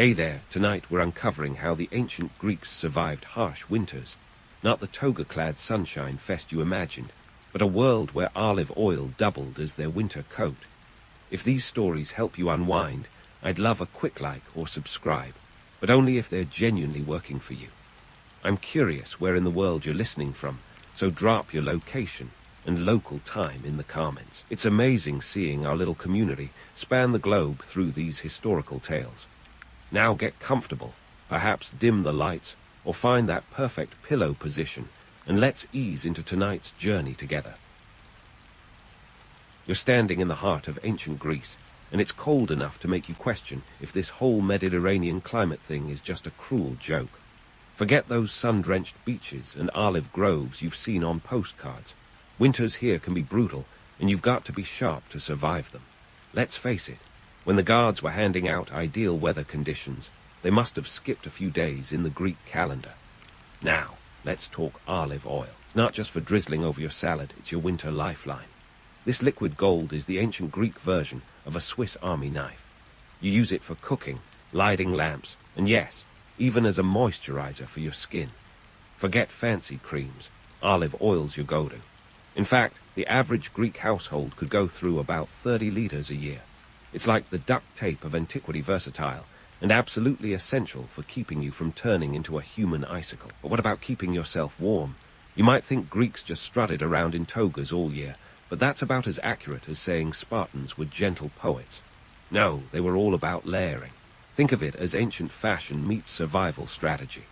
Hey there, tonight we're uncovering how the ancient Greeks survived harsh winters. Not the toga-clad sunshine fest you imagined, but a world where olive oil doubled as their winter coat. If these stories help you unwind, I'd love a quick like or subscribe, but only if they're genuinely working for you. I'm curious where in the world you're listening from, so drop your location and local time in the comments. It's amazing seeing our little community span the globe through these historical tales. Now get comfortable, perhaps dim the lights, or find that perfect pillow position, and let's ease into tonight's journey together. You're standing in the heart of ancient Greece, and it's cold enough to make you question if this whole Mediterranean climate thing is just a cruel joke. Forget those sun-drenched beaches and olive groves you've seen on postcards. Winters here can be brutal, and you've got to be sharp to survive them. Let's face it, when the gods were handing out ideal weather conditions, they must have skipped a few days in the Greek calendar. Now, let's talk olive oil. It's not just for drizzling over your salad, it's your winter lifeline. This liquid gold is the ancient Greek version of a Swiss Army knife. You use it for cooking, lighting lamps, and yes, even as a moisturizer for your skin. Forget fancy creams, olive oil's your go-to. In fact, the average Greek household could go through about 30 liters a year. It's like the duct tape of antiquity, versatile and absolutely essential for keeping you from turning into a human icicle. But what about keeping yourself warm? You might think Greeks just strutted around in togas all year, but that's about as accurate as saying Spartans were gentle poets. No, they were all about layering. Think of it as ancient fashion meets survival strategy.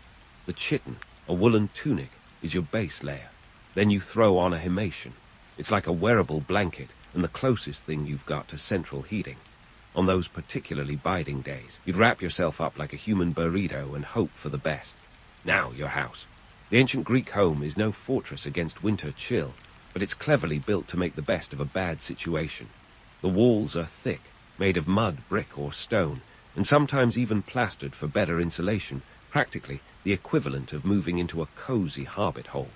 The chiton, a woolen tunic, is your base layer. Then you throw on a himation. It's like a wearable blanket and the closest thing you've got to central heating. On those particularly biting days, you'd wrap yourself up like a human burrito and hope for the best. Now, your house. The ancient Greek home is no fortress against winter chill, but it's cleverly built to make the best of a bad situation. The walls are thick, made of mud, brick, or stone, and sometimes even plastered for better insulation, practically the equivalent of moving into a cozy hobbit hole.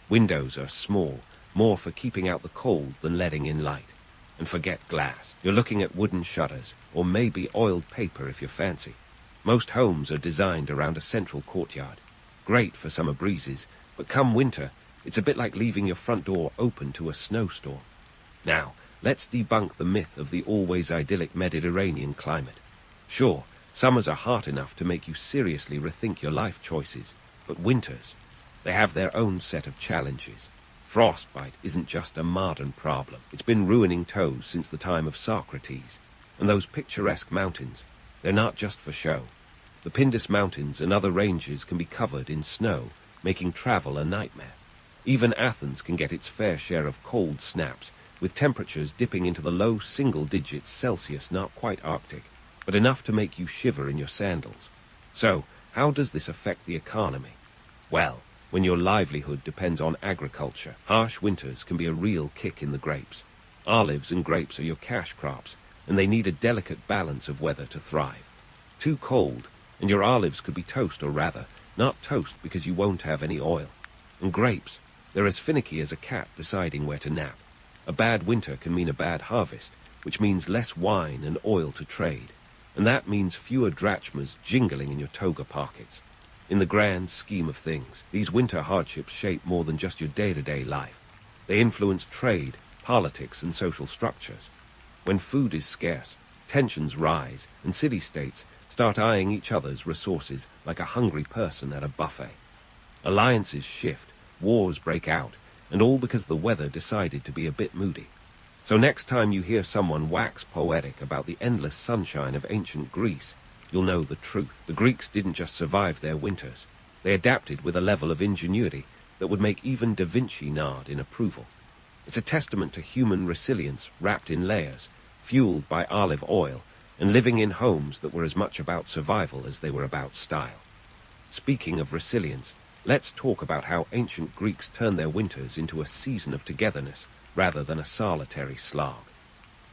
Windows are small, more for keeping out the cold than letting in light. And forget glass. You're looking at wooden shutters, or maybe oiled paper if you're fancy. Most homes are designed around a central courtyard. Great for summer breezes, but come winter, it's a bit like leaving your front door open to a snowstorm. Now, let's debunk the myth of the always idyllic Mediterranean climate. Sure, summers are hot enough to make you seriously rethink your life choices, but winters, they have their own set of challenges. Frostbite isn't just a modern problem. It's been ruining toes since the time of Socrates. And those picturesque mountains, they're not just for show. The Pindus Mountains and other ranges can be covered in snow, making travel a nightmare. Even Athens can get its fair share of cold snaps, with temperatures dipping into the low single digits Celsius, not quite Arctic, but enough to make you shiver in your sandals. So, how does this affect the economy? Well, when your livelihood depends on agriculture, harsh winters can be a real kick in the grapes. Olives and grapes are your cash crops, and they need a delicate balance of weather to thrive. Too cold, and your olives could be toast, or rather, not toast because you won't have any oil. And grapes, they're as finicky as a cat deciding where to nap. A bad winter can mean a bad harvest, which means less wine and oil to trade. And that means fewer drachmas jingling in your toga pockets. In the grand scheme of things, these winter hardships shape more than just your day-to-day life. They influence trade, politics, and social structures. When food is scarce, tensions rise, and city-states start eyeing each other's resources like a hungry person at a buffet. Alliances shift, wars break out, and all because the weather decided to be a bit moody. So next time you hear someone wax poetic about the endless sunshine of ancient Greece, you'll know the truth. The Greeks didn't just survive their winters. They adapted with a level of ingenuity that would make even Da Vinci nod in approval. It's a testament to human resilience wrapped in layers, fueled by olive oil, and living in homes that were as much about survival as they were about style. Speaking of resilience, let's talk about how ancient Greeks turned their winters into a season of togetherness rather than a solitary slog.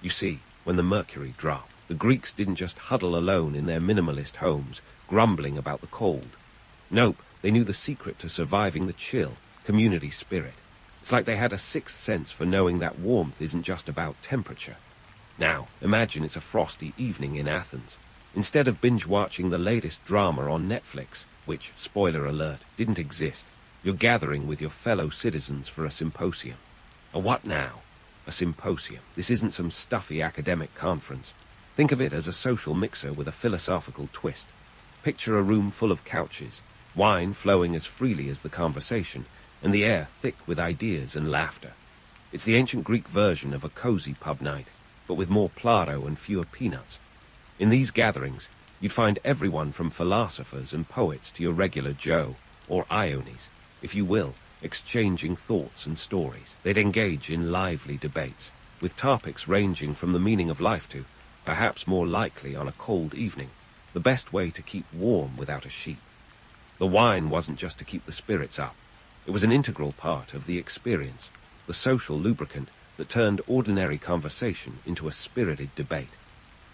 You see, when the mercury dropped, the Greeks didn't just huddle alone in their minimalist homes, grumbling about the cold. Nope, they knew the secret to surviving the chill, community spirit. It's like they had a sixth sense for knowing that warmth isn't just about temperature. Now, imagine it's a frosty evening in Athens. Instead of binge-watching the latest drama on Netflix, which, spoiler alert, didn't exist, you're gathering with your fellow citizens for a symposium. A what now? A symposium. This isn't some stuffy academic conference. Think of it as a social mixer with a philosophical twist. Picture a room full of couches, wine flowing as freely as the conversation, and the air thick with ideas and laughter. It's the ancient Greek version of a cozy pub night, but with more Plaro and fewer peanuts. In these gatherings, you'd find everyone from philosophers and poets to your regular Joe, or Iones, if you will, exchanging thoughts and stories. They'd engage in lively debates, with topics ranging from the meaning of life to, perhaps more likely on a cold evening, the best way to keep warm without a sheet. The wine wasn't just to keep the spirits up. It was an integral part of the experience, the social lubricant that turned ordinary conversation into a spirited debate.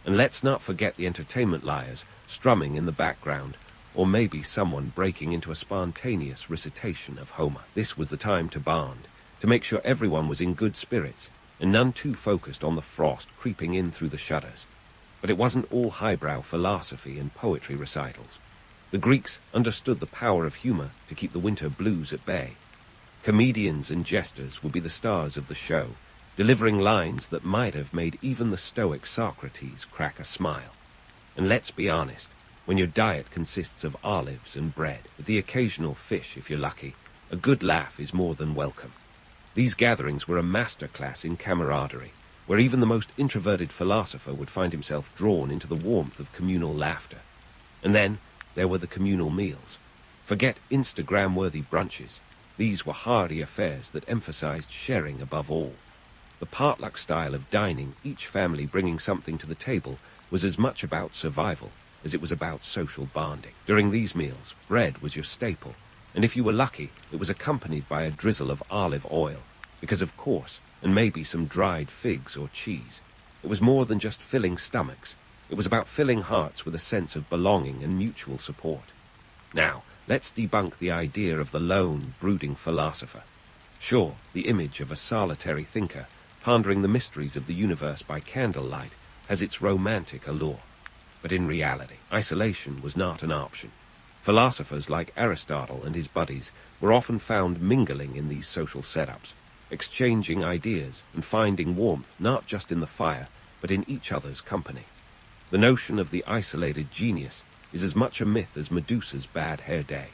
And let's not forget the entertainment lyres strumming in the background, or maybe someone breaking into a spontaneous recitation of Homer. This was the time to bond, to make sure everyone was in good spirits, and none too focused on the frost creeping in through the shutters. But it wasn't all highbrow philosophy and poetry recitals. The Greeks understood the power of humor to keep the winter blues at bay. Comedians and jesters would be the stars of the show, delivering lines that might have made even the stoic Socrates crack a smile. And let's be honest, when your diet consists of olives and bread, with the occasional fish if you're lucky, a good laugh is more than welcome. These gatherings were a masterclass in camaraderie, where even the most introverted philosopher would find himself drawn into the warmth of communal laughter. And then there were the communal meals. Forget Instagram-worthy brunches. These were hearty affairs that emphasized sharing above all. The potluck style of dining, each family bringing something to the table, was as much about survival as it was about social bonding. During these meals, bread was your staple, and if you were lucky, it was accompanied by a drizzle of olive oil, because of course, and maybe some dried figs or cheese. It was more than just filling stomachs. It was about filling hearts with a sense of belonging and mutual support. Now, let's debunk the idea of the lone, brooding philosopher. Sure, the image of a solitary thinker, pondering the mysteries of the universe by candlelight, has its romantic allure. But in reality, isolation was not an option. Philosophers like Aristotle and his buddies were often found mingling in these social setups, exchanging ideas and finding warmth not just in the fire, but in each other's company. The notion of the isolated genius is as much a myth as Medusa's bad hair day.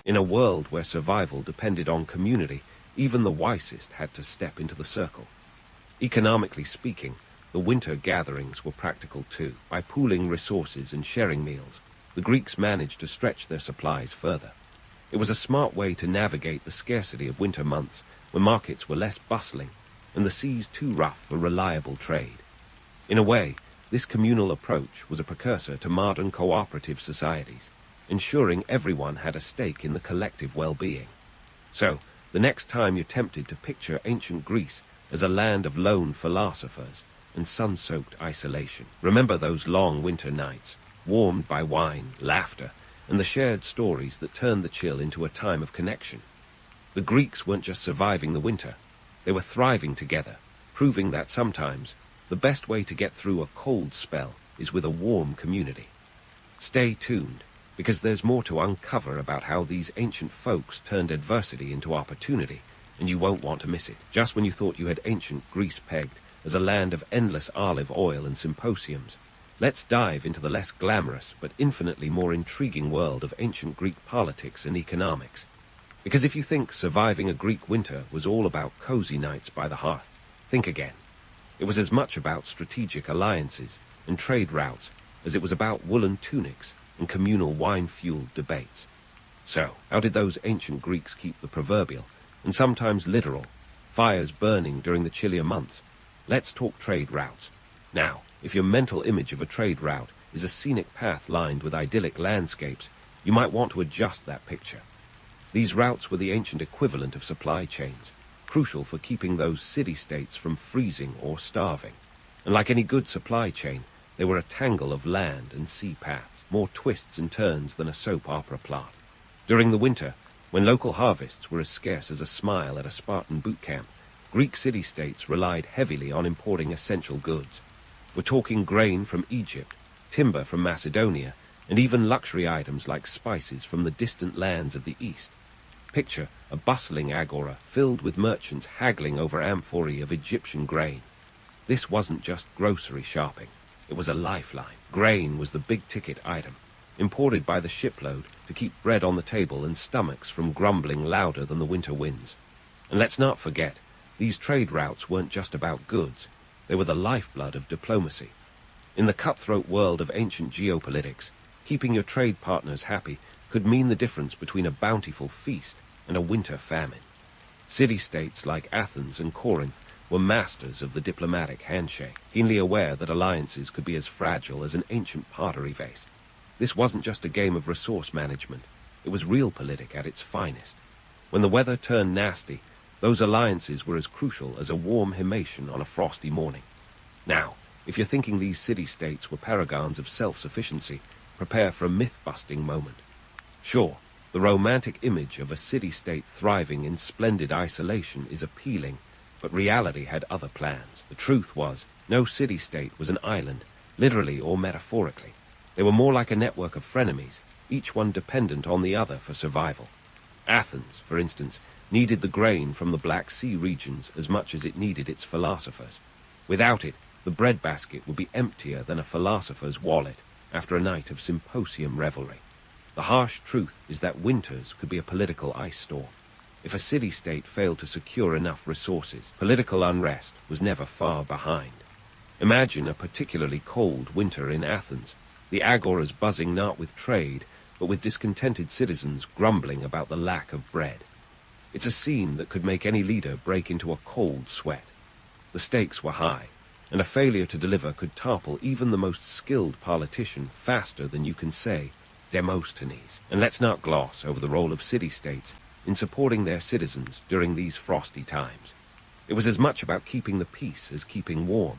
In a world where survival depended on community, even the wisest had to step into the circle. Economically speaking, the winter gatherings were practical too. By pooling resources and sharing meals, the Greeks managed to stretch their supplies further. It was a smart way to navigate the scarcity of winter months when markets were less bustling and the seas too rough for reliable trade. In a way, this communal approach was a precursor to modern cooperative societies, ensuring everyone had a stake in the collective well-being. So, the next time you're tempted to picture ancient Greece as a land of lone philosophers and sun-soaked isolation, remember those long winter nights, warmed by wine, laughter, and the shared stories that turned the chill into a time of connection. The Greeks weren't just surviving the winter, they were thriving together, proving that sometimes the best way to get through a cold spell is with a warm community. Stay tuned, because there's more to uncover about how these ancient folks turned adversity into opportunity, and you won't want to miss it. Just when you thought you had ancient Greece pegged as a land of endless olive oil and symposiums, let's dive into the less glamorous but infinitely more intriguing world of ancient Greek politics and economics. Because if you think surviving a Greek winter was all about cozy nights by the hearth, think again. It was as much about strategic alliances and trade routes as it was about woolen tunics and communal wine-fueled debates. So, how did those ancient Greeks keep the proverbial, and sometimes literal, fires burning during the chillier months? Let's talk trade routes. Now, if your mental image of a trade route is a scenic path lined with idyllic landscapes, you might want to adjust that picture. These routes were the ancient equivalent of supply chains, crucial for keeping those city-states from freezing or starving. And like any good supply chain, they were a tangle of land and sea paths, more twists and turns than a soap opera plot. During the winter, when local harvests were as scarce as a smile at a Spartan boot camp, Greek city-states relied heavily on importing essential goods. We're talking grain from Egypt, timber from Macedonia, and even luxury items like spices from the distant lands of the east. Picture a bustling agora filled with merchants haggling over amphorae of Egyptian grain. This wasn't just grocery shopping. It was a lifeline. Grain was the big-ticket item, imported by the shipload to keep bread on the table and stomachs from grumbling louder than the winter winds. And let's not forget, these trade routes weren't just about goods. They were the lifeblood of diplomacy. In the cutthroat world of ancient geopolitics, keeping your trade partners happy could mean the difference between a bountiful feast and a winter famine. City-states like Athens and Corinth were masters of the diplomatic handshake, keenly aware that alliances could be as fragile as an ancient pottery vase. This wasn't just a game of resource management. It was realpolitik at its finest. When the weather turned nasty, those alliances were as crucial as a warm himation on a frosty morning. Now, if you're thinking these city-states were paragons of self-sufficiency, prepare for a myth-busting moment. Sure, the romantic image of a city-state thriving in splendid isolation is appealing, but reality had other plans. The truth was, no city-state was an island, literally or metaphorically. They were more like a network of frenemies, each one dependent on the other for survival. Athens, for instance, needed the grain from the Black Sea regions as much as it needed its philosophers. Without it, the breadbasket would be emptier than a philosopher's wallet after a night of symposium revelry. The harsh truth is that winters could be a political ice storm. If a city-state failed to secure enough resources, political unrest was never far behind. Imagine a particularly cold winter in Athens, the agoras buzzing not with trade, but with discontented citizens grumbling about the lack of bread. It's a scene that could make any leader break into a cold sweat. The stakes were high, and a failure to deliver could topple even the most skilled politician faster than you can say, Demosthenes. And let's not gloss over the role of city-states in supporting their citizens during these frosty times. It was as much about keeping the peace as keeping warm.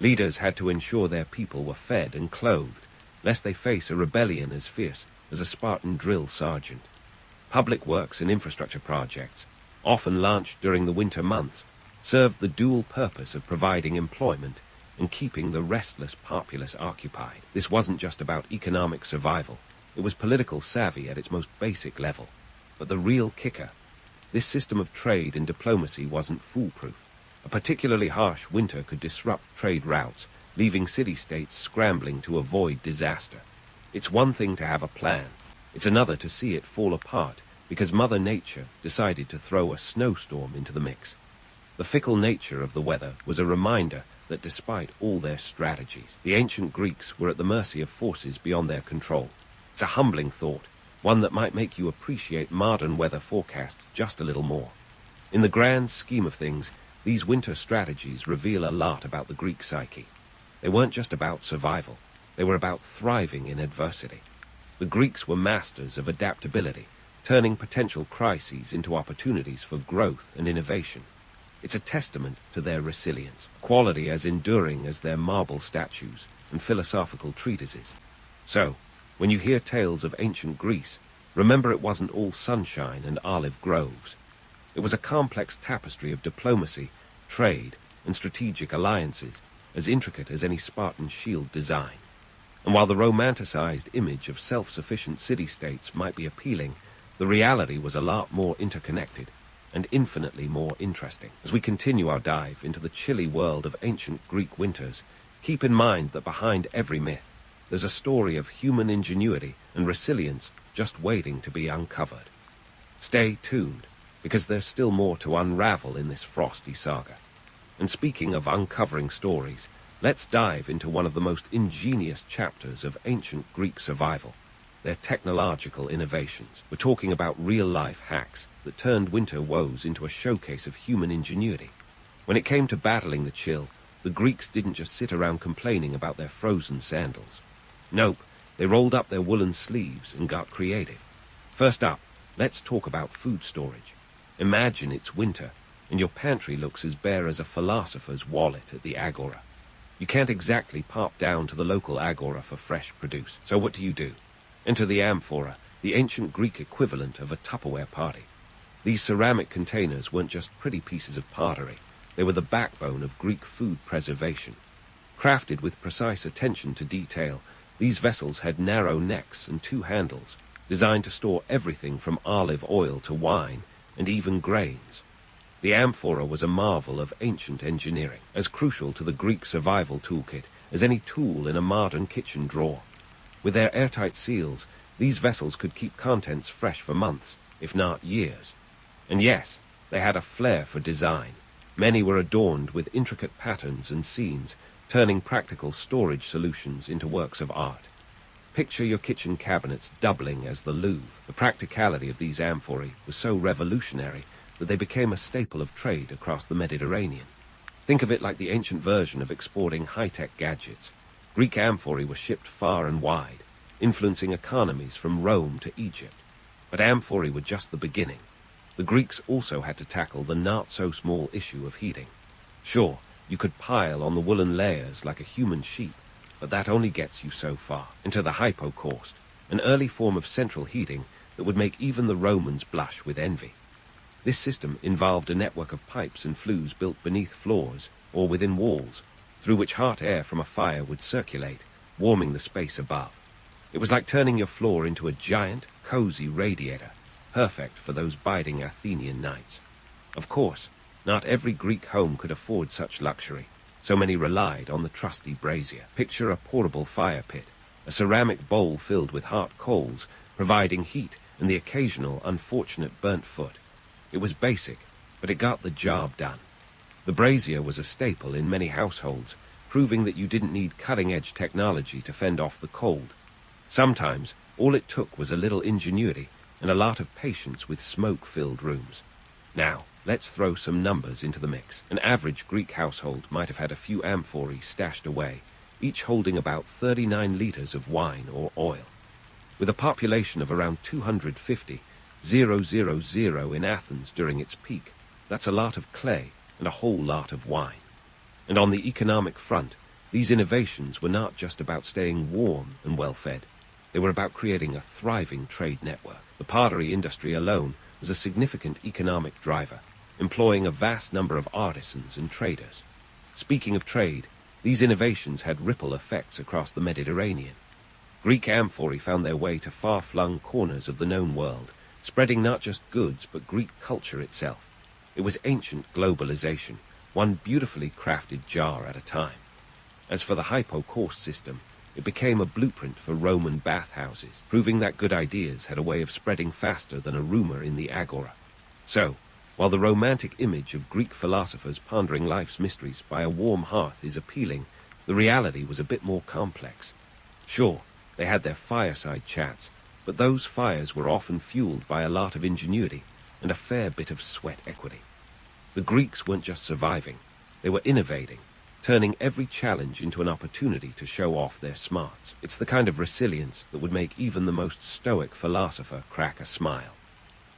Leaders had to ensure their people were fed and clothed, lest they face a rebellion as fierce as a Spartan drill sergeant. Public works and infrastructure projects, often launched during the winter months, served the dual purpose of providing employment and keeping the restless populace occupied. This wasn't just about economic survival. It was political savvy at its most basic level. But the real kicker, this system of trade and diplomacy wasn't foolproof. A particularly harsh winter could disrupt trade routes, leaving city-states scrambling to avoid disaster. It's one thing to have a plan. It's another to see it fall apart because Mother Nature decided to throw a snowstorm into the mix. The fickle nature of the weather was a reminder that despite all their strategies, the ancient Greeks were at the mercy of forces beyond their control. It's a humbling thought, one that might make you appreciate modern weather forecasts just a little more. In the grand scheme of things, these winter strategies reveal a lot about the Greek psyche. They weren't just about survival. They were about thriving in adversity. The Greeks were masters of adaptability, turning potential crises into opportunities for growth and innovation. It's a testament to their resilience, a quality as enduring as their marble statues and philosophical treatises. So, when you hear tales of ancient Greece, remember it wasn't all sunshine and olive groves. It was a complex tapestry of diplomacy, trade, and strategic alliances, as intricate as any Spartan shield design. And while the romanticized image of self-sufficient city-states might be appealing, the reality was a lot more interconnected and infinitely more interesting. As we continue our dive into the chilly world of ancient Greek winters, keep in mind that behind every myth, there's a story of human ingenuity and resilience just waiting to be uncovered. Stay tuned, because there's still more to unravel in this frosty saga. And speaking of uncovering stories, let's dive into one of the most ingenious chapters of ancient Greek survival, their technological innovations. We're talking about real-life hacks that turned winter woes into a showcase of human ingenuity. When it came to battling the chill, the Greeks didn't just sit around complaining about their frozen sandals. Nope, they rolled up their woolen sleeves and got creative. First up, let's talk about food storage. Imagine it's winter, and your pantry looks as bare as a philosopher's wallet at the agora. You can't exactly pop down to the local agora for fresh produce. So what do? Enter the amphora, the ancient Greek equivalent of a Tupperware party. These ceramic containers weren't just pretty pieces of pottery. They were the backbone of Greek food preservation. Crafted with precise attention to detail, these vessels had narrow necks and two handles, designed to store everything from olive oil to wine, and even grains. The amphora was a marvel of ancient engineering, as crucial to the Greek survival toolkit as any tool in a modern kitchen drawer. With their airtight seals, these vessels could keep contents fresh for months, if not years. And yes, they had a flair for design. Many were adorned with intricate patterns and scenes, turning practical storage solutions into works of art. Picture your kitchen cabinets doubling as the Louvre. The practicality of these amphorae was so revolutionary that they became a staple of trade across the Mediterranean. Think of it like the ancient version of exporting high-tech gadgets. Greek amphorae were shipped far and wide, influencing economies from Rome to Egypt. But amphorae were just the beginning. The Greeks also had to tackle the not-so-small issue of heating. Sure, you could pile on the woolen layers like a human sheep, but that only gets you so far, into the hypocaust, an early form of central heating that would make even the Romans blush with envy. This system involved a network of pipes and flues built beneath floors or within walls, through which hot air from a fire would circulate, warming the space above. It was like turning your floor into a giant, cozy radiator, perfect for those biting Athenian nights. Of course, not every Greek home could afford such luxury, so many relied on the trusty brazier. Picture a portable fire pit, a ceramic bowl filled with hot coals, providing heat and the occasional unfortunate burnt foot. It was basic, but it got the job done. The brazier was a staple in many households, proving that you didn't need cutting-edge technology to fend off the cold. Sometimes, all it took was a little ingenuity and a lot of patience with smoke-filled rooms. Now, let's throw some numbers into the mix. An average Greek household might have had a few amphorae stashed away, each holding about 39 liters of wine or oil. With a population of around 250,000 in Athens during its peak, that's a lot of clay and a whole lot of wine. And on the economic front, these innovations were not just about staying warm and well-fed. They were about creating a thriving trade network. The pottery industry alone was a significant economic driver, employing a vast number of artisans and traders. Speaking of trade, these innovations had ripple effects across the Mediterranean. Greek amphorae found their way to far-flung corners of the known world, spreading not just goods but Greek culture itself. It was ancient globalization, one beautifully crafted jar at a time. As for the hypocaust system, it became a blueprint for Roman bathhouses, proving that good ideas had a way of spreading faster than a rumor in the agora. So, while the romantic image of Greek philosophers pondering life's mysteries by a warm hearth is appealing, the reality was a bit more complex. Sure, they had their fireside chats, but those fires were often fueled by a lot of ingenuity and a fair bit of sweat equity. The Greeks weren't just surviving, they were innovating, turning every challenge into an opportunity to show off their smarts. It's the kind of resilience that would make even the most stoic philosopher crack a smile.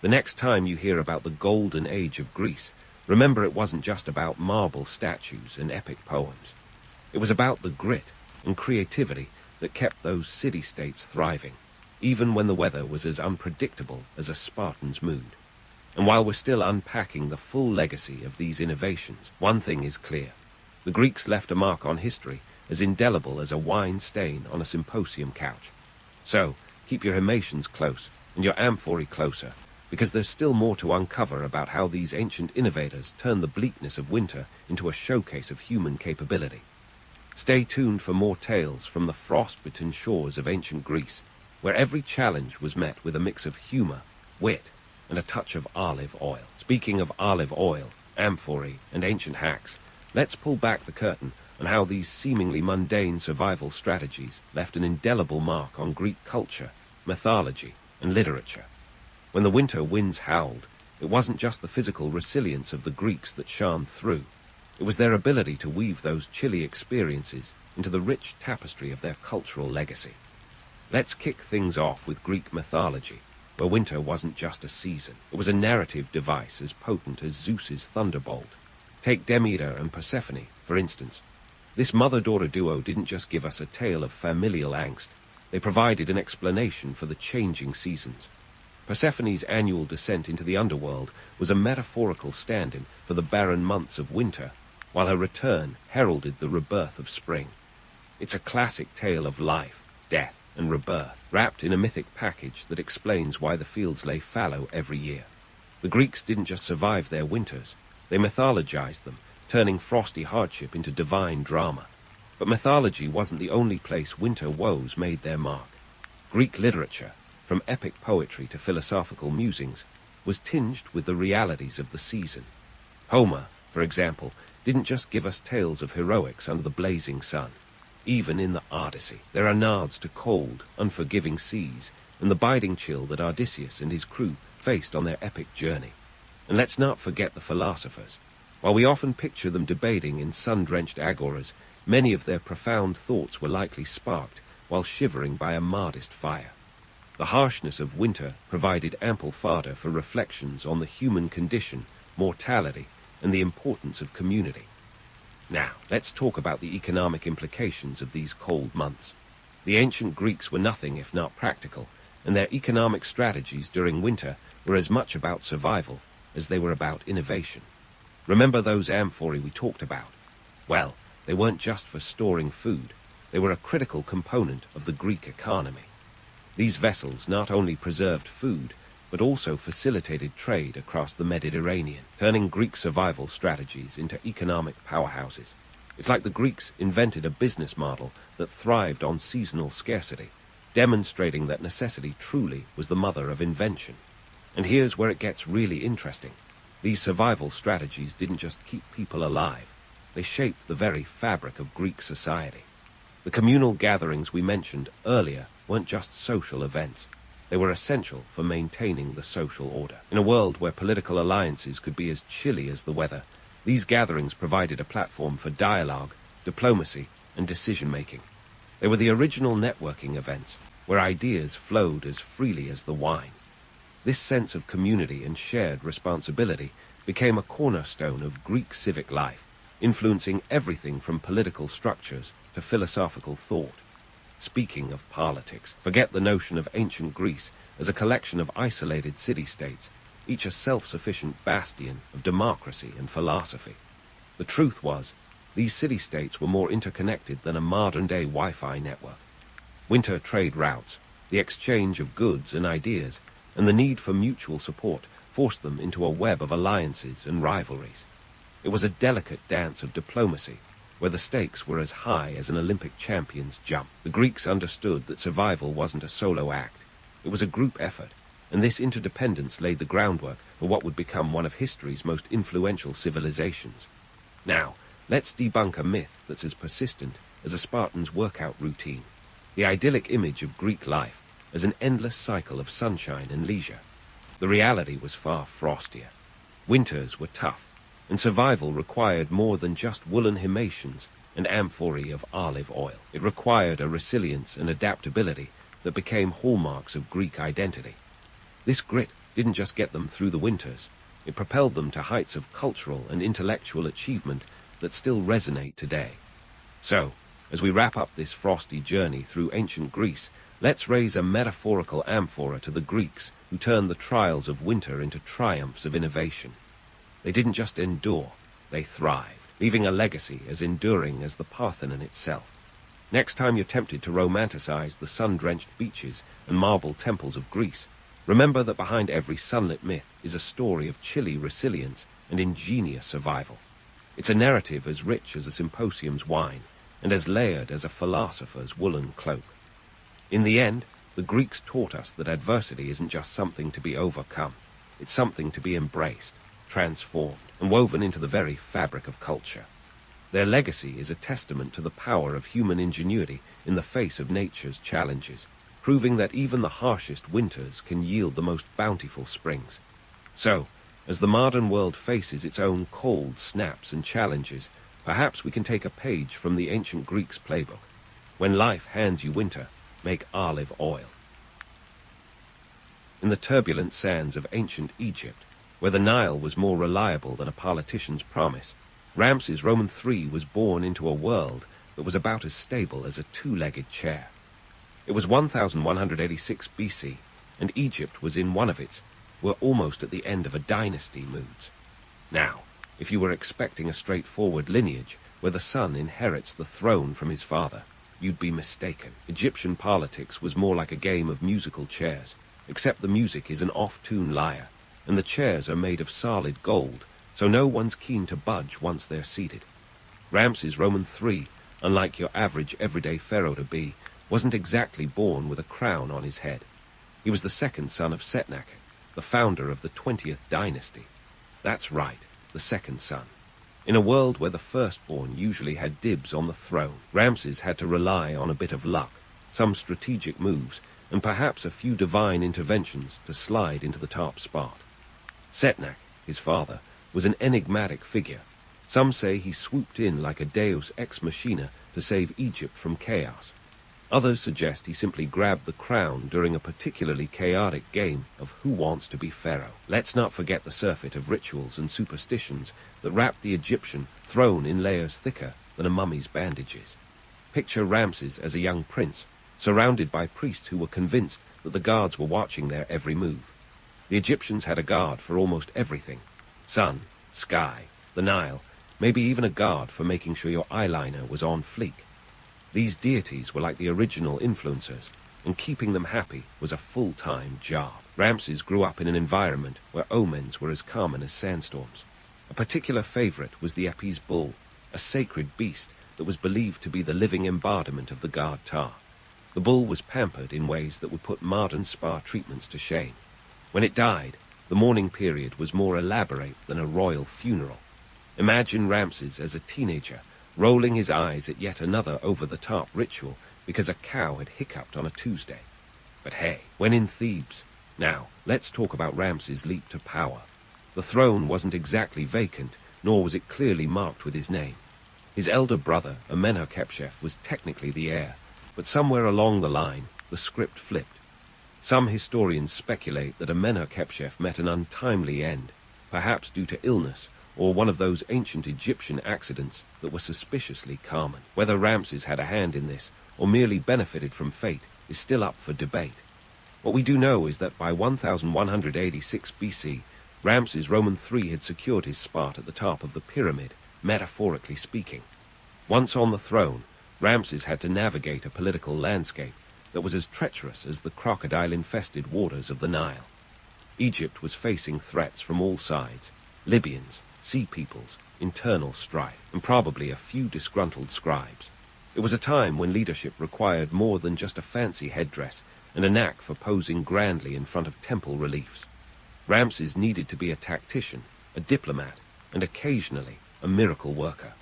The next time you hear about the golden age of Greece, remember it wasn't just about marble statues and epic poems. It was about the grit and creativity that kept those city-states thriving, even when the weather was as unpredictable as a Spartan's mood. And while we're still unpacking the full legacy of these innovations, one thing is clear. The Greeks left a mark on history as indelible as a wine stain on a symposium couch. So, keep your Himatians close and your amphorae closer, because there's still more to uncover about how these ancient innovators turned the bleakness of winter into a showcase of human capability. Stay tuned for more tales from the frost-bitten shores of ancient Greece, where every challenge was met with a mix of humor, wit, and a touch of olive oil. Speaking of olive oil, amphorae, and ancient hacks, let's pull back the curtain on how these seemingly mundane survival strategies left an indelible mark on Greek culture, mythology, and literature. When the winter winds howled, it wasn't just the physical resilience of the Greeks that shone through. It was their ability to weave those chilly experiences into the rich tapestry of their cultural legacy. Let's kick things off with Greek mythology, where winter wasn't just a season. It was a narrative device as potent as Zeus's thunderbolt. Take Demeter and Persephone, for instance. This mother-daughter duo didn't just give us a tale of familial angst. They provided an explanation for the changing seasons. Persephone's annual descent into the underworld was a metaphorical stand-in for the barren months of winter, while her return heralded the rebirth of spring. It's a classic tale of life, death, and rebirth, wrapped in a mythic package that explains why the fields lay fallow every year. The Greeks didn't just survive their winters, they mythologized them, turning frosty hardship into divine drama. But mythology wasn't the only place winter woes made their mark. Greek literature, from epic poetry to philosophical musings, was tinged with the realities of the season. Homer, for example, didn't just give us tales of heroics under the blazing sun. Even in the Odyssey, there are nods to cold, unforgiving seas and the biting chill that Odysseus and his crew faced on their epic journey. And let's not forget the philosophers. While we often picture them debating in sun-drenched agoras, many of their profound thoughts were likely sparked while shivering by a modest fire. The harshness of winter provided ample fodder for reflections on the human condition, mortality, and the importance of community. Now, let's talk about the economic implications of these cold months. The ancient Greeks were nothing if not practical, and their economic strategies during winter were as much about survival as they were about innovation. Remember those amphorae we talked about? Well, they weren't just for storing food. They were a critical component of the Greek economy. These vessels not only preserved food, but also facilitated trade across the Mediterranean, turning Greek survival strategies into economic powerhouses. It's like the Greeks invented a business model that thrived on seasonal scarcity, demonstrating that necessity truly was the mother of invention. And here's where it gets really interesting. These survival strategies didn't just keep people alive, they shaped the very fabric of Greek society. The communal gatherings we mentioned earlier weren't just social events. They were essential for maintaining the social order. In a world where political alliances could be as chilly as the weather, these gatherings provided a platform for dialogue, diplomacy, and decision-making. They were the original networking events, where ideas flowed as freely as the wine. This sense of community and shared responsibility became a cornerstone of Greek civic life, influencing everything from political structures to philosophical thought. Speaking of politics, forget the notion of ancient Greece as a collection of isolated city-states, each a self-sufficient bastion of democracy and philosophy. The truth was, these city-states were more interconnected than a modern-day Wi-Fi network. Winter trade routes, the exchange of goods and ideas, and the need for mutual support forced them into a web of alliances and rivalries. It was a delicate dance of diplomacy, where the stakes were as high as an Olympic champion's jump. The Greeks understood that survival wasn't a solo act. It was a group effort, and this interdependence laid the groundwork for what would become one of history's most influential civilizations. Now, let's debunk a myth that's as persistent as a Spartan's workout routine. The idyllic image of Greek life as an endless cycle of sunshine and leisure. The reality was far frostier. Winters were tough, and survival required more than just woolen himmations and amphorae of olive oil. It required a resilience and adaptability that became hallmarks of Greek identity. This grit didn't just get them through the winters, it propelled them to heights of cultural and intellectual achievement that still resonate today. So, as we wrap up this frosty journey through ancient Greece, let's raise a metaphorical amphora to the Greeks who turned the trials of winter into triumphs of innovation. They didn't just endure, they thrived, leaving a legacy as enduring as the Parthenon itself. Next time you're tempted to romanticize the sun-drenched beaches and marble temples of Greece, remember that behind every sunlit myth is a story of chilly resilience and ingenious survival. It's a narrative as rich as a symposium's wine and as layered as a philosopher's woolen cloak. In the end, the Greeks taught us that adversity isn't just something to be overcome. It's something to be embraced, transformed, and woven into the very fabric of culture. Their legacy is a testament to the power of human ingenuity in the face of nature's challenges, proving that even the harshest winters can yield the most bountiful springs. So, as the modern world faces its own cold snaps and challenges, perhaps we can take a page from the ancient Greeks' playbook. When life hands you winter, make olive oil. In the turbulent sands of ancient Egypt, where the Nile was more reliable than a politician's promise, Ramses Roman III was born into a world that was about as stable as a two-legged chair. It was 1186 BC, and Egypt was in one of its, we're almost at the end of a dynasty moods. Now, If you were expecting a straightforward lineage where the son inherits the throne from his father, you'd be mistaken. Egyptian politics was more like a game of musical chairs, except the music is an off-tune lyre, and the chairs are made of solid gold, so no one's keen to budge once they're seated. Ramses Roman III, unlike your average everyday pharaoh to be, wasn't exactly born with a crown on his head. He was the second son of Setnakhet, the founder of the 20th dynasty. That's right, the second son. In a world where the firstborn usually had dibs on the throne, Ramses had to rely on a bit of luck, some strategic moves, and perhaps a few divine interventions to slide into the top spot. Setnak, his father, was an enigmatic figure. Some say he swooped in like a deus ex machina to save Egypt from chaos. Others suggest he simply grabbed the crown during a particularly chaotic game of Who Wants to be Pharaoh. Let's not forget the surfeit of rituals and superstitions that wrapped the Egyptian throne in layers thicker than a mummy's bandages. Picture Ramses as a young prince, surrounded by priests who were convinced that the gods were watching their every move. The Egyptians had a god for almost everything: sun, sky, the Nile, maybe even a god for making sure your eyeliner was on fleek. These deities were like the original influencers, and keeping them happy was a full-time job. Ramses grew up in an environment where omens were as common as sandstorms. A particular favorite was the Apis bull, a sacred beast that was believed to be the living embodiment of the god Ptah. The bull was pampered in ways that would put modern spa treatments to shame. When it died, the mourning period was more elaborate than a royal funeral. Imagine Ramses as a teenager, rolling his eyes at yet another over-the-top ritual because a cow had hiccuped on a Tuesday. But hey, when in Thebes. Now, let's talk about Ramses' leap to power. The throne wasn't exactly vacant, nor was it clearly marked with his name. His elder brother, Amenhotep, was technically the heir, but somewhere along the line, the script flipped. Some historians speculate that Amenhotep met an untimely end, perhaps due to illness, or one of those ancient Egyptian accidents that were suspiciously common. Whether Ramses had a hand in this, or merely benefited from fate, is still up for debate. What we do know is that by 1186 BC, Ramses Roman III had secured his spot at the top of the pyramid, metaphorically speaking. Once on the throne, Ramses had to navigate a political landscape that was as treacherous as the crocodile-infested waters of the Nile. Egypt was facing threats from all sides: Libyans, sea peoples, internal strife, and probably a few disgruntled scribes. It was a time when leadership required more than just a fancy headdress and a knack for posing grandly in front of temple reliefs. Ramses needed to be a tactician, a diplomat, and occasionally a miracle worker.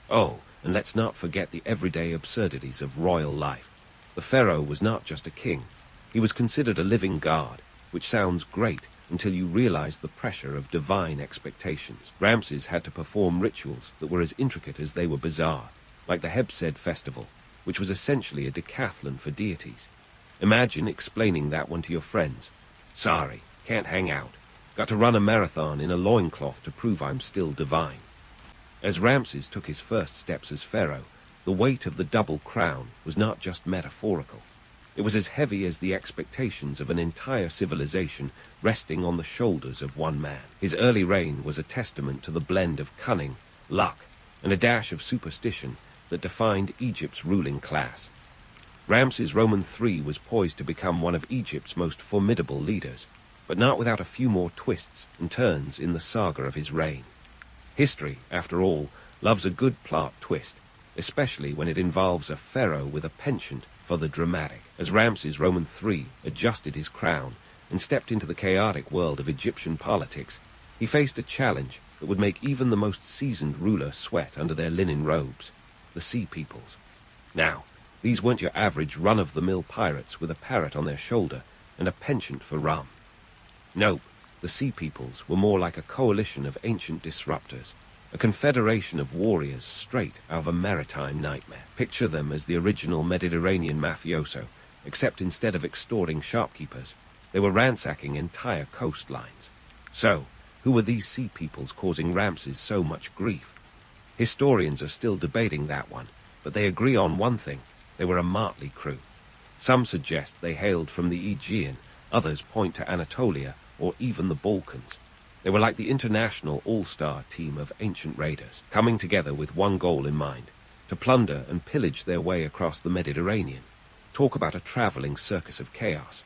Oh, and let's not forget the everyday absurdities of royal life. The pharaoh was not just a king. He was considered a living god, which sounds great until you realize the pressure of divine expectations. Ramses had to perform rituals that were as intricate as they were bizarre, like the Hebsed festival, which was essentially a decathlon for deities. Imagine explaining that one to your friends. Sorry, can't hang out. Got to run a marathon in a loincloth to prove I'm still divine. As Ramses took his first steps as pharaoh, the weight of the double crown was not just metaphorical. It was as heavy as the expectations of an entire civilization resting on the shoulders of one man. His early reign was a testament to the blend of cunning, luck, and a dash of superstition that defined Egypt's ruling class. Ramses Roman III was poised to become one of Egypt's most formidable leaders, but not without a few more twists and turns in the saga of his reign. History, after all, loves a good plot twist, especially when it involves a pharaoh with a penchant for the dramatic. As Ramses Roman III adjusted his crown and stepped into the chaotic world of Egyptian politics, he faced a challenge that would make even the most seasoned ruler sweat under their linen robes: the Sea Peoples. Now, these weren't your average run-of-the-mill pirates with a parrot on their shoulder and a penchant for rum. Nope, the Sea Peoples were more like a coalition of ancient disruptors, a confederation of warriors straight out of a maritime nightmare. Picture them as the original Mediterranean mafioso, except instead of extorting shopkeepers, they were ransacking entire coastlines. So, who were these Sea Peoples causing Ramses so much grief? Historians are still debating that one, but they agree on one thing: they were a motley crew. Some suggest they hailed from the Aegean, others point to Anatolia or even the Balkans. They were like the international all-star team of ancient raiders, coming together with one goal in mind, to plunder and pillage their way across the Mediterranean. Talk about a traveling circus of chaos.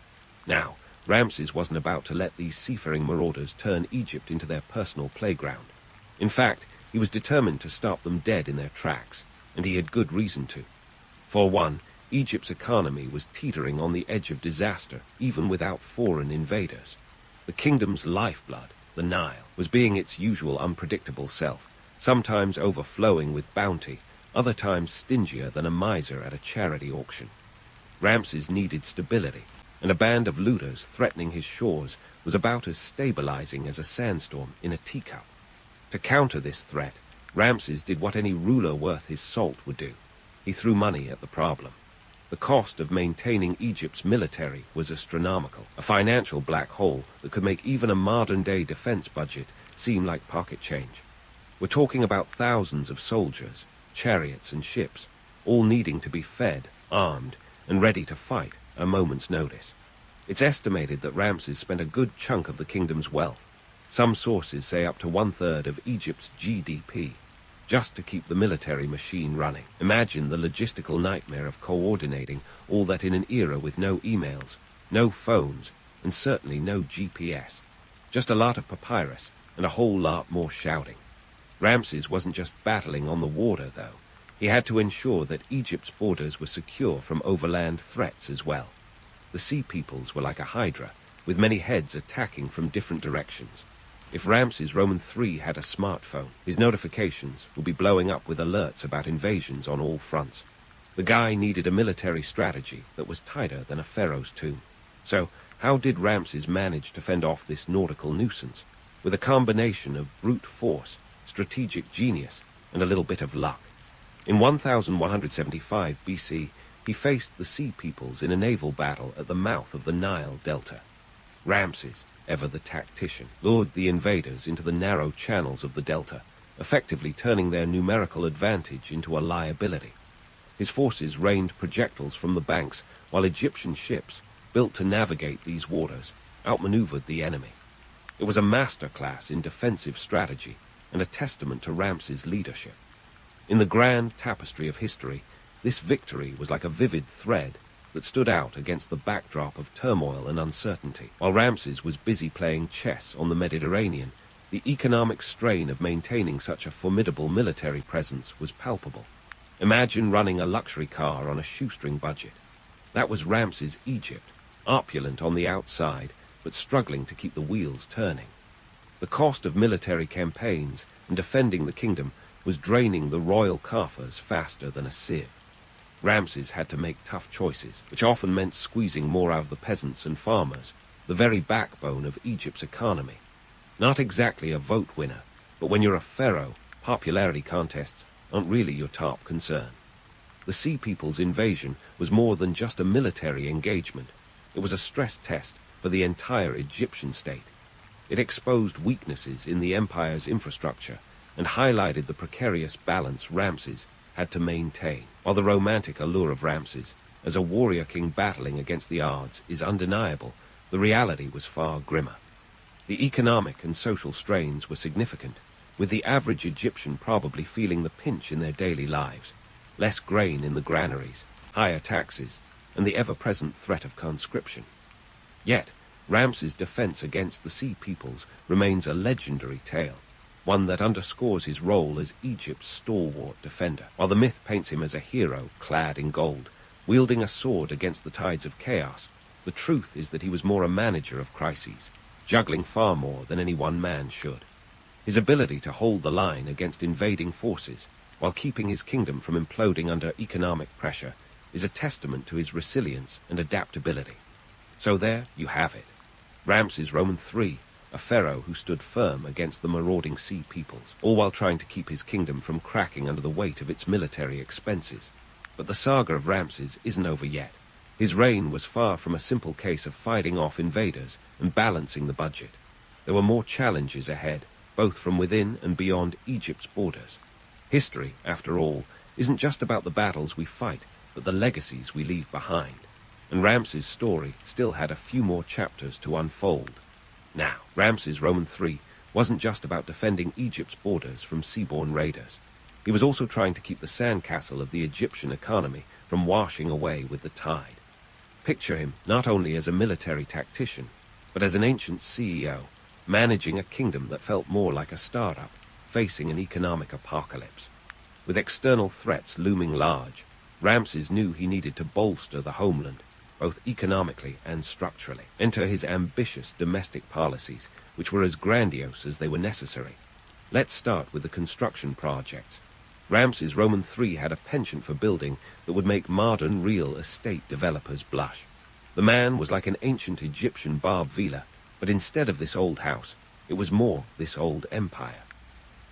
Now, Ramses wasn't about to let these seafaring marauders turn Egypt into their personal playground. In fact, he was determined to stop them dead in their tracks, and he had good reason to. For one, Egypt's economy was teetering on the edge of disaster, even without foreign invaders. The kingdom's lifeblood, the Nile, was being its usual unpredictable self, sometimes overflowing with bounty, other times stingier than a miser at a charity auction. Ramses needed stability, and a band of looters threatening his shores was about as stabilizing as a sandstorm in a teacup. To counter this threat, Ramses did what any ruler worth his salt would do. He threw money at the problem. The cost of maintaining Egypt's military was astronomical, a financial black hole that could make even a modern-day defense budget seem like pocket change. We're talking about thousands of soldiers, chariots and ships, all needing to be fed, armed, and ready to fight at a moment's notice. It's estimated that Ramses spent a good chunk of the kingdom's wealth, some sources say up to 1/3 of Egypt's GDP, just to keep the military machine running. Imagine the logistical nightmare of coordinating all that in an era with no emails, no phones, and certainly no GPS. Just a lot of papyrus and a whole lot more shouting. Ramses wasn't just battling on the water, though. He had to ensure that Egypt's borders were secure from overland threats as well. The sea peoples were like a hydra, with many heads attacking from different directions. If Ramses Roman III had a smartphone, his notifications would be blowing up with alerts about invasions on all fronts. The guy needed a military strategy that was tighter than a pharaoh's tomb. So, how did Ramses manage to fend off this nautical nuisance? With a combination of brute force, strategic genius, and a little bit of luck. In 1175 BC, he faced the sea peoples in a naval battle at the mouth of the Nile Delta. Ramses, ever the tactician, lured the invaders into the narrow channels of the delta, effectively turning their numerical advantage into a liability. His forces rained projectiles from the banks, while Egyptian ships, built to navigate these waters, outmaneuvered the enemy. It was a masterclass in defensive strategy and a testament to Ramses' leadership. In the grand tapestry of history, this victory was like a vivid thread that stood out against the backdrop of turmoil and uncertainty. While Ramses was busy playing chess on the Mediterranean, the economic strain of maintaining such a formidable military presence was palpable. Imagine running a luxury car on a shoestring budget. That was Ramses' Egypt, opulent on the outside, but struggling to keep the wheels turning. The cost of military campaigns and defending the kingdom was draining the royal coffers faster than a sieve. Ramses had to make tough choices, which often meant squeezing more out of the peasants and farmers, the very backbone of Egypt's economy. Not exactly a vote winner, but when you're a pharaoh, popularity contests aren't really your top concern. The Sea People's invasion was more than just a military engagement. It was a stress test for the entire Egyptian state. It exposed weaknesses in the empire's infrastructure and highlighted the precarious balance Ramses had to maintain. While the romantic allure of Ramses as a warrior king battling against the odds is undeniable, the reality was far grimmer. The economic and social strains were significant, with the average Egyptian probably feeling the pinch in their daily lives. Less grain in the granaries, higher taxes, and the ever-present threat of conscription. Yet, Ramses' defense against the Sea Peoples remains a legendary tale, one that underscores his role as Egypt's stalwart defender. While the myth paints him as a hero clad in gold, wielding a sword against the tides of chaos, the truth is that he was more a manager of crises, juggling far more than any one man should. His ability to hold the line against invading forces, while keeping his kingdom from imploding under economic pressure, is a testament to his resilience and adaptability. So there you have it. Ramses Roman III, a pharaoh who stood firm against the marauding Sea Peoples, all while trying to keep his kingdom from cracking under the weight of its military expenses. But the saga of Ramses isn't over yet. His reign was far from a simple case of fighting off invaders and balancing the budget. There were more challenges ahead, both from within and beyond Egypt's borders. History, after all, isn't just about the battles we fight, but the legacies we leave behind. And Ramses' story still had a few more chapters to unfold. Now, Ramses Roman III wasn't just about defending Egypt's borders from seaborne raiders. He was also trying to keep the sandcastle of the Egyptian economy from washing away with the tide. Picture him not only as a military tactician, but as an ancient CEO, managing a kingdom that felt more like a startup, facing an economic apocalypse. With external threats looming large, Ramses knew he needed to bolster the homeland, both economically and structurally. Enter his ambitious domestic policies, which were as grandiose as they were necessary. Let's start with the construction projects. Ramses Roman III had a penchant for building that would make modern real estate developers blush. The man was like an ancient Egyptian Barb Vila, but instead of this old house, it was more this old empire.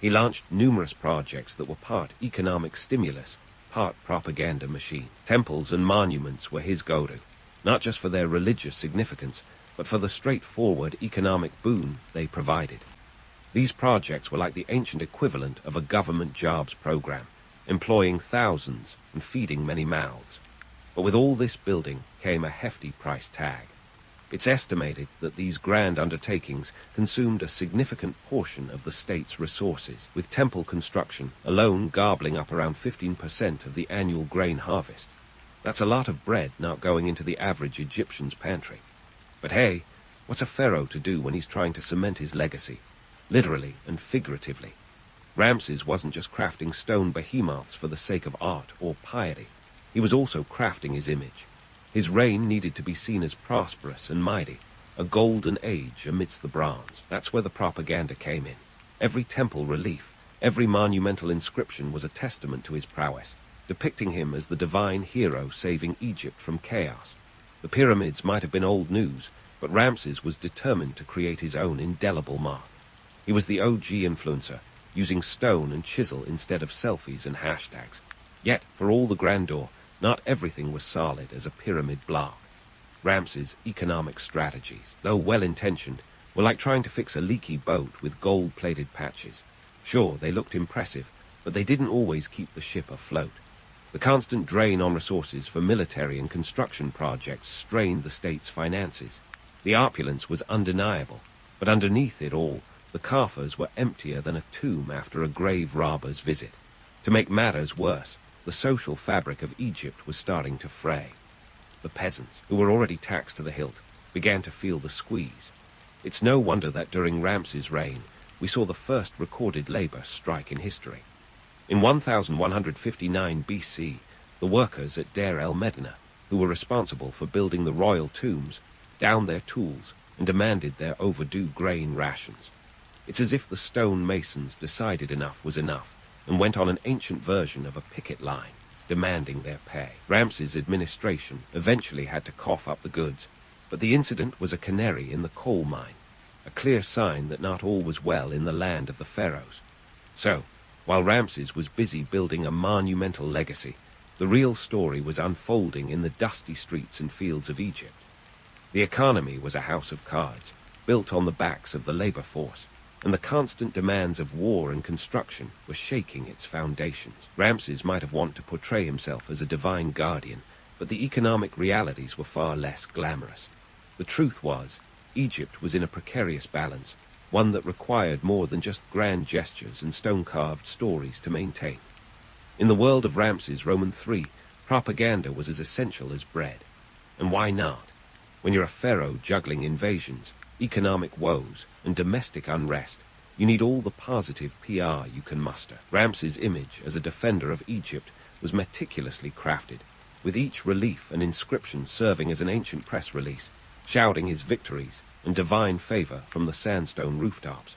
He launched numerous projects that were part economic stimulus, part propaganda machine. Temples and monuments were his go-to, not just for their religious significance, but for the straightforward economic boon they provided. These projects were like the ancient equivalent of a government jobs program, employing thousands and feeding many mouths. But with all this building came a hefty price tag. It's estimated that these grand undertakings consumed a significant portion of the state's resources, with temple construction alone garbling up around 15% of the annual grain harvest. That's a lot of bread not going into the average Egyptian's pantry. But hey, what's a pharaoh to do when he's trying to cement his legacy, literally and figuratively? Ramses wasn't just crafting stone behemoths for the sake of art or piety. He was also crafting his image. His reign needed to be seen as prosperous and mighty, a golden age amidst the bronze. That's where the propaganda came in. Every temple relief, every monumental inscription was a testament to his prowess, depicting him as the divine hero saving Egypt from chaos. The pyramids might have been old news, but Ramses was determined to create his own indelible mark. He was the OG influencer, using stone and chisel instead of selfies and hashtags. Yet, for all the grandeur, not everything was solid as a pyramid block. Ramses' economic strategies, though well-intentioned, were like trying to fix a leaky boat with gold-plated patches. Sure, they looked impressive, but they didn't always keep the ship afloat. The constant drain on resources for military and construction projects strained the state's finances. The opulence was undeniable, but underneath it all, the coffers were emptier than a tomb after a grave robber's visit. To make matters worse, the social fabric of Egypt was starting to fray. The peasants, who were already taxed to the hilt, began to feel the squeeze. It's no wonder that during Ramses' reign, we saw the first recorded labor strike in history. In 1159 BC, the workers at Deir el-Medina, who were responsible for building the royal tombs, downed their tools and demanded their overdue grain rations. It's as if the stone masons decided enough was enough, and went on an ancient version of a picket line, demanding their pay. Ramses' administration eventually had to cough up the goods, but the incident was a canary in the coal mine, a clear sign that not all was well in the land of the pharaohs. So, while Ramses was busy building a monumental legacy, the real story was unfolding in the dusty streets and fields of Egypt. The economy was a house of cards, built on the backs of the labor force, and the constant demands of war and construction were shaking its foundations. Ramses might have wanted to portray himself as a divine guardian, but the economic realities were far less glamorous. The truth was, Egypt was in a precarious balance, one that required more than just grand gestures and stone-carved stories to maintain. In the world of Ramses Roman III, propaganda was as essential as bread. And why not? When you're a pharaoh juggling invasions, economic woes, and domestic unrest, you need all the positive PR you can muster. Ramses' image as a defender of Egypt was meticulously crafted, with each relief and inscription serving as an ancient press release, shouting his victories and divine favor from the sandstone rooftops.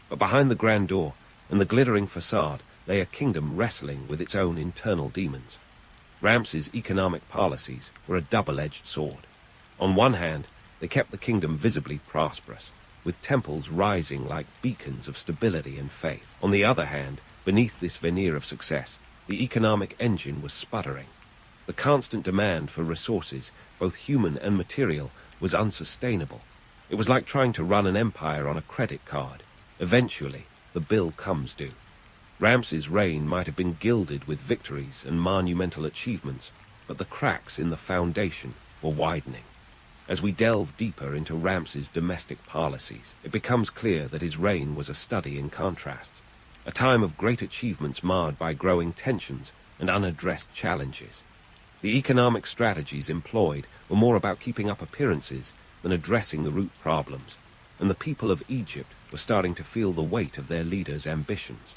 But behind the grandeur and the glittering facade lay a kingdom wrestling with its own internal demons. Ramses' economic policies were a double-edged sword. On one hand, they kept the kingdom visibly prosperous, with temples rising like beacons of stability and faith. On the other hand, beneath this veneer of success, the economic engine was sputtering. The constant demand for resources, both human and material, was unsustainable. It was like trying to run an empire on a credit card. Eventually, the bill comes due. Ramses' reign might have been gilded with victories and monumental achievements, but the cracks in the foundation were widening. As we delve deeper into Ramses' domestic policies, it becomes clear that his reign was a study in contrasts, a time of great achievements marred by growing tensions and unaddressed challenges. The economic strategies employed were more about keeping up appearances than addressing the root problems, and the people of Egypt were starting to feel the weight of their leaders' ambitions.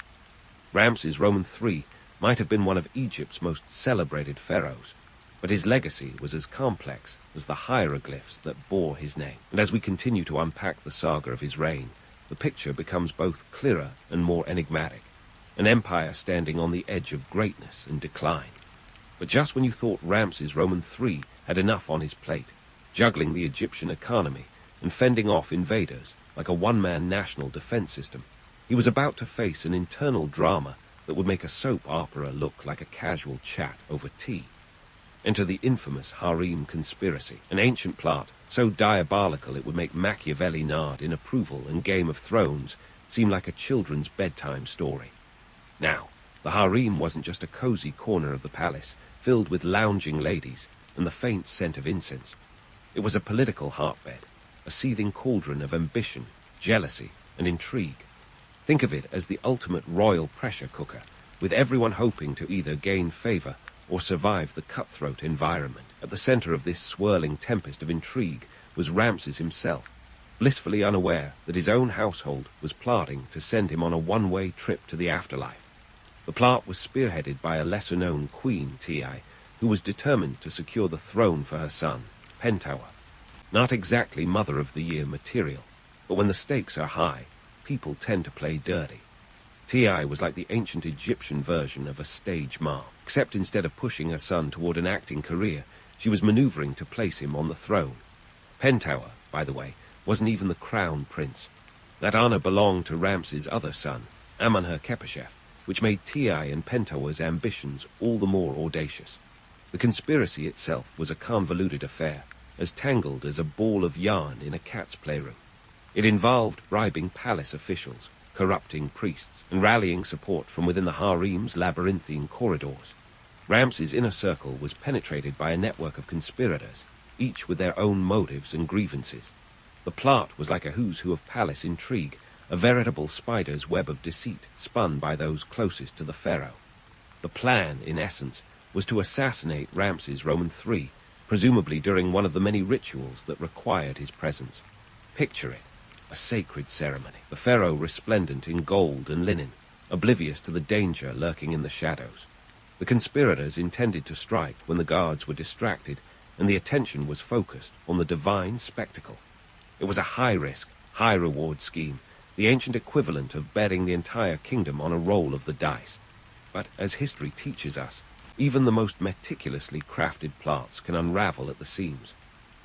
Ramses Roman III might have been one of Egypt's most celebrated pharaohs, but his legacy was as complex as the hieroglyphs that bore his name. And as we continue to unpack the saga of his reign, the picture becomes both clearer and more enigmatic, an empire standing on the edge of greatness and decline. But just when you thought Ramses Roman III had enough on his plate, juggling the Egyptian economy and fending off invaders like a one-man national defense system, he was about to face an internal drama that would make a soap opera look like a casual chat over tea. Enter the infamous harem conspiracy, an ancient plot so diabolical it would make Machiavelli nod in approval and Game of Thrones seem like a children's bedtime story. Now, the harem wasn't just a cozy corner of the palace filled with lounging ladies and the faint scent of incense. It was a political heartbed, a seething cauldron of ambition, jealousy, and intrigue. Think of it as the ultimate royal pressure cooker, with everyone hoping to either gain favor or survive the cutthroat environment. At the center of this swirling tempest of intrigue was Ramses himself, blissfully unaware that his own household was plotting to send him on a one-way trip to the afterlife. The plot was spearheaded by a lesser-known queen, Ti, who was determined to secure the throne for her son, Pentower. Not exactly Mother of the Year material, but when the stakes are high, people tend to play dirty. Ti was like the ancient Egyptian version of a stage mom, except instead of pushing her son toward an acting career, she was maneuvering to place him on the throne. Pentower, by the way, wasn't even the crown prince. That honor belonged to Ramses' other son, Amenhotep, which made Ti and Pentower's ambitions all the more audacious. The conspiracy itself was a convoluted affair, as tangled as a ball of yarn in a cat's playroom. It involved bribing palace officials, corrupting priests, and rallying support from within the harem's labyrinthine corridors. Ramses' inner circle was penetrated by a network of conspirators, each with their own motives and grievances. The plot was like a who's who of palace intrigue, a veritable spider's web of deceit spun by those closest to the pharaoh. The plan, in essence, was to assassinate Ramses Roman III, presumably during one of the many rituals that required his presence. Picture it. A sacred ceremony, the pharaoh resplendent in gold and linen, oblivious to the danger lurking in the shadows. The conspirators intended to strike when the guards were distracted, and the attention was focused on the divine spectacle. It was a high-risk, high-reward scheme, the ancient equivalent of betting the entire kingdom on a roll of the dice. But as history teaches us, even the most meticulously crafted plots can unravel at the seams.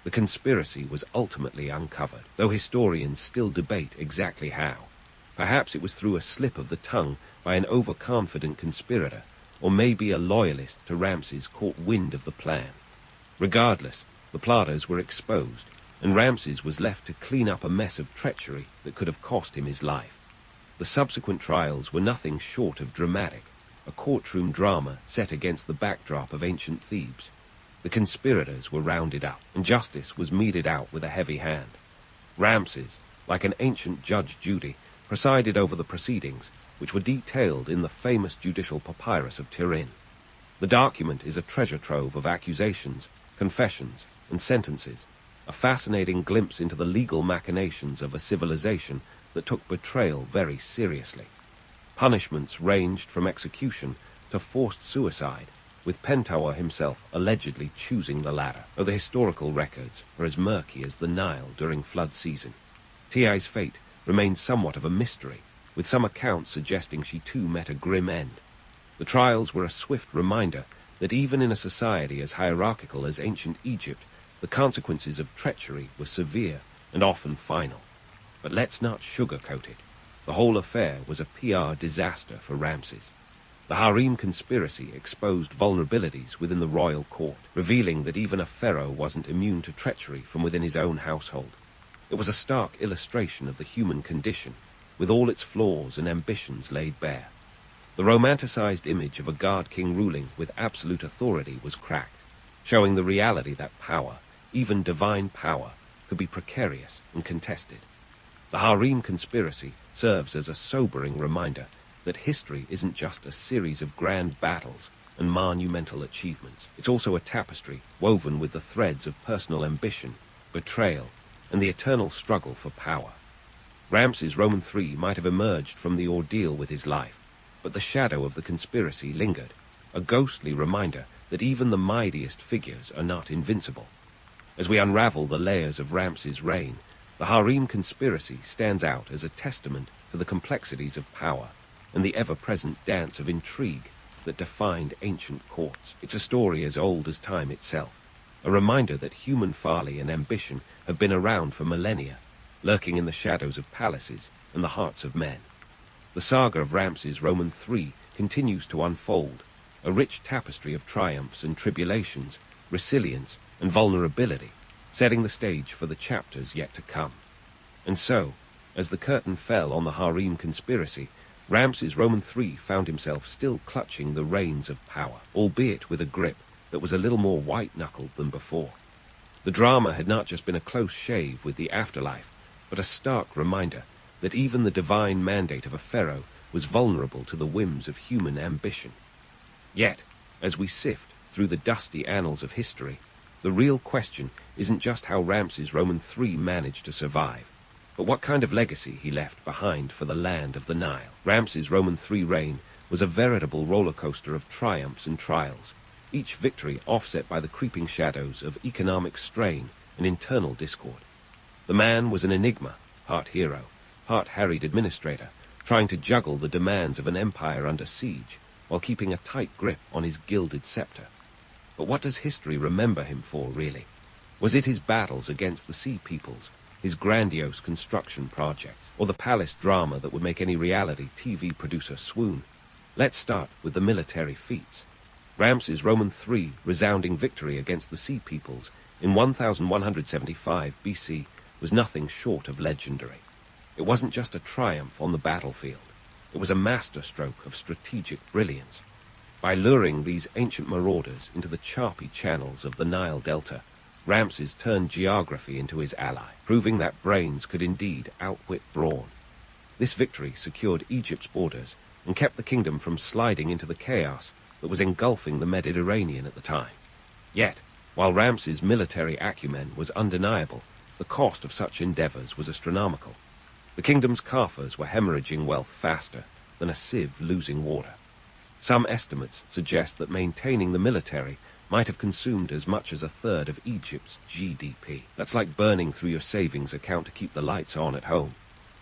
The conspiracy was ultimately uncovered, though historians still debate exactly how. Perhaps it was through a slip of the tongue by an overconfident conspirator, or maybe a loyalist to Ramses caught wind of the plan. Regardless, the plotters were exposed, and Ramses was left to clean up a mess of treachery that could have cost him his life. The subsequent trials were nothing short of dramatic, a courtroom drama set against the backdrop of ancient Thebes. The conspirators were rounded up, and justice was meted out with a heavy hand. Ramses, like an ancient Judge Judy, presided over the proceedings, which were detailed in the famous judicial papyrus of Turin. The document is a treasure trove of accusations, confessions, and sentences, a fascinating glimpse into the legal machinations of a civilization that took betrayal very seriously. Punishments ranged from execution to forced suicide, with Pentower himself allegedly choosing the latter, though the historical records are as murky as the Nile during flood season. Ti's fate remains somewhat of a mystery, with some accounts suggesting she too met a grim end. The trials were a swift reminder that even in a society as hierarchical as ancient Egypt, the consequences of treachery were severe and often final. But let's not sugarcoat it. The whole affair was a PR disaster for Ramses. The harem conspiracy exposed vulnerabilities within the royal court, revealing that even a pharaoh wasn't immune to treachery from within his own household. It was a stark illustration of the human condition, with all its flaws and ambitions laid bare. The romanticized image of a god king ruling with absolute authority was cracked, showing the reality that power, even divine power, could be precarious and contested. The harem conspiracy serves as a sobering reminder that history isn't just a series of grand battles and monumental achievements. It's also a tapestry woven with the threads of personal ambition, betrayal, and the eternal struggle for power. Ramses Roman III might have emerged from the ordeal with his life, but the shadow of the conspiracy lingered, a ghostly reminder that even the mightiest figures are not invincible. As we unravel the layers of Ramses' reign, the harem conspiracy stands out as a testament to the complexities of power and the ever-present dance of intrigue that defined ancient courts. It's a story as old as time itself, a reminder that human folly and ambition have been around for millennia, lurking in the shadows of palaces and the hearts of men. The saga of Ramses Roman III continues to unfold, a rich tapestry of triumphs and tribulations, resilience and vulnerability, setting the stage for the chapters yet to come. And so, as the curtain fell on the harem conspiracy, Ramses Roman III found himself still clutching the reins of power, albeit with a grip that was a little more white-knuckled than before. The drama had not just been a close shave with the afterlife, but a stark reminder that even the divine mandate of a pharaoh was vulnerable to the whims of human ambition. Yet, as we sift through the dusty annals of history, the real question isn't just how Ramses Roman III managed to survive, but what kind of legacy he left behind for the land of the Nile. Ramses Roman III reign was a veritable roller coaster of triumphs and trials, each victory offset by the creeping shadows of economic strain and internal discord. The man was an enigma, part hero, part harried administrator, trying to juggle the demands of an empire under siege while keeping a tight grip on his gilded scepter. But what does history remember him for, really? Was it his battles against the sea peoples, his grandiose construction projects, or the palace drama that would make any reality TV producer swoon? Let's start with the military feats. Ramses Roman III resounding victory against the sea peoples in 1175 BC was nothing short of legendary. It wasn't just a triumph on the battlefield. It was a masterstroke of strategic brilliance. By luring these ancient marauders into the choppy channels of the Nile Delta, Ramses turned geography into his ally, proving that brains could indeed outwit brawn. This victory secured Egypt's borders and kept the kingdom from sliding into the chaos that was engulfing the Mediterranean at the time. Yet, while Ramses' military acumen was undeniable, the cost of such endeavors was astronomical. The kingdom's coffers were hemorrhaging wealth faster than a sieve losing water. Some estimates suggest that maintaining the military might have consumed as much as a third of Egypt's GDP. That's like burning through your savings account to keep the lights on at home.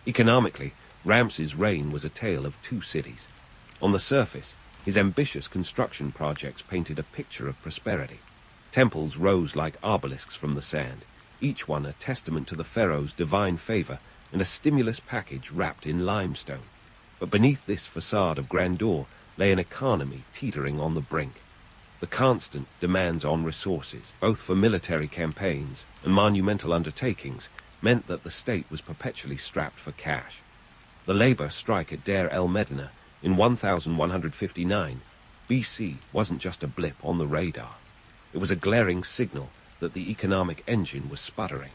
Economically, Ramses' reign was a tale of two cities. On the surface, his ambitious construction projects painted a picture of prosperity. Temples rose like obelisks from the sand, each one a testament to the pharaoh's divine favor and a stimulus package wrapped in limestone. But beneath this facade of grandeur lay an economy teetering on the brink. The constant demands on resources, both for military campaigns and monumental undertakings, meant that the state was perpetually strapped for cash. The labor strike at Deir el-Medina in 1159 BC wasn't just a blip on the radar. It was a glaring signal that the economic engine was sputtering.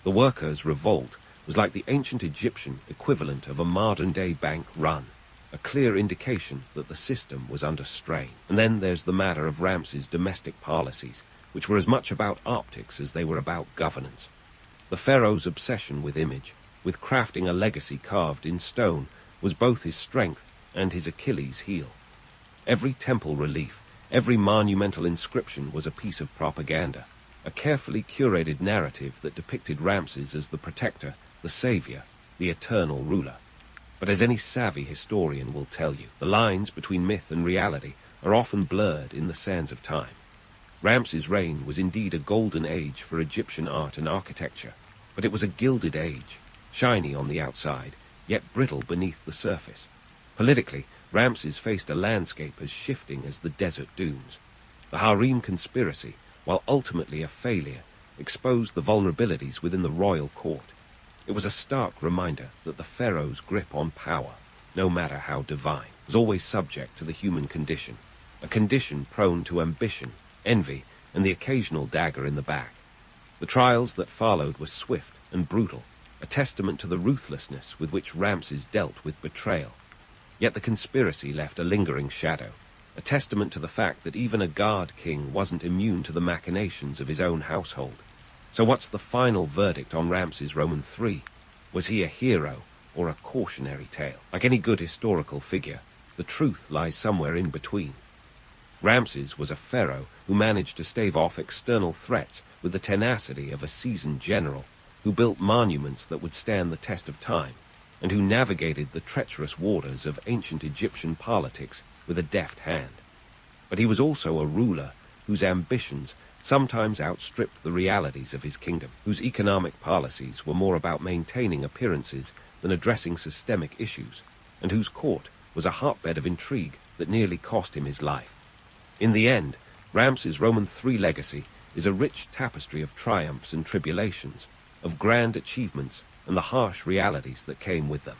The workers' revolt was like the ancient Egyptian equivalent of a modern-day bank run, a clear indication that the system was under strain. And then there's the matter of Ramses' domestic policies, which were as much about optics as they were about governance. The pharaoh's obsession with image, with crafting a legacy carved in stone, was both his strength and his Achilles' heel. Every temple relief, every monumental inscription was a piece of propaganda, a carefully curated narrative that depicted Ramses as the protector, the savior, the eternal ruler. But as any savvy historian will tell you, the lines between myth and reality are often blurred in the sands of time. Ramses' reign was indeed a golden age for Egyptian art and architecture, but it was a gilded age, shiny on the outside, yet brittle beneath the surface. Politically, Ramses faced a landscape as shifting as the desert dunes. The harem conspiracy, while ultimately a failure, exposed the vulnerabilities within the royal court. It was a stark reminder that the pharaoh's grip on power, no matter how divine, was always subject to the human condition, a condition prone to ambition, envy, and the occasional dagger in the back. The trials that followed were swift and brutal, a testament to the ruthlessness with which Ramses dealt with betrayal. Yet the conspiracy left a lingering shadow, a testament to the fact that even a guard king wasn't immune to the machinations of his own household. So what's the final verdict on Ramses Roman III? Was he a hero or a cautionary tale? Like any good historical figure, the truth lies somewhere in between. Ramses was a pharaoh who managed to stave off external threats with the tenacity of a seasoned general, who built monuments that would stand the test of time, and who navigated the treacherous waters of ancient Egyptian politics with a deft hand. But he was also a ruler whose ambitions sometimes outstripped the realities of his kingdom, whose economic policies were more about maintaining appearances than addressing systemic issues, and whose court was a hotbed of intrigue that nearly cost him his life. In the end, Ramses Roman III legacy is a rich tapestry of triumphs and tribulations, of grand achievements and the harsh realities that came with them.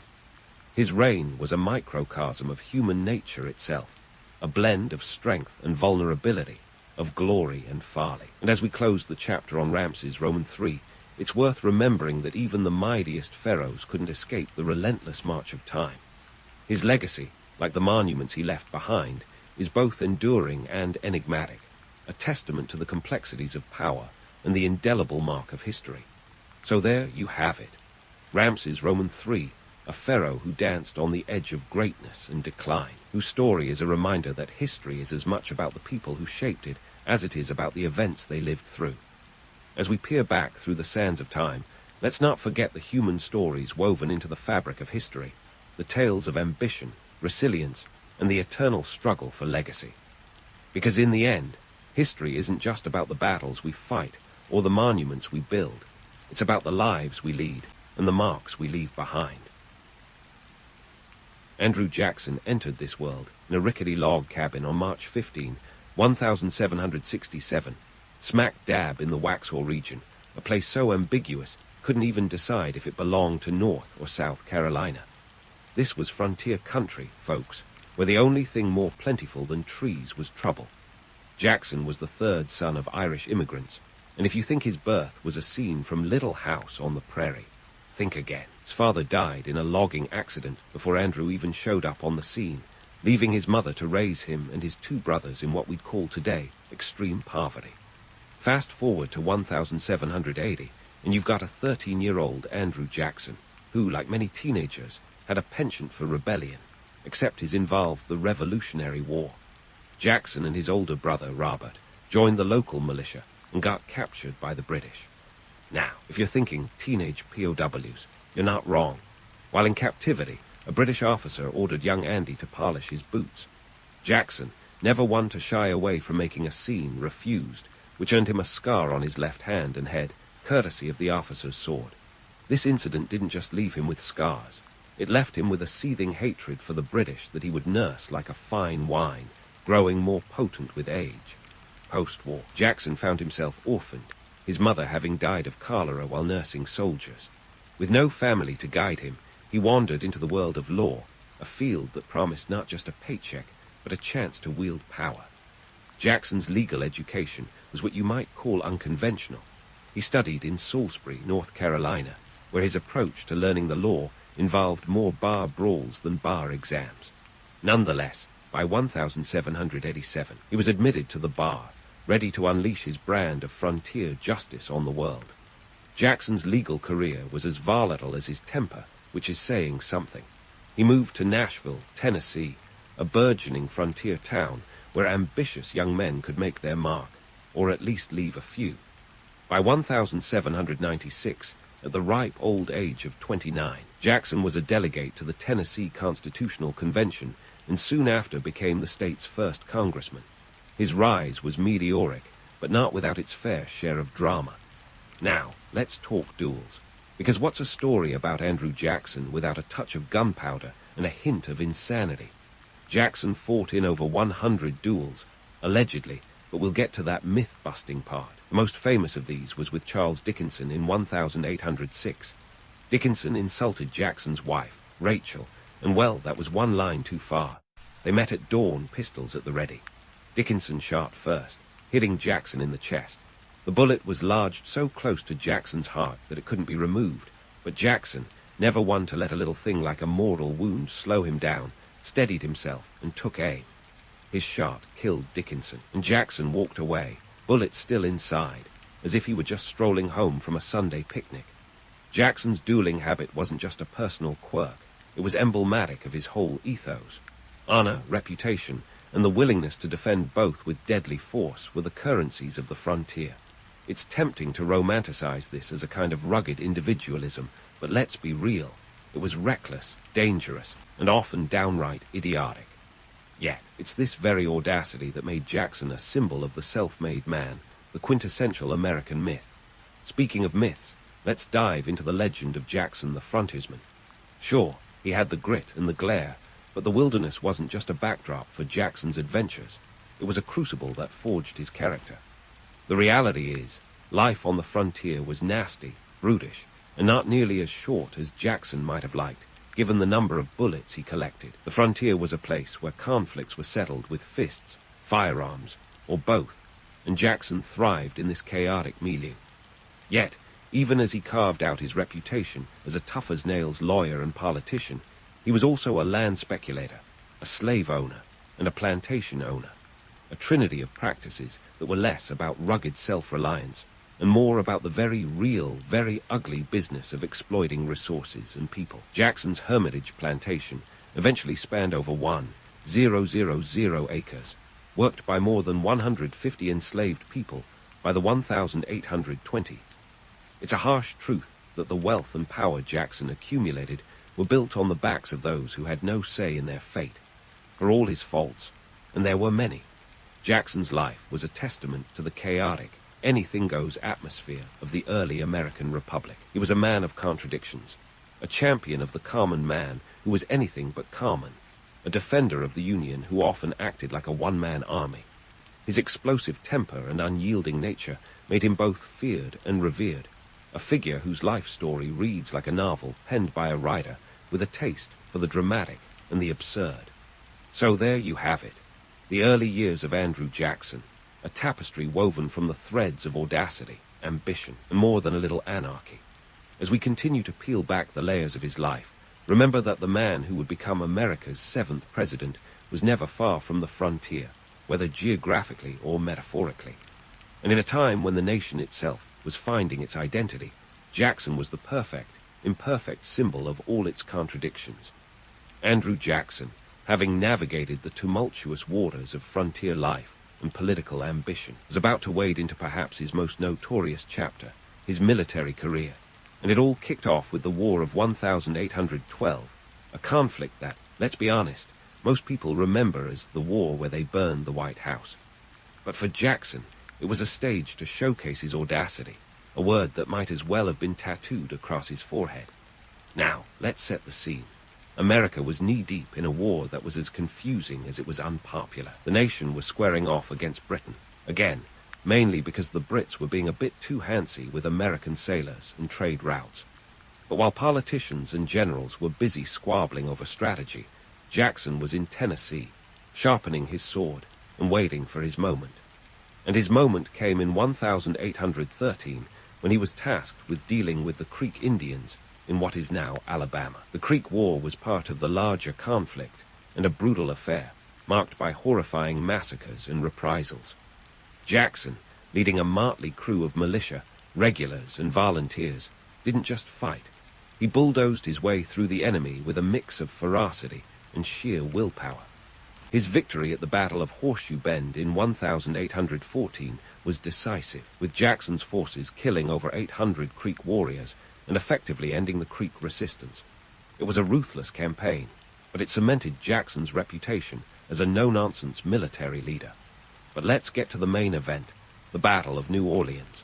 His reign was a microcosm of human nature itself, a blend of strength and vulnerability, of glory and folly. And as we close the chapter on Ramses Roman III, it's worth remembering that even the mightiest pharaohs couldn't escape the relentless march of time. His legacy, like the monuments he left behind, is both enduring and enigmatic, a testament to the complexities of power and the indelible mark of history. So there you have it, Ramses Roman III, a pharaoh who danced on the edge of greatness and decline, whose story is a reminder that history is as much about the people who shaped it as it is about the events they lived through. As we peer back through the sands of time, let's not forget the human stories woven into the fabric of history, the tales of ambition, resilience, and the eternal struggle for legacy. Because in the end, history isn't just about the battles we fight or the monuments we build. It's about the lives we lead and the marks we leave behind. Andrew Jackson entered this world in a rickety log cabin on March 15, 1767, smack dab in the Waxhaw region, a place so ambiguous couldn't even decide if it belonged to North or South Carolina. This was frontier country, folks, where the only thing more plentiful than trees was trouble. Jackson was the third son of Irish immigrants, and if you think his birth was a scene from Little House on the Prairie, think again. His father died in a logging accident before Andrew even showed up on the scene, leaving his mother to raise him and his two brothers in what we'd call today extreme poverty. Fast forward to 1780, and you've got a 13-year-old Andrew Jackson, who, like many teenagers, had a penchant for rebellion, except his involved the Revolutionary War. Jackson and his older brother, Robert, joined the local militia and got captured by the British. Now, if you're thinking teenage POWs, you're not wrong. While in captivity, a British officer ordered young Andy to polish his boots. Jackson, never one to shy away from making a scene, refused, which earned him a scar on his left hand and head, courtesy of the officer's sword. This incident didn't just leave him with scars. It left him with a seething hatred for the British that he would nurse like a fine wine, growing more potent with age. Post-war, Jackson found himself orphaned, his mother having died of cholera while nursing soldiers. With no family to guide him, he wandered into the world of law, a field that promised not just a paycheck, but a chance to wield power. Jackson's legal education was what you might call unconventional. He studied in Salisbury, North Carolina, where his approach to learning the law involved more bar brawls than bar exams. Nonetheless, by 1787, he was admitted to the bar, ready to unleash his brand of frontier justice on the world. Jackson's legal career was as volatile as his temper, which is saying something. He moved to Nashville, Tennessee, a burgeoning frontier town where ambitious young men could make their mark, or at least leave a few. By 1796, at the ripe old age of 29, Jackson was a delegate to the Tennessee Constitutional Convention and soon after became the state's first congressman. His rise was meteoric, but not without its fair share of drama. Now, let's talk duels. Because what's a story about Andrew Jackson without a touch of gunpowder and a hint of insanity? Jackson fought in over 100 duels, allegedly, but we'll get to that myth-busting part. The most famous of these was with Charles Dickinson in 1806. Dickinson insulted Jackson's wife, Rachel, and well, that was one line too far. They met at dawn, pistols at the ready. Dickinson shot first, hitting Jackson in the chest. The bullet was lodged so close to Jackson's heart that it couldn't be removed, but Jackson, never one to let a little thing like a mortal wound slow him down, steadied himself and took aim. His shot killed Dickinson, and Jackson walked away, bullet still inside, as if he were just strolling home from a Sunday picnic. Jackson's dueling habit wasn't just a personal quirk, it was emblematic of his whole ethos. Honor, reputation, and the willingness to defend both with deadly force were the currencies of the frontier. It's tempting to romanticize this as a kind of rugged individualism, but let's be real. It was reckless, dangerous, and often downright idiotic. Yet, it's this very audacity that made Jackson a symbol of the self-made man, the quintessential American myth. Speaking of myths, let's dive into the legend of Jackson the frontiersman. Sure, he had the grit and the glare, but the wilderness wasn't just a backdrop for Jackson's adventures. It was a crucible that forged his character. The reality is, life on the frontier was nasty, brutish, and not nearly as short as Jackson might have liked, given the number of bullets he collected. The frontier was a place where conflicts were settled with fists, firearms, or both, and Jackson thrived in this chaotic milieu. Yet, even as he carved out his reputation as a tough-as-nails lawyer and politician, he was also a land speculator, a slave owner, and a plantation owner, a trinity of practices that were less about rugged self-reliance and more about the very real, very ugly business of exploiting resources and people. Jackson's Hermitage plantation eventually spanned over 1,000 acres, worked by more than 150 enslaved people by the 1,820. It's a harsh truth that the wealth and power Jackson accumulated were built on the backs of those who had no say in their fate. For all his faults, and there were many, Jackson's life was a testament to the chaotic, anything-goes atmosphere of the early American Republic. He was a man of contradictions, a champion of the common man who was anything but common, a defender of the Union who often acted like a one-man army. His explosive temper and unyielding nature made him both feared and revered, a figure whose life story reads like a novel penned by a writer with a taste for the dramatic and the absurd. So there you have it, the early years of Andrew Jackson, a tapestry woven from the threads of audacity, ambition, and more than a little anarchy. As we continue to peel back the layers of his life, remember that the man who would become America's 7th president was never far from the frontier, whether geographically or metaphorically. And in a time when the nation itself was finding its identity, Jackson was the perfect, imperfect symbol of all its contradictions. Andrew Jackson, having navigated the tumultuous waters of frontier life and political ambition, was about to wade into perhaps his most notorious chapter, his military career. And it all kicked off with the War of 1812, a conflict that, let's be honest, most people remember as the war where they burned the White House. But for Jackson, it was a stage to showcase his audacity, a word that might as well have been tattooed across his forehead. Now, let's set the scene. America was knee-deep in a war that was as confusing as it was unpopular. The nation was squaring off against Britain, again, mainly because the Brits were being a bit too handsy with American sailors and trade routes. But while politicians and generals were busy squabbling over strategy, Jackson was in Tennessee, sharpening his sword and waiting for his moment. And his moment came in 1813, when he was tasked with dealing with the Creek Indians in what is now Alabama. The Creek War was part of the larger conflict, and a brutal affair, marked by horrifying massacres and reprisals. Jackson, leading a motley crew of militia, regulars, and volunteers, didn't just fight. He bulldozed his way through the enemy with a mix of ferocity and sheer willpower. His victory at the Battle of Horseshoe Bend in 1814 was decisive, with Jackson's forces killing over 800 Creek warriors and effectively ending the Creek resistance. It was a ruthless campaign, but it cemented Jackson's reputation as a no-nonsense military leader. But let's get to the main event, the Battle of New Orleans.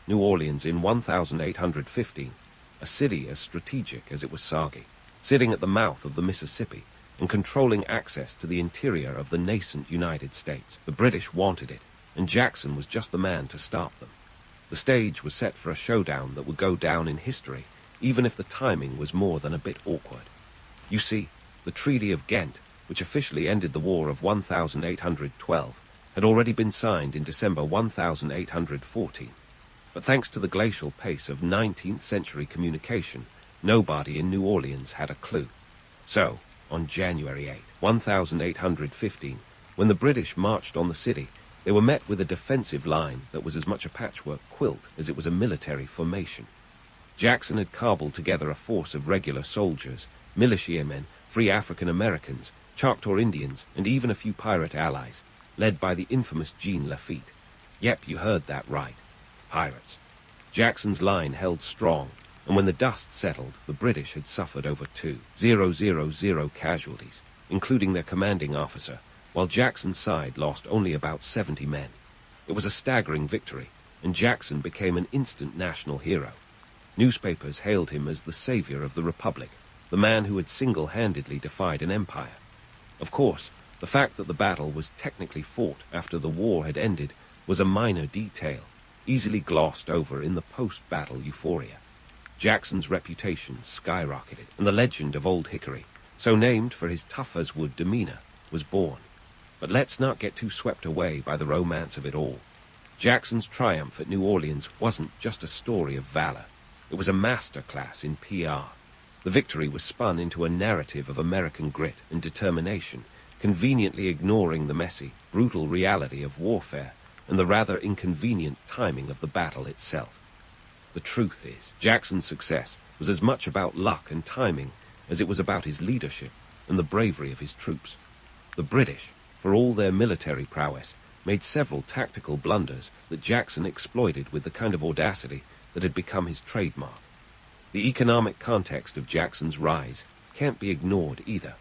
New Orleans in 1815, a city as strategic as it was soggy, sitting at the mouth of the Mississippi and controlling access to the interior of the nascent United States. The British wanted it, and Jackson was just the man to stop them. The stage was set for a showdown that would go down in history, even if the timing was more than a bit awkward. You see, the Treaty of Ghent, which officially ended the War of 1812, had already been signed in December 1814. But thanks to the glacial pace of 19th century communication, nobody in New Orleans had a clue. So, on January 8, 1815, when the British marched on the city, they were met with a defensive line that was as much a patchwork quilt as it was a military formation. Jackson had cobbled together a force of regular soldiers, militiamen, free African Americans, Choctaw Indians, and even a few pirate allies, led by the infamous Jean Lafitte. Yep, you heard that right. Pirates. Jackson's line held strong, and when the dust settled, the British had suffered over 2,000 casualties, including their commanding officer, while Jackson's side lost only about 70 men. It was a staggering victory, and Jackson became an instant national hero. Newspapers hailed him as the savior of the Republic, the man who had single-handedly defied an empire. Of course, the fact that the battle was technically fought after the war had ended was a minor detail, easily glossed over in the post-battle euphoria. Jackson's reputation skyrocketed, and the legend of Old Hickory, so named for his tough-as-wood demeanor, was born. But let's not get too swept away by the romance of it all. Jackson's triumph at New Orleans wasn't just a story of valor. It was a masterclass in PR. The victory was spun into a narrative of American grit and determination, conveniently ignoring the messy, brutal reality of warfare and the rather inconvenient timing of the battle itself. The truth is, Jackson's success was as much about luck and timing as it was about his leadership and the bravery of his troops. The British, for all their military prowess, made several tactical blunders that Jackson exploited with the kind of audacity that had become his trademark. The economic context of Jackson's rise can't be ignored either.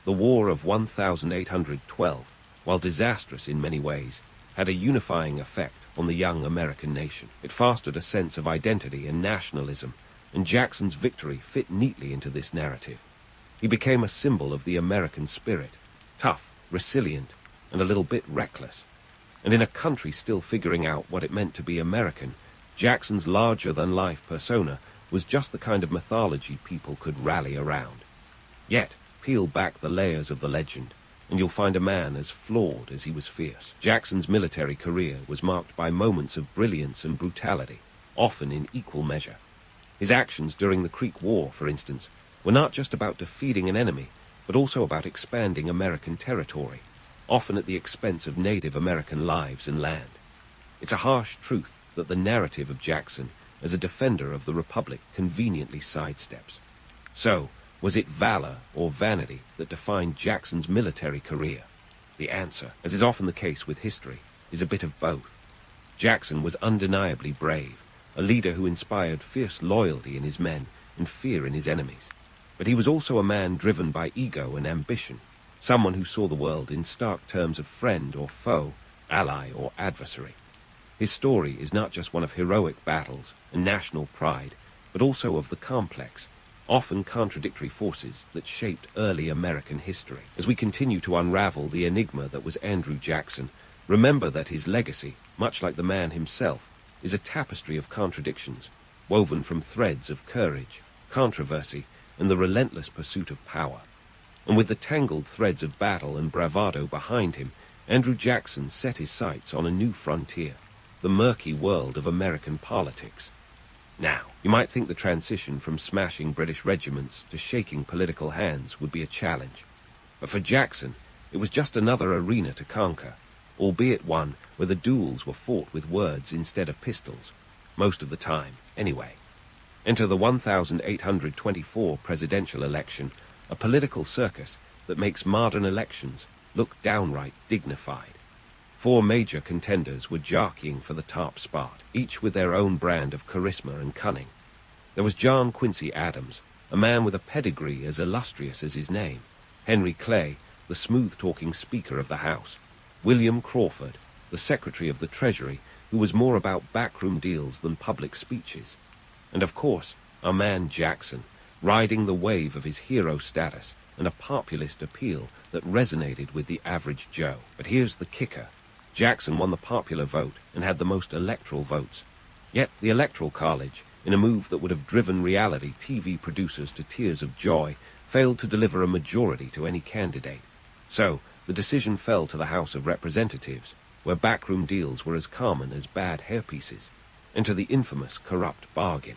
The War of 1812, while disastrous in many ways, had a unifying effect on the young American nation. It fostered a sense of identity and nationalism, and Jackson's victory fit neatly into this narrative. He became a symbol of the American spirit, tough, resilient, and a little bit reckless. And in a country still figuring out what it meant to be American, Jackson's larger-than-life persona was just the kind of mythology people could rally around. Yet, peel back the layers of the legend, and you'll find a man as flawed as he was fierce. Jackson's military career was marked by moments of brilliance and brutality, often in equal measure. His actions during the Creek War, for instance, were not just about defeating an enemy, but also about expanding American territory, often at the expense of Native American lives and land. It's a harsh truth that the narrative of Jackson as a defender of the Republic conveniently sidesteps. So, was it valor or vanity that defined Jackson's military career? The answer, as is often the case with history, is a bit of both. Jackson was undeniably brave, a leader who inspired fierce loyalty in his men and fear in his enemies. But he was also a man driven by ego and ambition, someone who saw the world in stark terms of friend or foe, ally or adversary. His story is not just one of heroic battles and national pride, but also of the complex, often contradictory forces that shaped early American history. As we continue to unravel the enigma that was Andrew Jackson, remember that his legacy, much like the man himself, is a tapestry of contradictions, woven from threads of courage, controversy, and the relentless pursuit of power. And with the tangled threads of battle and bravado behind him, Andrew Jackson set his sights on a new frontier, the murky world of American politics. Now, you might think the transition from smashing British regiments to shaking political hands would be a challenge. But for Jackson, it was just another arena to conquer, albeit one where the duels were fought with words instead of pistols, most of the time, anyway. Enter the 1824 presidential election, a political circus that makes modern elections look downright dignified. 4 major contenders were jockeying for the top spot, each with their own brand of charisma and cunning. There was John Quincy Adams, a man with a pedigree as illustrious as his name; Henry Clay, the smooth-talking Speaker of the House; William Crawford, the Secretary of the Treasury, who was more about backroom deals than public speeches; and of course, our man Jackson, riding the wave of his hero status and a populist appeal that resonated with the average Joe. But here's the kicker. Jackson won the popular vote and had the most electoral votes. Yet the Electoral College, in a move that would have driven reality TV producers to tears of joy, failed to deliver a majority to any candidate. So, the decision fell to the House of Representatives, where backroom deals were as common as bad hairpieces, and to the infamous corrupt bargain.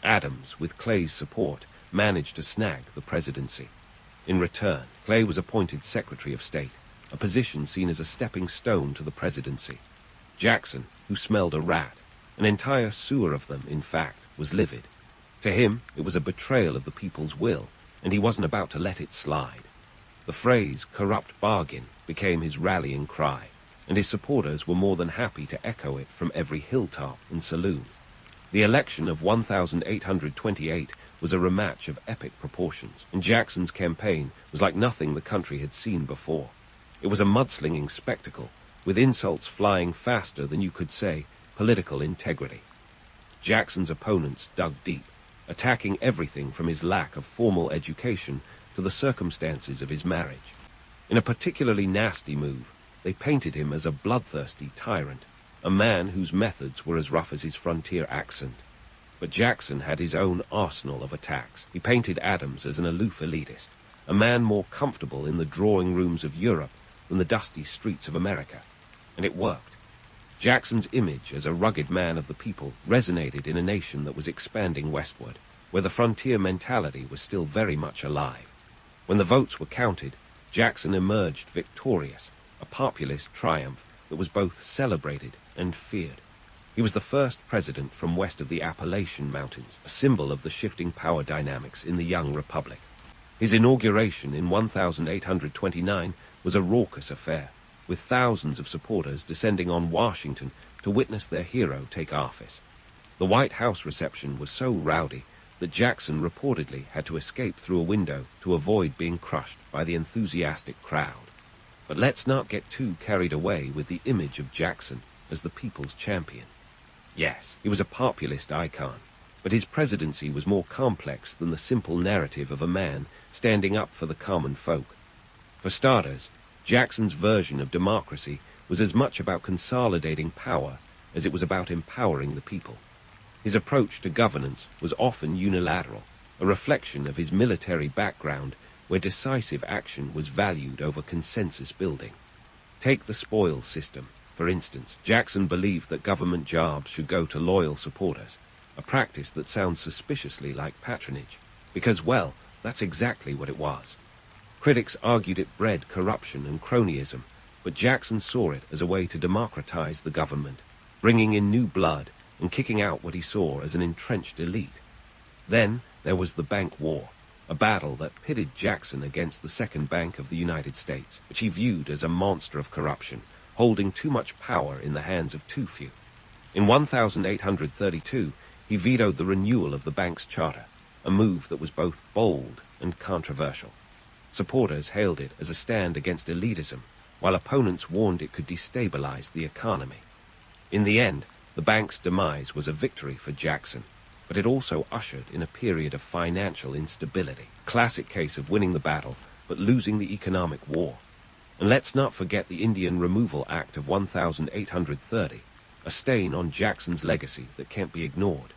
Adams, with Clay's support, managed to snag the presidency. In return, Clay was appointed Secretary of State, a position seen as a stepping stone to the presidency. Jackson, who smelled a rat, an entire sewer of them, in fact, was livid. To him, it was a betrayal of the people's will, and he wasn't about to let it slide. The phrase corrupt bargain became his rallying cry, and his supporters were more than happy to echo it from every hilltop and saloon. The election of 1828 was a rematch of epic proportions, and Jackson's campaign was like nothing the country had seen before. It was a mudslinging spectacle, with insults flying faster than you could say political integrity. Jackson's opponents dug deep, attacking everything from his lack of formal education to the circumstances of his marriage. In a particularly nasty move, they painted him as a bloodthirsty tyrant, a man whose methods were as rough as his frontier accent. But Jackson had his own arsenal of attacks. He painted Adams as an aloof elitist, a man more comfortable in the drawing rooms of Europe than the dusty streets of America. And it worked. Jackson's image as a rugged man of the people resonated in a nation that was expanding westward, where the frontier mentality was still very much alive. When the votes were counted, Jackson emerged victorious, a populist triumph that was both celebrated and feared. He was the first president from west of the Appalachian Mountains, a symbol of the shifting power dynamics in the young republic. His inauguration in 1829 was a raucous affair, with thousands of supporters descending on Washington to witness their hero take office. The White House reception was so rowdy that Jackson reportedly had to escape through a window to avoid being crushed by the enthusiastic crowd. But let's not get too carried away with the image of Jackson as the people's champion. Yes, he was a populist icon, but his presidency was more complex than the simple narrative of a man standing up for the common folk. For starters, Jackson's version of democracy was as much about consolidating power as it was about empowering the people. His approach to governance was often unilateral, a reflection of his military background where decisive action was valued over consensus building. Take the spoils system, for instance. Jackson believed that government jobs should go to loyal supporters, a practice that sounds suspiciously like patronage, because, well, that's exactly what it was. Critics argued it bred corruption and cronyism, but Jackson saw it as a way to democratize the government, bringing in new blood and kicking out what he saw as an entrenched elite. Then there was the Bank War, a battle that pitted Jackson against the Second Bank of the United States, which he viewed as a monster of corruption, holding too much power in the hands of too few. In 1832, he vetoed the renewal of the bank's charter, a move that was both bold and controversial. Supporters hailed it as a stand against elitism, while opponents warned it could destabilize the economy. In the end, the bank's demise was a victory for Jackson, but it also ushered in a period of financial instability, a classic case of winning the battle but losing the economic war. And let's not forget the Indian Removal Act of 1830, a stain on Jackson's legacy that can't be ignored.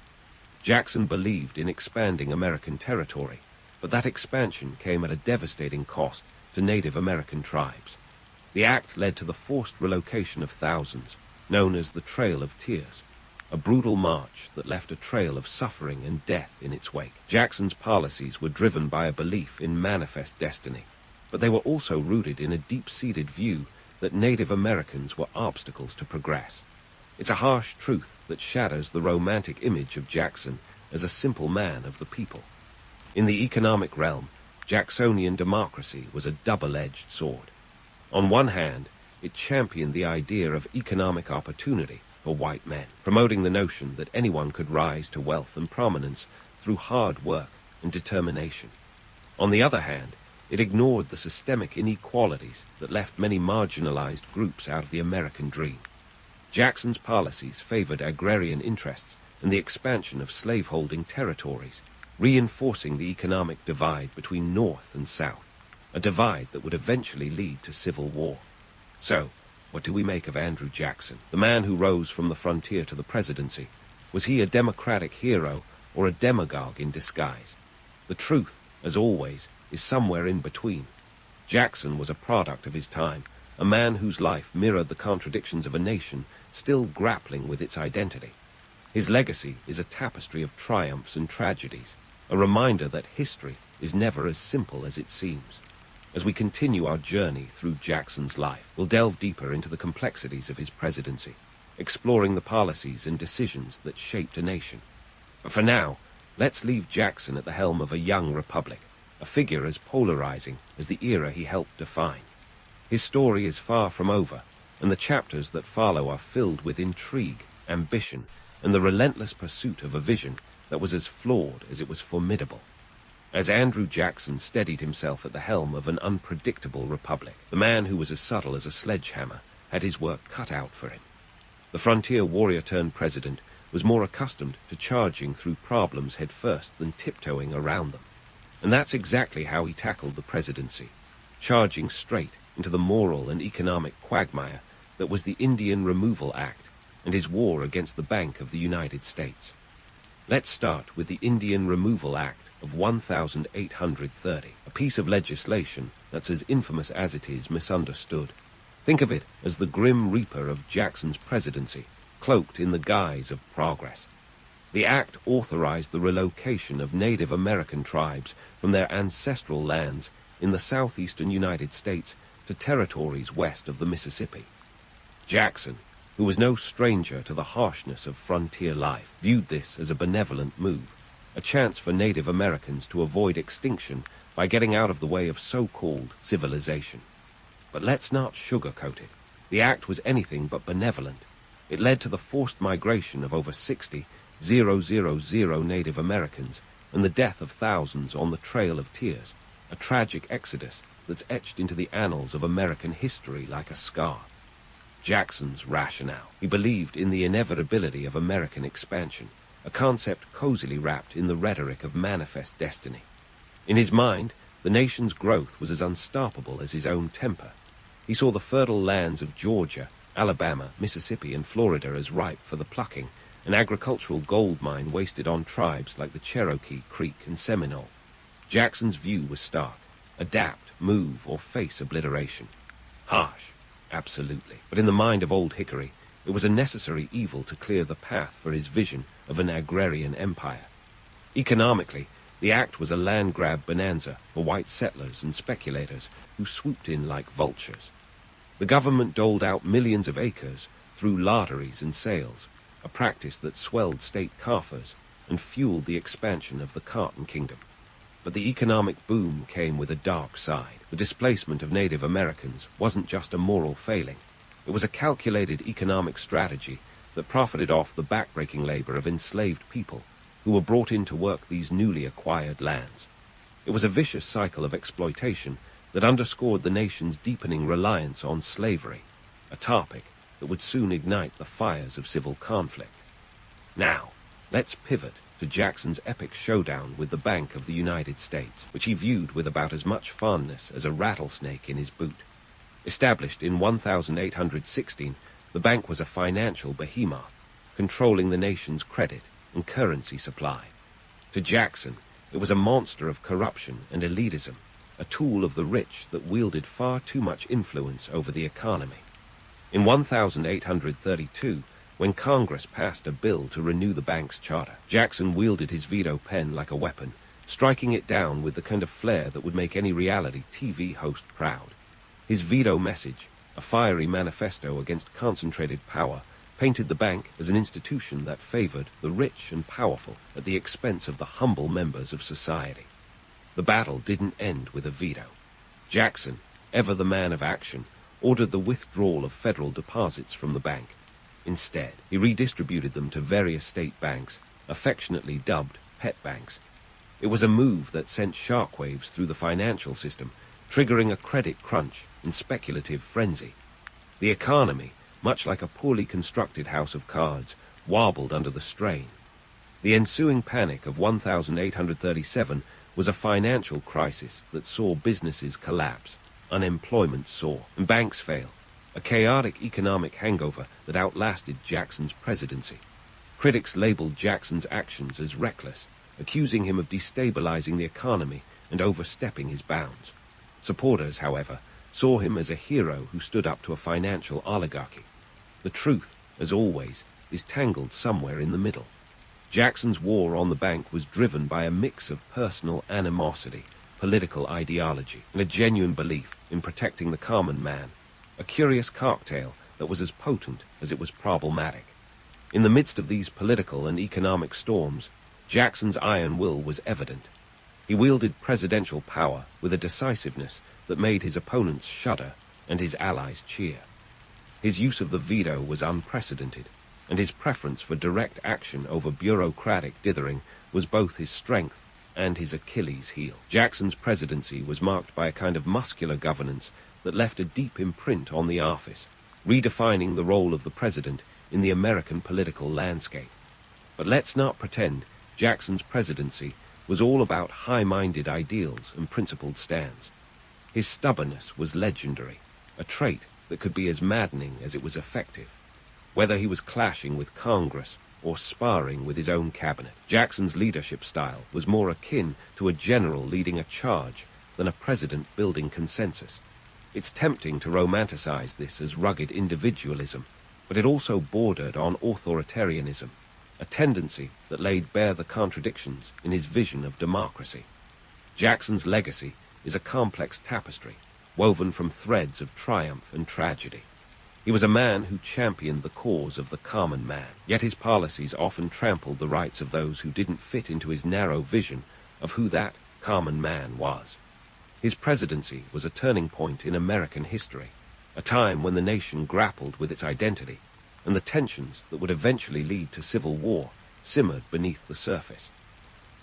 Jackson believed in expanding American territory, but that expansion came at a devastating cost to Native American tribes. The act led to the forced relocation of thousands, known as the Trail of Tears, a brutal march that left a trail of suffering and death in its wake. Jackson's policies were driven by a belief in manifest destiny, but they were also rooted in a deep-seated view that Native Americans were obstacles to progress. It's a harsh truth that shatters the romantic image of Jackson as a simple man of the people. In the economic realm, Jacksonian democracy was a double-edged sword. On one hand, it championed the idea of economic opportunity for white men, promoting the notion that anyone could rise to wealth and prominence through hard work and determination. On the other hand, it ignored the systemic inequalities that left many marginalized groups out of the American dream. Jackson's policies favored agrarian interests and the expansion of slaveholding territories, reinforcing the economic divide between North and South, a divide that would eventually lead to civil war. So, what do we make of Andrew Jackson, the man who rose from the frontier to the presidency? Was he a democratic hero or a demagogue in disguise? The truth, as always, is somewhere in between. Jackson was a product of his time, a man whose life mirrored the contradictions of a nation still grappling with its identity. His legacy is a tapestry of triumphs and tragedies, a reminder that history is never as simple as it seems. As we continue our journey through Jackson's life, we'll delve deeper into the complexities of his presidency, exploring the policies and decisions that shaped a nation. But for now, let's leave Jackson at the helm of a young republic, a figure as polarizing as the era he helped define. His story is far from over, and the chapters that follow are filled with intrigue, ambition, and the relentless pursuit of a vision that was as flawed as it was formidable. As Andrew Jackson steadied himself at the helm of an unpredictable republic, the man who was as subtle as a sledgehammer had his work cut out for him. The frontier warrior-turned-president was more accustomed to charging through problems head first than tiptoeing around them. And that's exactly how he tackled the presidency, charging straight into the moral and economic quagmire that was the Indian Removal Act and his war against the Bank of the United States. Let's start with the Indian Removal Act of 1830, a piece of legislation that's as infamous as it is misunderstood. Think of it as the grim reaper of Jackson's presidency, cloaked in the guise of progress. The act authorized the relocation of Native American tribes from their ancestral lands in the southeastern United States to territories west of the Mississippi. Jackson, who was no stranger to the harshness of frontier life, viewed this as a benevolent move, a chance for Native Americans to avoid extinction by getting out of the way of so-called civilization. But let's not sugarcoat it. The act was anything but benevolent. It led to the forced migration of over 60,000 Native Americans and the death of thousands on the Trail of Tears, a tragic exodus that's etched into the annals of American history like a scar. Jackson's rationale. He believed in the inevitability of American expansion, a concept cozily wrapped in the rhetoric of manifest destiny. In his mind, the nation's growth was as unstoppable as his own temper. He saw the fertile lands of Georgia, Alabama, Mississippi, and Florida as ripe for the plucking, an agricultural gold mine wasted on tribes like the Cherokee, Creek, and Seminole. Jackson's view was stark: adapt, move, or face obliteration. Harsh, absolutely. But in the mind of Old Hickory, it was a necessary evil to clear the path for his vision of an agrarian empire. Economically, the act was a land-grab bonanza for white settlers and speculators who swooped in like vultures. The government doled out millions of acres through lotteries and sales, a practice that swelled state coffers and fueled the expansion of the Cotton Kingdom. But the economic boom came with a dark side. The displacement of Native Americans wasn't just a moral failing. It was a calculated economic strategy that profited off the backbreaking labor of enslaved people who were brought in to work these newly acquired lands. It was a vicious cycle of exploitation that underscored the nation's deepening reliance on slavery, a topic that would soon ignite the fires of civil conflict. Now, let's pivot to Jackson's epic showdown with the Bank of the United States, which he viewed with about as much fondness as a rattlesnake in his boot. Established in 1816, the bank was a financial behemoth, controlling the nation's credit and currency supply. To Jackson, it was a monster of corruption and elitism, a tool of the rich that wielded far too much influence over the economy. In 1832, when Congress passed a bill to renew the bank's charter, Jackson wielded his veto pen like a weapon, striking it down with the kind of flair that would make any reality TV host proud. His veto message, a fiery manifesto against concentrated power, painted the bank as an institution that favored the rich and powerful at the expense of the humble members of society. The battle didn't end with a veto. Jackson, ever the man of action, ordered the withdrawal of federal deposits from the bank. Instead, he redistributed them to various state banks, affectionately dubbed pet banks. It was a move that sent shockwaves through the financial system, triggering a credit crunch and speculative frenzy. The economy, much like a poorly constructed house of cards, wobbled under the strain. The ensuing panic of 1837 was a financial crisis that saw businesses collapse, unemployment soar, and banks fail, a chaotic economic hangover that outlasted Jackson's presidency. Critics labeled Jackson's actions as reckless, accusing him of destabilizing the economy and overstepping his bounds. Supporters, however, saw him as a hero who stood up to a financial oligarchy. The truth, as always, is tangled somewhere in the middle. Jackson's war on the bank was driven by a mix of personal animosity, political ideology, and a genuine belief in protecting the common man, a curious cocktail that was as potent as it was problematic. In the midst of these political and economic storms, Jackson's iron will was evident. He wielded presidential power with a decisiveness that made his opponents shudder and his allies cheer. His use of the veto was unprecedented, and his preference for direct action over bureaucratic dithering was both his strength and his Achilles heel. Jackson's presidency was marked by a kind of muscular governance that left a deep imprint on the office, redefining the role of the president in the American political landscape. But let's not pretend Jackson's presidency was all about high-minded ideals and principled stands. His stubbornness was legendary, a trait that could be as maddening as it was effective. Whether he was clashing with Congress or sparring with his own cabinet, Jackson's leadership style was more akin to a general leading a charge than a president building consensus. It's tempting to romanticize this as rugged individualism, but it also bordered on authoritarianism, a tendency that laid bare the contradictions in his vision of democracy. Jackson's legacy is a complex tapestry, woven from threads of triumph and tragedy. He was a man who championed the cause of the common man, yet his policies often trampled the rights of those who didn't fit into his narrow vision of who that common man was. His presidency was a turning point in American history, a time when the nation grappled with its identity, and the tensions that would eventually lead to civil war simmered beneath the surface.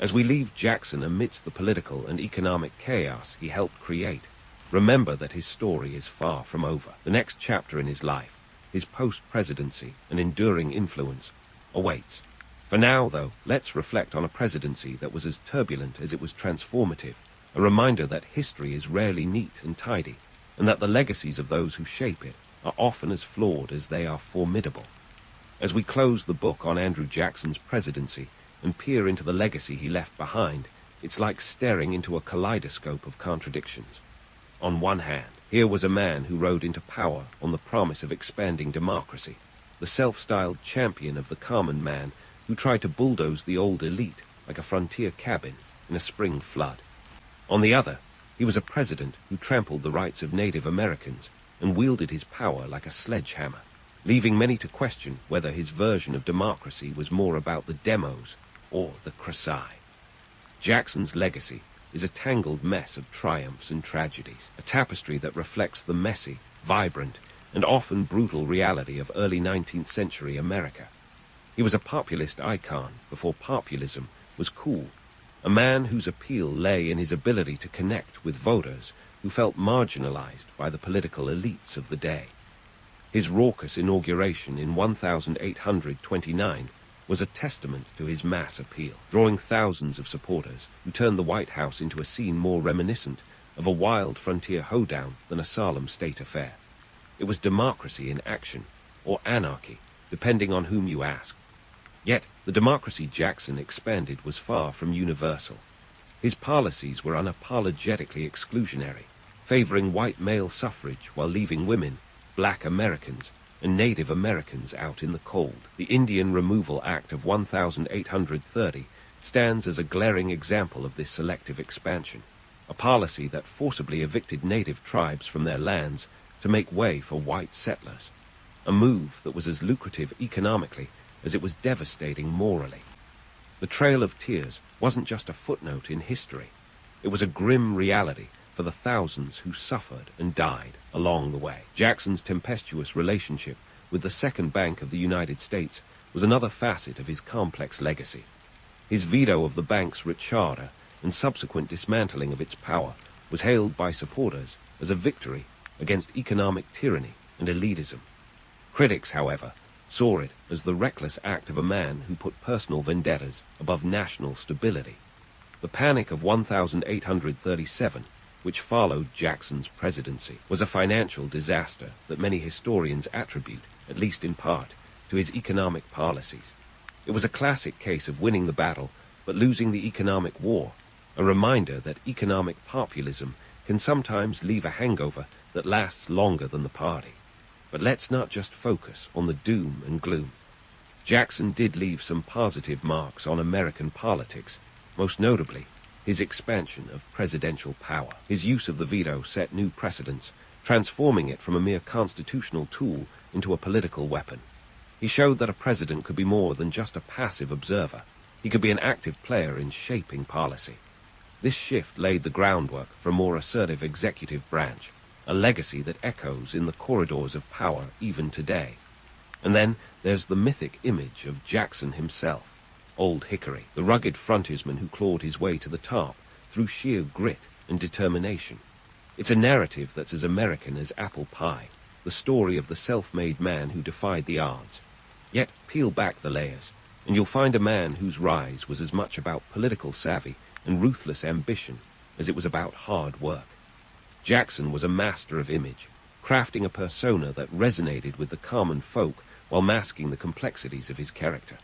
As we leave Jackson amidst the political and economic chaos he helped create, remember that his story is far from over. The next chapter in his life, his post-presidency and enduring influence, awaits. For now, though, let's reflect on a presidency that was as turbulent as it was transformative, a reminder that history is rarely neat and tidy, and that the legacies of those who shape it are often as flawed as they are formidable. As we close the book on Andrew Jackson's presidency and peer into the legacy he left behind, it's like staring into a kaleidoscope of contradictions. On one hand, here was a man who rode into power on the promise of expanding democracy, the self-styled champion of the common man who tried to bulldoze the old elite like a frontier cabin in a spring flood. On the other, he was a president who trampled the rights of Native Americans and wielded his power like a sledgehammer, leaving many to question whether his version of democracy was more about the demos or the crescent. Jackson's legacy is a tangled mess of triumphs and tragedies, a tapestry that reflects the messy, vibrant, and often brutal reality of early 19th century America. He was a populist icon before populism was cool, a man whose appeal lay in his ability to connect with voters who felt marginalized by the political elites of the day. His raucous inauguration in 1829 was a testament to his mass appeal, drawing thousands of supporters who turned the White House into a scene more reminiscent of a wild frontier hoedown than a solemn state affair. It was democracy in action, or anarchy, depending on whom you ask. Yet, the democracy Jackson expanded was far from universal. His policies were unapologetically exclusionary, favoring white male suffrage while leaving women, black Americans, and Native Americans out in the cold. The Indian Removal Act of 1830 stands as a glaring example of this selective expansion, a policy that forcibly evicted native tribes from their lands to make way for white settlers, a move that was as lucrative economically as it was devastating morally. The Trail of Tears wasn't just a footnote in history. It was a grim reality for the thousands who suffered and died along the way. Jackson's tempestuous relationship with the Second Bank of the United States was another facet of his complex legacy. His veto of the bank's rich charter and subsequent dismantling of its power was hailed by supporters as a victory against economic tyranny and elitism. Critics, however, saw it as the reckless act of a man who put personal vendettas above national stability. The Panic of 1837, which followed Jackson's presidency, was a financial disaster that many historians attribute, at least in part, to his economic policies. It was a classic case of winning the battle but losing the economic war, a reminder that economic populism can sometimes leave a hangover that lasts longer than the party. But let's not just focus on the doom and gloom. Jackson did leave some positive marks on American politics, most notably his expansion of presidential power. His use of the veto set new precedents, transforming it from a mere constitutional tool into a political weapon. He showed that a president could be more than just a passive observer. He could be an active player in shaping policy. This shift laid the groundwork for a more assertive executive branch, a legacy that echoes in the corridors of power even today. And then there's the mythic image of Jackson himself, Old Hickory, the rugged frontiersman who clawed his way to the top through sheer grit and determination. It's a narrative that's as American as apple pie, the story of the self-made man who defied the odds. Yet peel back the layers, and you'll find a man whose rise was as much about political savvy and ruthless ambition as it was about hard work. Jackson was a master of image, crafting a persona that resonated with the common folk while masking the complexities of his character.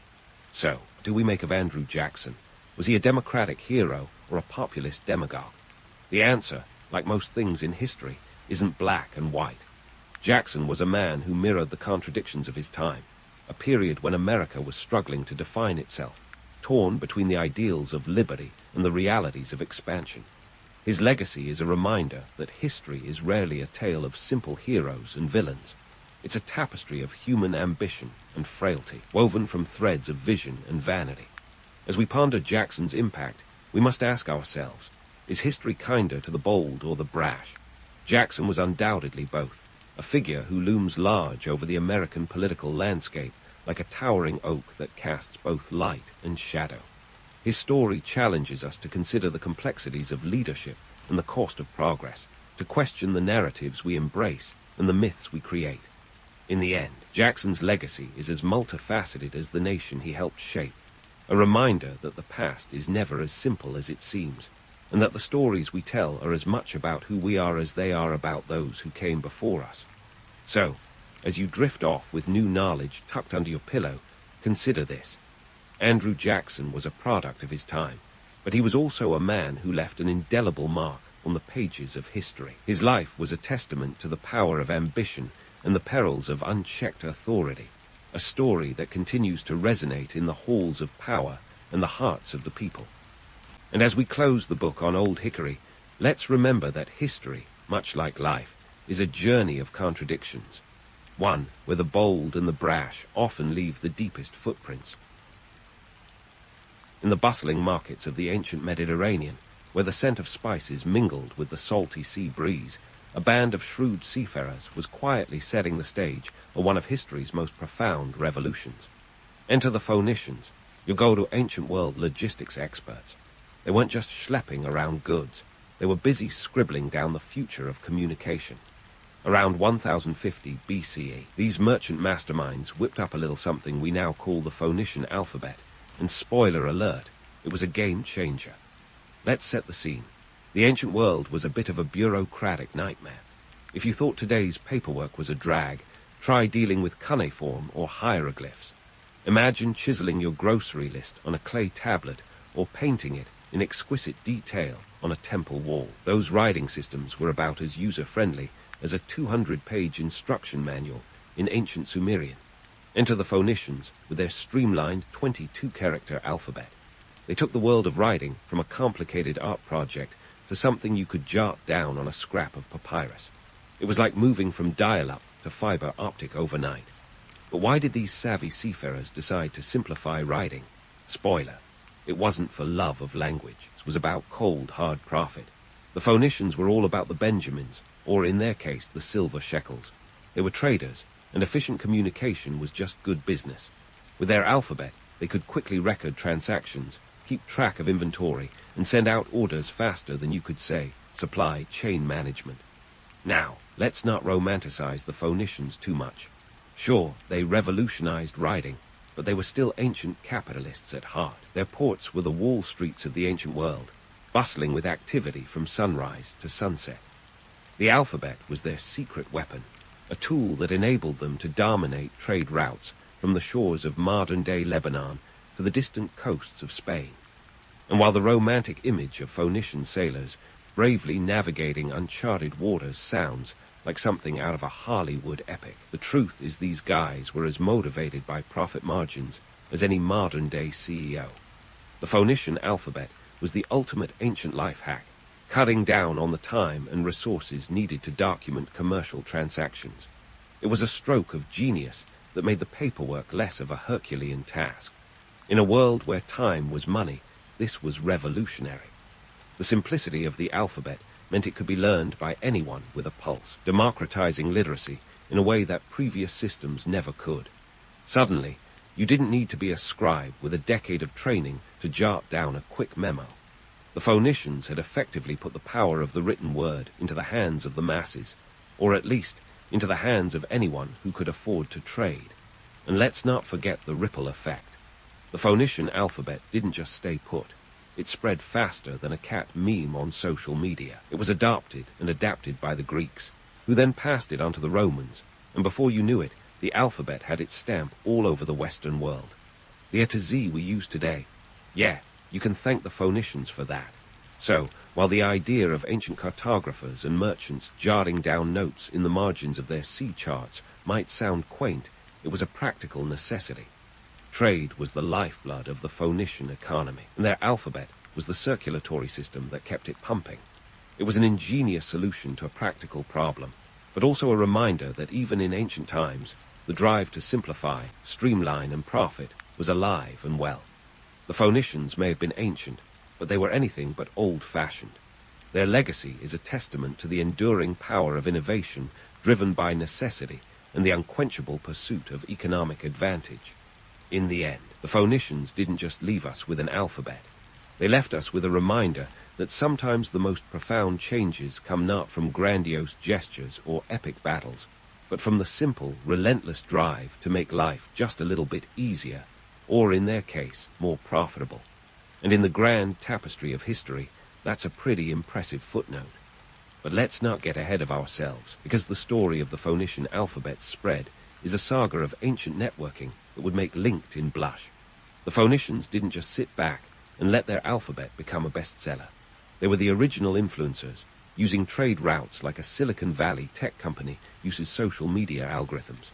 So, what do we make of Andrew Jackson? Was he a democratic hero or a populist demagogue? The answer, like most things in history, isn't black and white. Jackson was a man who mirrored the contradictions of his time, a period when America was struggling to define itself, torn between the ideals of liberty and the realities of expansion. His legacy is a reminder that history is rarely a tale of simple heroes and villains. It's a tapestry of human ambition and frailty, woven from threads of vision and vanity. As we ponder Jackson's impact, we must ask ourselves, is history kinder to the bold or the brash? Jackson was undoubtedly both, a figure who looms large over the American political landscape like a towering oak that casts both light and shadow. His story challenges us to consider the complexities of leadership and the cost of progress, to question the narratives we embrace and the myths we create. In the end, Jackson's legacy is as multifaceted as the nation he helped shape, a reminder that the past is never as simple as it seems, and that the stories we tell are as much about who we are as they are about those who came before us. So, as you drift off with new knowledge tucked under your pillow, consider this. Andrew Jackson was a product of his time, but he was also a man who left an indelible mark on the pages of history. His life was a testament to the power of ambition and the perils of unchecked authority, a story that continues to resonate in the halls of power and the hearts of the people. And as we close the book on Old Hickory, let's remember that history, much like life, is a journey of contradictions, one where the bold and the brash often leave the deepest footprints. In the bustling markets of the ancient Mediterranean, where the scent of spices mingled with the salty sea breeze, a band of shrewd seafarers was quietly setting the stage for one of history's most profound revolutions. Enter the Phoenicians, your go-to ancient world logistics experts. They weren't just schlepping around goods, they were busy scribbling down the future of communication. Around 1050 BCE, these merchant masterminds whipped up a little something we now call the Phoenician alphabet, and spoiler alert, it was a game changer. Let's set the scene. The ancient world was a bit of a bureaucratic nightmare. If you thought today's paperwork was a drag, try dealing with cuneiform or hieroglyphs. Imagine chiseling your grocery list on a clay tablet or painting it in exquisite detail on a temple wall. Those writing systems were about as user-friendly as a 200-page instruction manual in ancient Sumerian. Enter the Phoenicians with their streamlined 22-character alphabet. They took the world of writing from a complicated art project to something you could jot down on a scrap of papyrus. It was like moving from dial-up to fiber optic overnight. But why did these savvy seafarers decide to simplify writing? Spoiler, it wasn't for love of language. It was about cold, hard profit. The Phoenicians were all about the Benjamins, or in their case, the silver shekels. They were traders, and efficient communication was just good business. With their alphabet, they could quickly record transactions, keep track of inventory, and send out orders faster than you could say supply chain management. Now, let's not romanticize the Phoenicians too much. Sure, they revolutionized writing, but they were still ancient capitalists at heart. Their ports were the Wall Streets of the ancient world, bustling with activity from sunrise to sunset. The alphabet was their secret weapon, a tool that enabled them to dominate trade routes from the shores of modern-day Lebanon to the distant coasts of Spain. And while the romantic image of Phoenician sailors bravely navigating uncharted waters sounds like something out of a Hollywood epic. The truth is these guys were as motivated by profit margins as any modern-day CEO. The Phoenician alphabet was the ultimate ancient life hack, cutting down on the time and resources needed to document commercial transactions. It was a stroke of genius that made the paperwork less of a Herculean task. In a world where time was money, this was revolutionary. The simplicity of the alphabet meant it could be learned by anyone with a pulse, democratizing literacy in a way that previous systems never could. Suddenly, you didn't need to be a scribe with a decade of training to jot down a quick memo. The Phoenicians had effectively put the power of the written word into the hands of the masses, or at least into the hands of anyone who could afford to trade. And let's not forget the ripple effect. The Phoenician alphabet didn't just stay put. It spread faster than a cat meme on social media. It was adopted and adapted by the Greeks, who then passed it on to the Romans, and before you knew it, the alphabet had its stamp all over the Western world. The A to Z we use today. Yeah, you can thank the Phoenicians for that. So, while the idea of ancient cartographers and merchants jotting down notes in the margins of their sea charts might sound quaint, it was a practical necessity. Trade was the lifeblood of the Phoenician economy, and their alphabet was the circulatory system that kept it pumping. It was an ingenious solution to a practical problem, but also a reminder that even in ancient times, the drive to simplify, streamline, and profit was alive and well. The Phoenicians may have been ancient, but they were anything but old-fashioned. Their legacy is a testament to the enduring power of innovation driven by necessity and the unquenchable pursuit of economic advantage. In the end, the Phoenicians didn't just leave us with an alphabet. They left us with a reminder that sometimes the most profound changes come not from grandiose gestures or epic battles, but from the simple, relentless drive to make life just a little bit easier, or in their case, more profitable. And in the grand tapestry of history, that's a pretty impressive footnote. But let's not get ahead of ourselves, because the story of the Phoenician alphabet's spread is a saga of ancient networking that would make LinkedIn blush. The Phoenicians didn't just sit back and let their alphabet become a bestseller. They were the original influencers, using trade routes like a Silicon Valley tech company uses social media algorithms.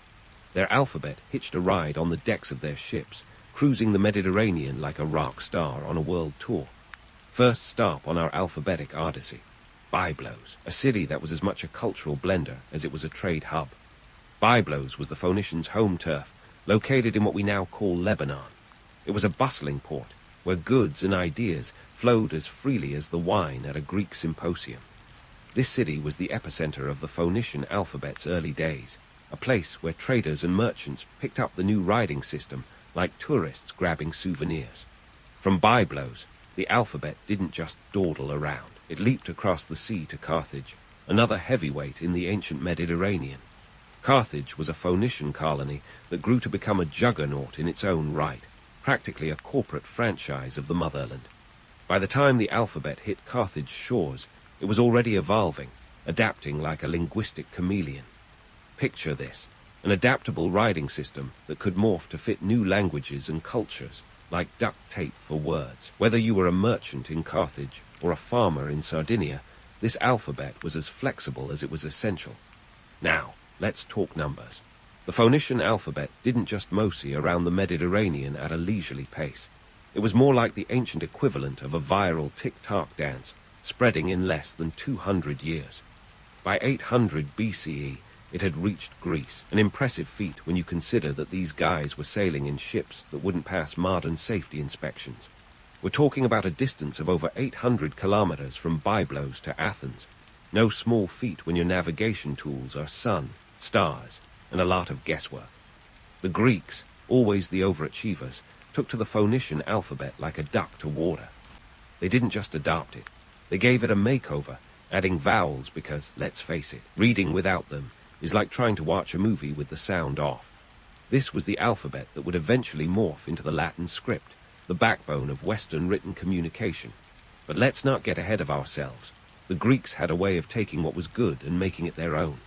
Their alphabet hitched a ride on the decks of their ships, cruising the Mediterranean like a rock star on a world tour. First stop on our alphabetic odyssey, Byblos, a city that was as much a cultural blender as it was a trade hub. Byblos was the Phoenicians' home turf, located in what we now call Lebanon. It was a bustling port, where goods and ideas flowed as freely as the wine at a Greek symposium. This city was the epicenter of the Phoenician alphabet's early days, a place where traders and merchants picked up the new writing system like tourists grabbing souvenirs. From Byblos, the alphabet didn't just dawdle around. It leaped across the sea to Carthage, another heavyweight in the ancient Mediterranean. Carthage was a Phoenician colony that grew to become a juggernaut in its own right, practically a corporate franchise of the motherland. By the time the alphabet hit Carthage's shores, it was already evolving, adapting like a linguistic chameleon. Picture this, an adaptable writing system that could morph to fit new languages and cultures, like duct tape for words. Whether you were a merchant in Carthage or a farmer in Sardinia, this alphabet was as flexible as it was essential. Now, let's talk numbers. The Phoenician alphabet didn't just mosey around the Mediterranean at a leisurely pace. It was more like the ancient equivalent of a viral tick-tock dance, spreading in less than 200 years. By 800 BCE, it had reached Greece, an impressive feat when you consider that these guys were sailing in ships that wouldn't pass modern safety inspections. We're talking about a distance of over 800 kilometers from Byblos to Athens. No small feat when your navigation tools are sun, stars, and a lot of guesswork. The Greeks, always the overachievers, took to the Phoenician alphabet like a duck to water. They didn't just adopt it. They gave it a makeover, adding vowels because, let's face it, reading without them is like trying to watch a movie with the sound off. This was the alphabet that would eventually morph into the Latin script, the backbone of Western written communication. But let's not get ahead of ourselves. The Greeks had a way of taking what was good and making it their own.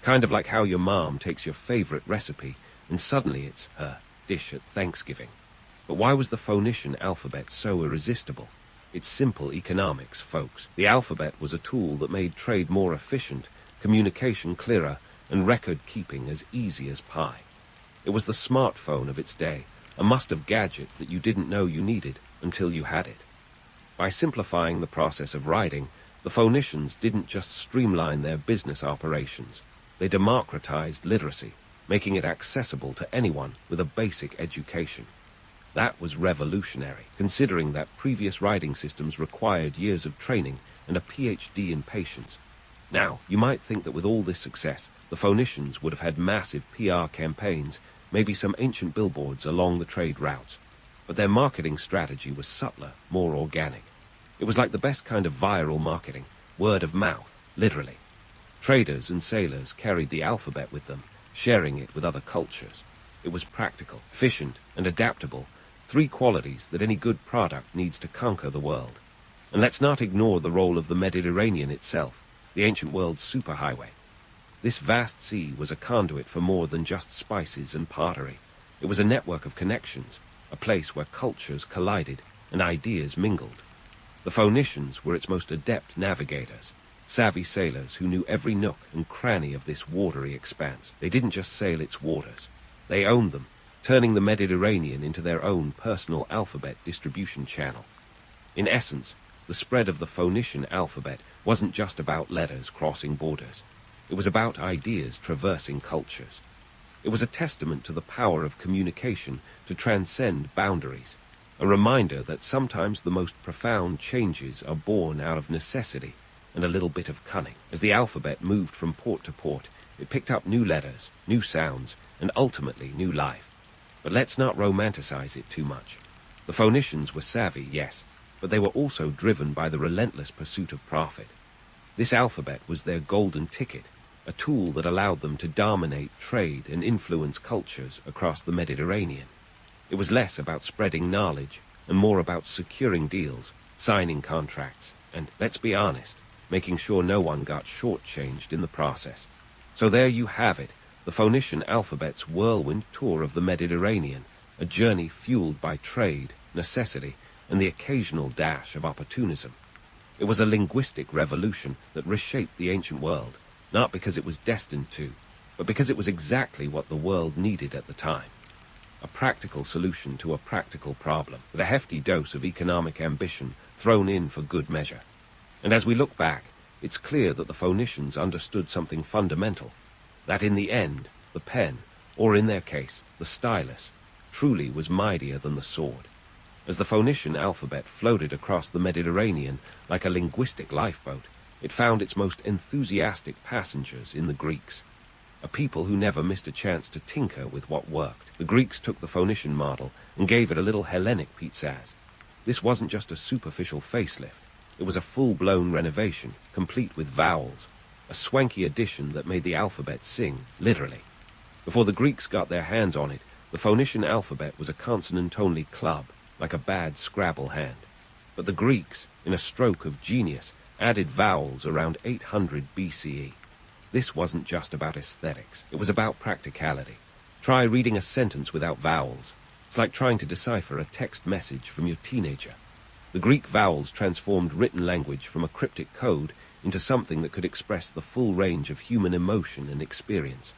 Kind of like how your mom takes your favorite recipe and suddenly it's her dish at Thanksgiving. But why was the Phoenician alphabet so irresistible? It's simple economics, folks. The alphabet was a tool that made trade more efficient communication clearer, and record-keeping as easy as pie. It was the smartphone of its day, a must-have gadget that you didn't know you needed until you had it. By simplifying the process of writing, the Phoenicians didn't just streamline their business operations. They democratized literacy, making it accessible to anyone with a basic education. That was revolutionary, considering that previous writing systems required years of training and a PhD in patience. Now, you might think that with all this success, the Phoenicians would have had massive PR campaigns, maybe some ancient billboards along the trade routes. But their marketing strategy was subtler, more organic. It was like the best kind of viral marketing, word of mouth, literally. Traders and sailors carried the alphabet with them, sharing it with other cultures. It was practical, efficient, and adaptable, three qualities that any good product needs to conquer the world. And let's not ignore the role of the Mediterranean itself, the ancient world's superhighway. This vast sea was a conduit for more than just spices and pottery. It was a network of connections, a place where cultures collided and ideas mingled. The Phoenicians were its most adept navigators, savvy sailors who knew every nook and cranny of this watery expanse. They didn't just sail its waters. They owned them, turning the Mediterranean into their own personal alphabet distribution channel. In essence, the spread of the Phoenician alphabet wasn't just about letters crossing borders. It was about ideas traversing cultures. It was a testament to the power of communication to transcend boundaries, a reminder that sometimes the most profound changes are born out of necessity and a little bit of cunning. As the alphabet moved from port to port, it picked up new letters, new sounds, and ultimately new life. But let's not romanticize it too much. The Phoenicians were savvy, yes, but they were also driven by the relentless pursuit of profit. This alphabet was their golden ticket, a tool that allowed them to dominate trade and influence cultures across the Mediterranean. It was less about spreading knowledge and more about securing deals, signing contracts, and, let's be honest, making sure no one got shortchanged in the process. So there you have it, the Phoenician alphabet's whirlwind tour of the Mediterranean, a journey fueled by trade, necessity, and the occasional dash of opportunism. It was a linguistic revolution that reshaped the ancient world, not because it was destined to, but because it was exactly what the world needed at the time. A practical solution to a practical problem, with a hefty dose of economic ambition thrown in for good measure. And as we look back, it's clear that the Phoenicians understood something fundamental, that in the end, the pen, or in their case, the stylus, truly was mightier than the sword. As the Phoenician alphabet floated across the Mediterranean like a linguistic lifeboat, it found its most enthusiastic passengers in the Greeks, a people who never missed a chance to tinker with what worked. The Greeks took the Phoenician model and gave it a little Hellenic pizzazz. This wasn't just a superficial facelift. It was a full-blown renovation, complete with vowels, a swanky addition that made the alphabet sing, literally. Before the Greeks got their hands on it, the Phoenician alphabet was a consonant-only club, like a bad Scrabble hand. But the Greeks, in a stroke of genius, added vowels around 800 BCE. This wasn't just about aesthetics. It was about practicality. Try reading a sentence without vowels. It's like trying to decipher a text message from your teenager. The Greek vowels transformed written language from a cryptic code into something that could express the full range of human emotion and experience.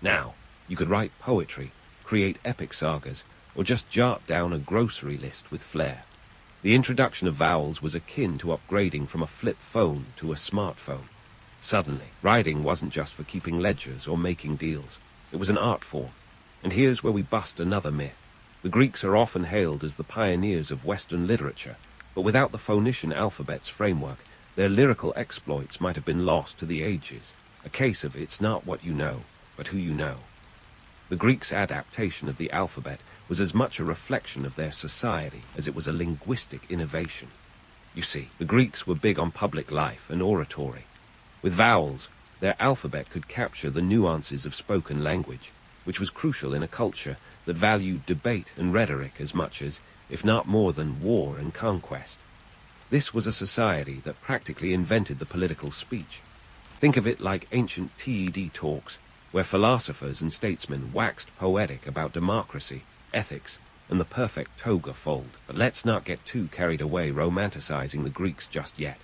Now, you could write poetry, create epic sagas, or just jot down a grocery list with flair. The introduction of vowels was akin to upgrading from a flip phone to a smartphone. Suddenly, writing wasn't just for keeping ledgers or making deals. It was an art form. And here's where we bust another myth. The Greeks are often hailed as the pioneers of Western literature, but without the Phoenician alphabet's framework, their lyrical exploits might have been lost to the ages. A case of it's not what you know, but who you know. The Greeks' adaptation of the alphabet was as much a reflection of their society as it was a linguistic innovation. You see, the Greeks were big on public life and oratory. With vowels, their alphabet could capture the nuances of spoken language, which was crucial in a culture that valued debate and rhetoric as much as, if not more than, war and conquest. This was a society that practically invented the political speech. Think of it like ancient TED talks, where philosophers and statesmen waxed poetic about democracy, ethics, and the perfect toga fold. But let's not get too carried away romanticizing the Greeks just yet.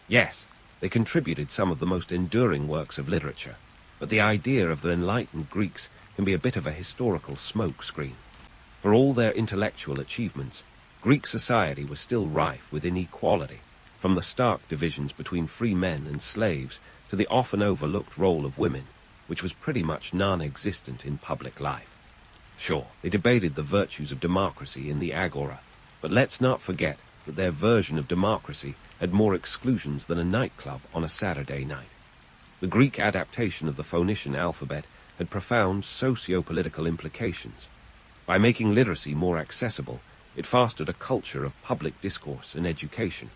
Yes, They contributed some of the most enduring works of literature, but the idea of the enlightened Greeks can be a bit of a historical smokescreen. For all their intellectual achievements, Greek society was still rife with inequality, from the stark divisions between free men and slaves to the often overlooked role of women, which was pretty much non-existent in public life. Sure, they debated the virtues of democracy in the agora, but let's not forget that their version of democracy had more exclusions than a nightclub on a Saturday night. The Greek adaptation of the Phoenician alphabet had profound socio-political implications. By making literacy more accessible, it fostered a culture of public discourse and education.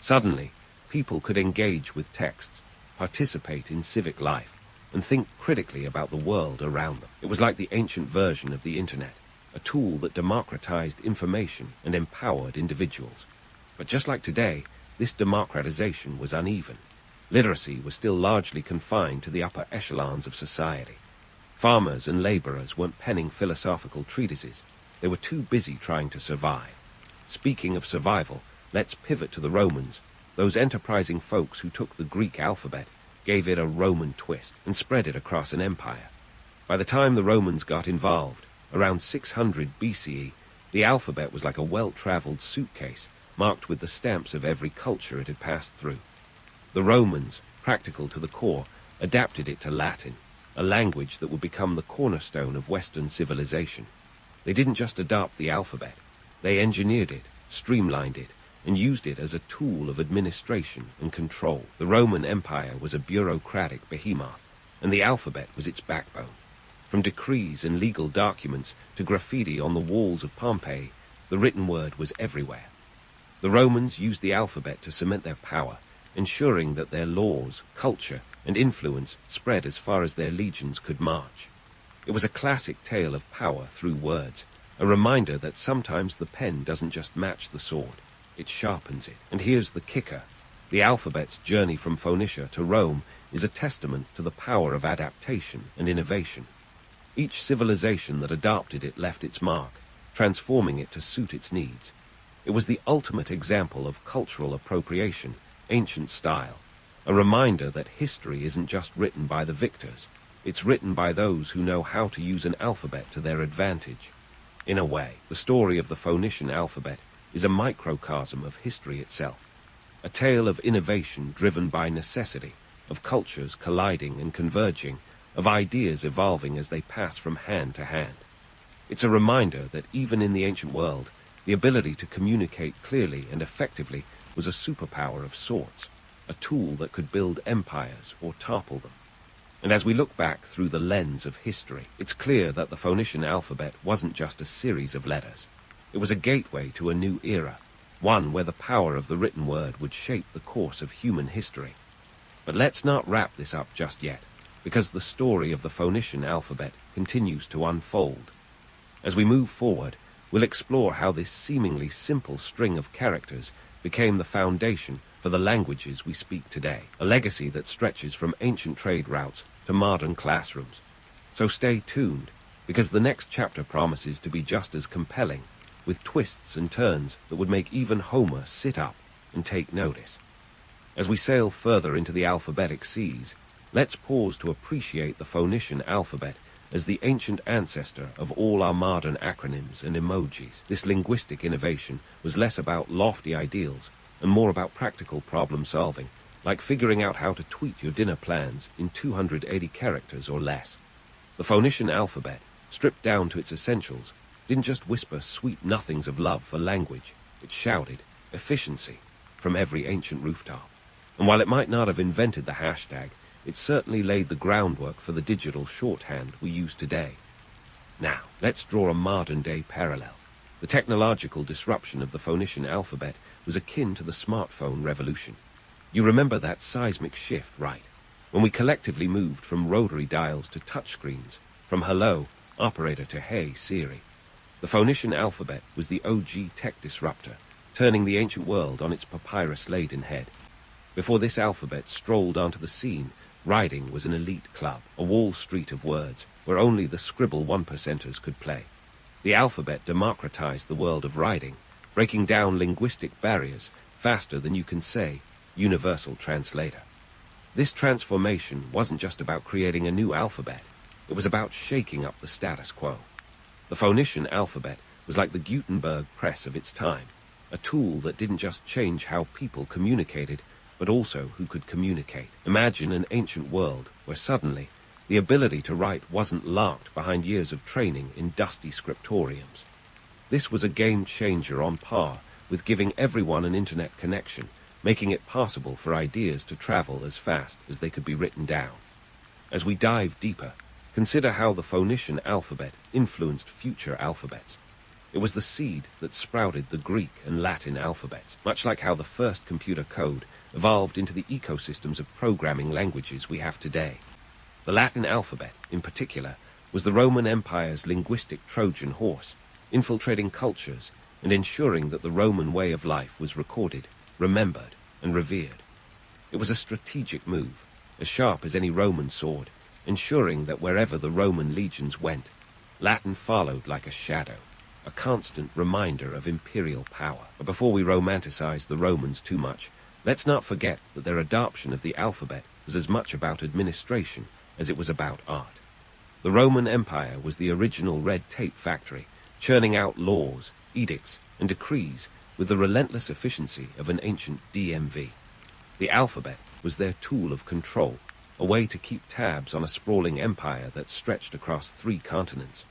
Suddenly, people could engage with texts, participate in civic life, and think critically about the world around them. It was like the ancient version of the internet, a tool that democratized information and empowered individuals. But just like today, this democratization was uneven. Literacy was still largely confined to the upper echelons of society. Farmers and laborers weren't penning philosophical treatises. They were too busy trying to survive. Speaking of survival, let's pivot to the Romans, those enterprising folks who took the Greek alphabet, gave it a Roman twist, and spread it across an empire. By the time the Romans got involved, around 600 BCE, the alphabet was like a well-traveled suitcase, marked with the stamps of every culture it had passed through. The Romans, practical to the core, adapted it to Latin, a language that would become the cornerstone of Western civilization. They didn't just adopt the alphabet. They engineered it, streamlined it, and used it as a tool of administration and control. The Roman Empire was a bureaucratic behemoth, and the alphabet was its backbone. From decrees and legal documents to graffiti on the walls of Pompeii, the written word was everywhere. The Romans used the alphabet to cement their power, ensuring that their laws, culture, and influence spread as far as their legions could march. It was a classic tale of power through words, a reminder that sometimes the pen doesn't just match the sword, it sharpens it. And here's the kicker. The alphabet's journey from Phoenicia to Rome is a testament to the power of adaptation and innovation. Each civilization that adopted it left its mark, transforming it to suit its needs. It was the ultimate example of cultural appropriation, ancient style, a reminder that history isn't just written by the victors, it's written by those who know how to use an alphabet to their advantage. In a way, the story of the Phoenician alphabet is a microcosm of history itself, a tale of innovation driven by necessity, of cultures colliding and converging, of ideas evolving as they pass from hand to hand. It's a reminder that even in the ancient world, the ability to communicate clearly and effectively was a superpower of sorts, a tool that could build empires or topple them. And as we look back through the lens of history, it's clear that the Phoenician alphabet wasn't just a series of letters. It was a gateway to a new era, one where the power of the written word would shape the course of human history. But let's not wrap this up just yet, because the story of the Phoenician alphabet continues to unfold. As we move forward, we'll explore how this seemingly simple string of characters became the foundation for the languages we speak today, a legacy that stretches from ancient trade routes to modern classrooms. So stay tuned, because the next chapter promises to be just as compelling, with twists and turns that would make even Homer sit up and take notice. As we sail further into the alphabetic seas, let's pause to appreciate the Phoenician alphabet as the ancient ancestor of all our modern acronyms and emojis. This linguistic innovation was less about lofty ideals and more about practical problem solving, like figuring out how to tweak your dinner plans in 280 characters or less. The Phoenician alphabet, stripped down to its essentials, didn't just whisper sweet nothings of love for language, it shouted efficiency from every ancient rooftop. And while it might not have invented the hashtag, it certainly laid the groundwork for the digital shorthand we use today. Now, let's draw a modern-day parallel. The technological disruption of the Phoenician alphabet was akin to the smartphone revolution. You remember that seismic shift, right? When we collectively moved from rotary dials to touchscreens, from hello, operator to hey, Siri. The Phoenician alphabet was the OG tech disruptor, turning the ancient world on its papyrus-laden head. Before this alphabet strolled onto the scene, writing was an elite club, a Wall Street of words, where only the scribble one-percenters could play. The alphabet democratized the world of writing, breaking down linguistic barriers faster than you can say, universal translator. This transformation wasn't just about creating a new alphabet, it was about shaking up the status quo. The Phoenician alphabet was like the Gutenberg press of its time, a tool that didn't just change how people communicated, but also who could communicate. Imagine an ancient world where suddenly the ability to write wasn't locked behind years of training in dusty scriptoriums. This was a game changer on par with giving everyone an internet connection, making it possible for ideas to travel as fast as they could be written down. As we dive deeper, consider how the Phoenician alphabet influenced future alphabets. It was the seed that sprouted the Greek and Latin alphabets, much like how the first computer code evolved into the ecosystems of programming languages we have today. The Latin alphabet, in particular, was the Roman Empire's linguistic Trojan horse, infiltrating cultures and ensuring that the Roman way of life was recorded, remembered, and revered. It was a strategic move, as sharp as any Roman sword, ensuring that wherever the Roman legions went, Latin followed like a shadow, a constant reminder of imperial power. But before we romanticize the Romans too much, let's not forget that their adoption of the alphabet was as much about administration as it was about art. The Roman Empire was the original red tape factory, churning out laws, edicts, and decrees with the relentless efficiency of an ancient DMV. The alphabet was their tool of control, a way to keep tabs on a sprawling empire that stretched across 3 continents.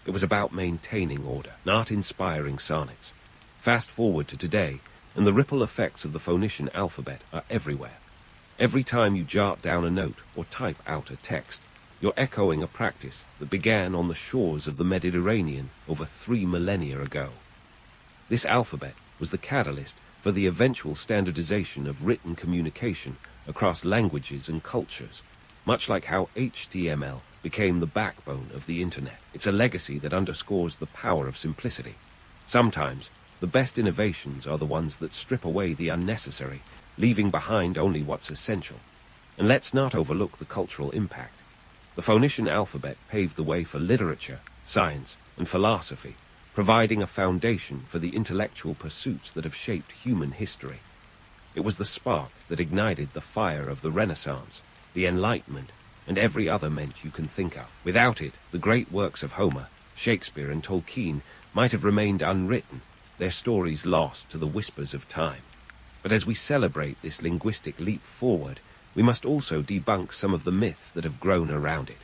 It was about maintaining order, not inspiring sonnets. Fast forward to today, and the ripple effects of the Phoenician alphabet are everywhere. Every time you jot down a note or type out a text, you're echoing a practice that began on the shores of the Mediterranean over 3 millennia ago. This alphabet was the catalyst for the eventual standardization of written communication across languages and cultures, much like how HTML became the backbone of the internet. It's a legacy that underscores the power of simplicity. Sometimes, the best innovations are the ones that strip away the unnecessary, leaving behind only what's essential. And let's not overlook the cultural impact. The Phoenician alphabet paved the way for literature, science, and philosophy, providing a foundation for the intellectual pursuits that have shaped human history. It was the spark that ignited the fire of the Renaissance, the Enlightenment, and every other meant you can think of. Without it, the great works of Homer, Shakespeare, and Tolkien might have remained unwritten, their stories lost to the whispers of time. But as we celebrate this linguistic leap forward, we must also debunk some of the myths that have grown around it.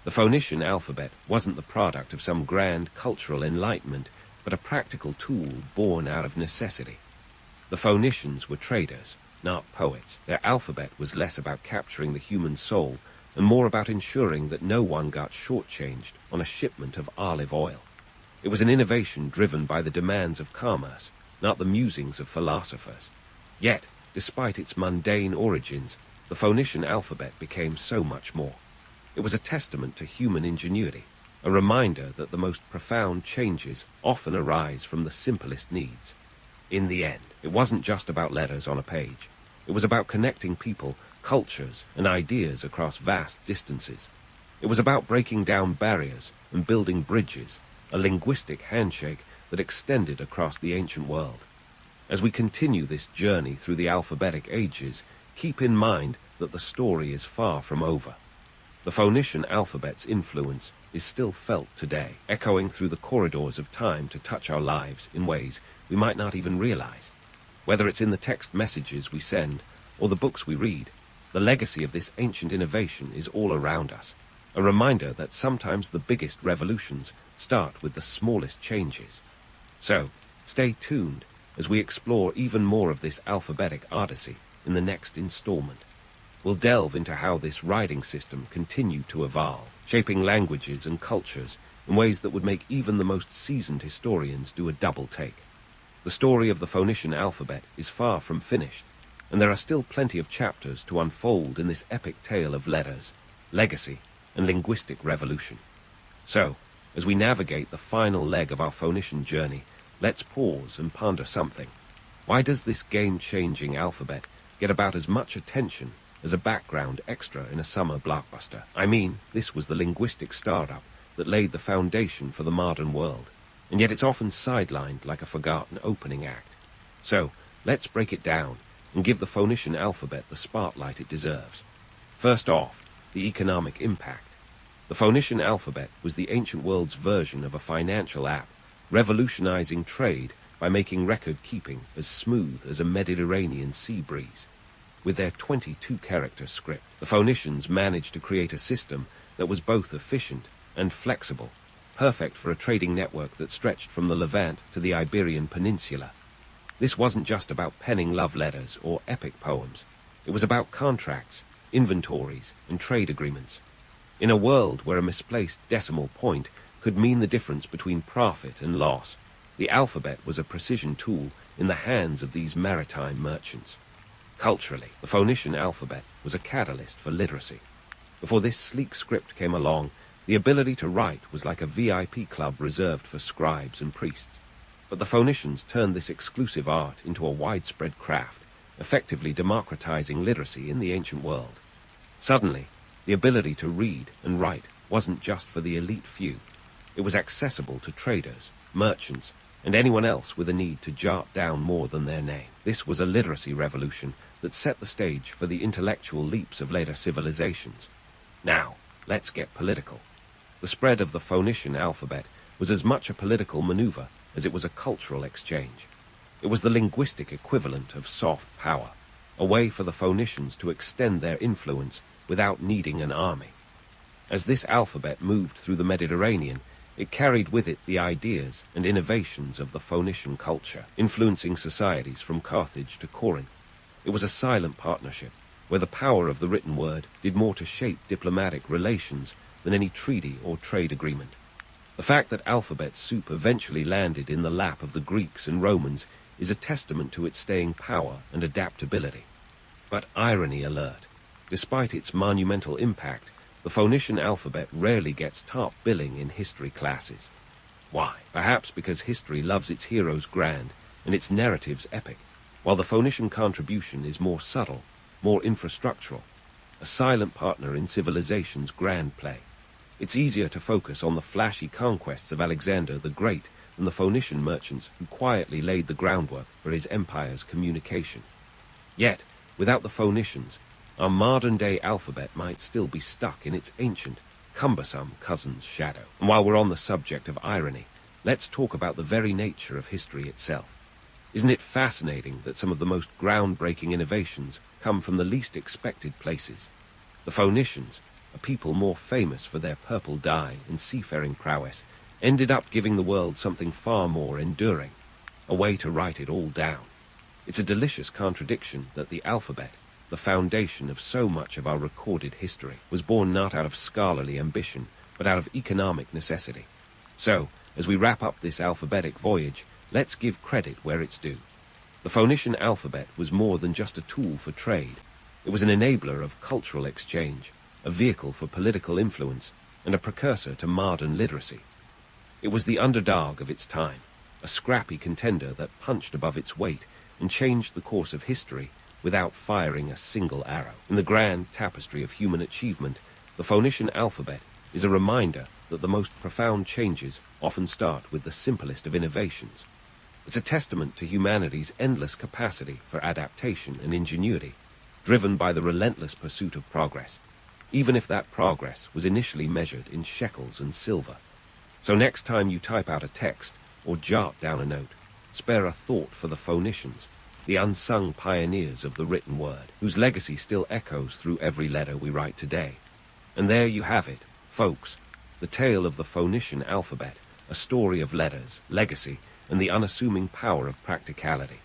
The Phoenician alphabet wasn't the product of some grand cultural enlightenment, but a practical tool born out of necessity. The Phoenicians were traders, not poets. Their alphabet was less about capturing the human soul and more about ensuring that no one got shortchanged on a shipment of olive oil. It was an innovation driven by the demands of commerce, not the musings of philosophers. Yet, despite its mundane origins, the Phoenician alphabet became so much more. It was a testament to human ingenuity, a reminder that the most profound changes often arise from the simplest needs. In the end, it wasn't just about letters on a page. It was about connecting people, cultures, and ideas across vast distances. It was about breaking down barriers and building bridges, a linguistic handshake that extended across the ancient world. As we continue this journey through the alphabetic ages, keep in mind that the story is far from over. The Phoenician alphabet's influence is still felt today, echoing through the corridors of time to touch our lives in ways we might not even realize. Whether it's in the text messages we send or the books we read, the legacy of this ancient innovation is all around us, a reminder that sometimes the biggest revolutions start with the smallest changes. So, stay tuned as we explore even more of this alphabetic odyssey in the next installment. We'll delve into how this writing system continued to evolve, shaping languages and cultures in ways that would make even the most seasoned historians do a double take. The story of the Phoenician alphabet is far from finished, and there are still plenty of chapters to unfold in this epic tale of letters, legacy, and linguistic revolution. So, as we navigate the final leg of our Phoenician journey, let's pause and ponder something. Why does this game-changing alphabet get about as much attention as a background extra in a summer blockbuster? I mean, this was the linguistic startup that laid the foundation for the modern world, and yet it's often sidelined like a forgotten opening act. So, let's break it down and give the Phoenician alphabet the spotlight it deserves. First off, the economic impact. The Phoenician alphabet was the ancient world's version of a financial app, revolutionizing trade by making record-keeping as smooth as a Mediterranean sea breeze. With their 22-character script, the Phoenicians managed to create a system that was both efficient and flexible, perfect for a trading network that stretched from the Levant to the Iberian Peninsula. This wasn't just about penning love letters or epic poems. It was about contracts, inventories, and trade agreements. In a world where a misplaced decimal point could mean the difference between profit and loss, the alphabet was a precision tool in the hands of these maritime merchants. Culturally, the Phoenician alphabet was a catalyst for literacy. Before this sleek script came along, the ability to write was like a VIP club reserved for scribes and priests. But the Phoenicians turned this exclusive art into a widespread craft, effectively democratizing literacy in the ancient world. Suddenly, the ability to read and write wasn't just for the elite few. It was accessible to traders, merchants, and anyone else with a need to jot down more than their name. This was a literacy revolution that set the stage for the intellectual leaps of later civilizations. Now, let's get political. The spread of the Phoenician alphabet was as much a political maneuver as it was a cultural exchange. It was the linguistic equivalent of soft power, a way for the Phoenicians to extend their influence without needing an army. As this alphabet moved through the Mediterranean, it carried with it the ideas and innovations of the Phoenician culture, influencing societies from Carthage to Corinth. It was a silent partnership, where the power of the written word did more to shape diplomatic relations than any treaty or trade agreement. The fact that alphabet soup eventually landed in the lap of the Greeks and Romans is a testament to its staying power and adaptability. But irony alert. Despite its monumental impact, the Phoenician alphabet rarely gets top billing in history classes. Why? Perhaps because history loves its heroes grand and its narratives epic, while the Phoenician contribution is more subtle, more infrastructural, a silent partner in civilization's grand play. It's easier to focus on the flashy conquests of Alexander the Great than the Phoenician merchants who quietly laid the groundwork for his empire's communication. Yet, without the Phoenicians, our modern-day alphabet might still be stuck in its ancient, cumbersome cousin's shadow. And while we're on the subject of irony, let's talk about the very nature of history itself. Isn't it fascinating that some of the most groundbreaking innovations come from the least expected places? The Phoenicians, a people more famous for their purple dye and seafaring prowess, ended up giving the world something far more enduring, a way to write it all down. It's a delicious contradiction that the alphabet, the foundation of so much of our recorded history, was born not out of scholarly ambition, but out of economic necessity. So, as we wrap up this alphabetic voyage, let's give credit where it's due. The Phoenician alphabet was more than just a tool for trade. It was an enabler of cultural exchange, a vehicle for political influence, and a precursor to modern literacy. It was the underdog of its time, a scrappy contender that punched above its weight and changed the course of history without firing a single arrow. In the grand tapestry of human achievement, the Phoenician alphabet is a reminder that the most profound changes often start with the simplest of innovations. It's a testament to humanity's endless capacity for adaptation and ingenuity, driven by the relentless pursuit of progress, even if that progress was initially measured in shekels and silver. So next time you type out a text or jot down a note, spare a thought for the Phoenicians, the unsung pioneers of the written word, whose legacy still echoes through every letter we write today. And there you have it, folks, the tale of the Phoenician alphabet, a story of letters, legacy, and the unassuming power of practicality.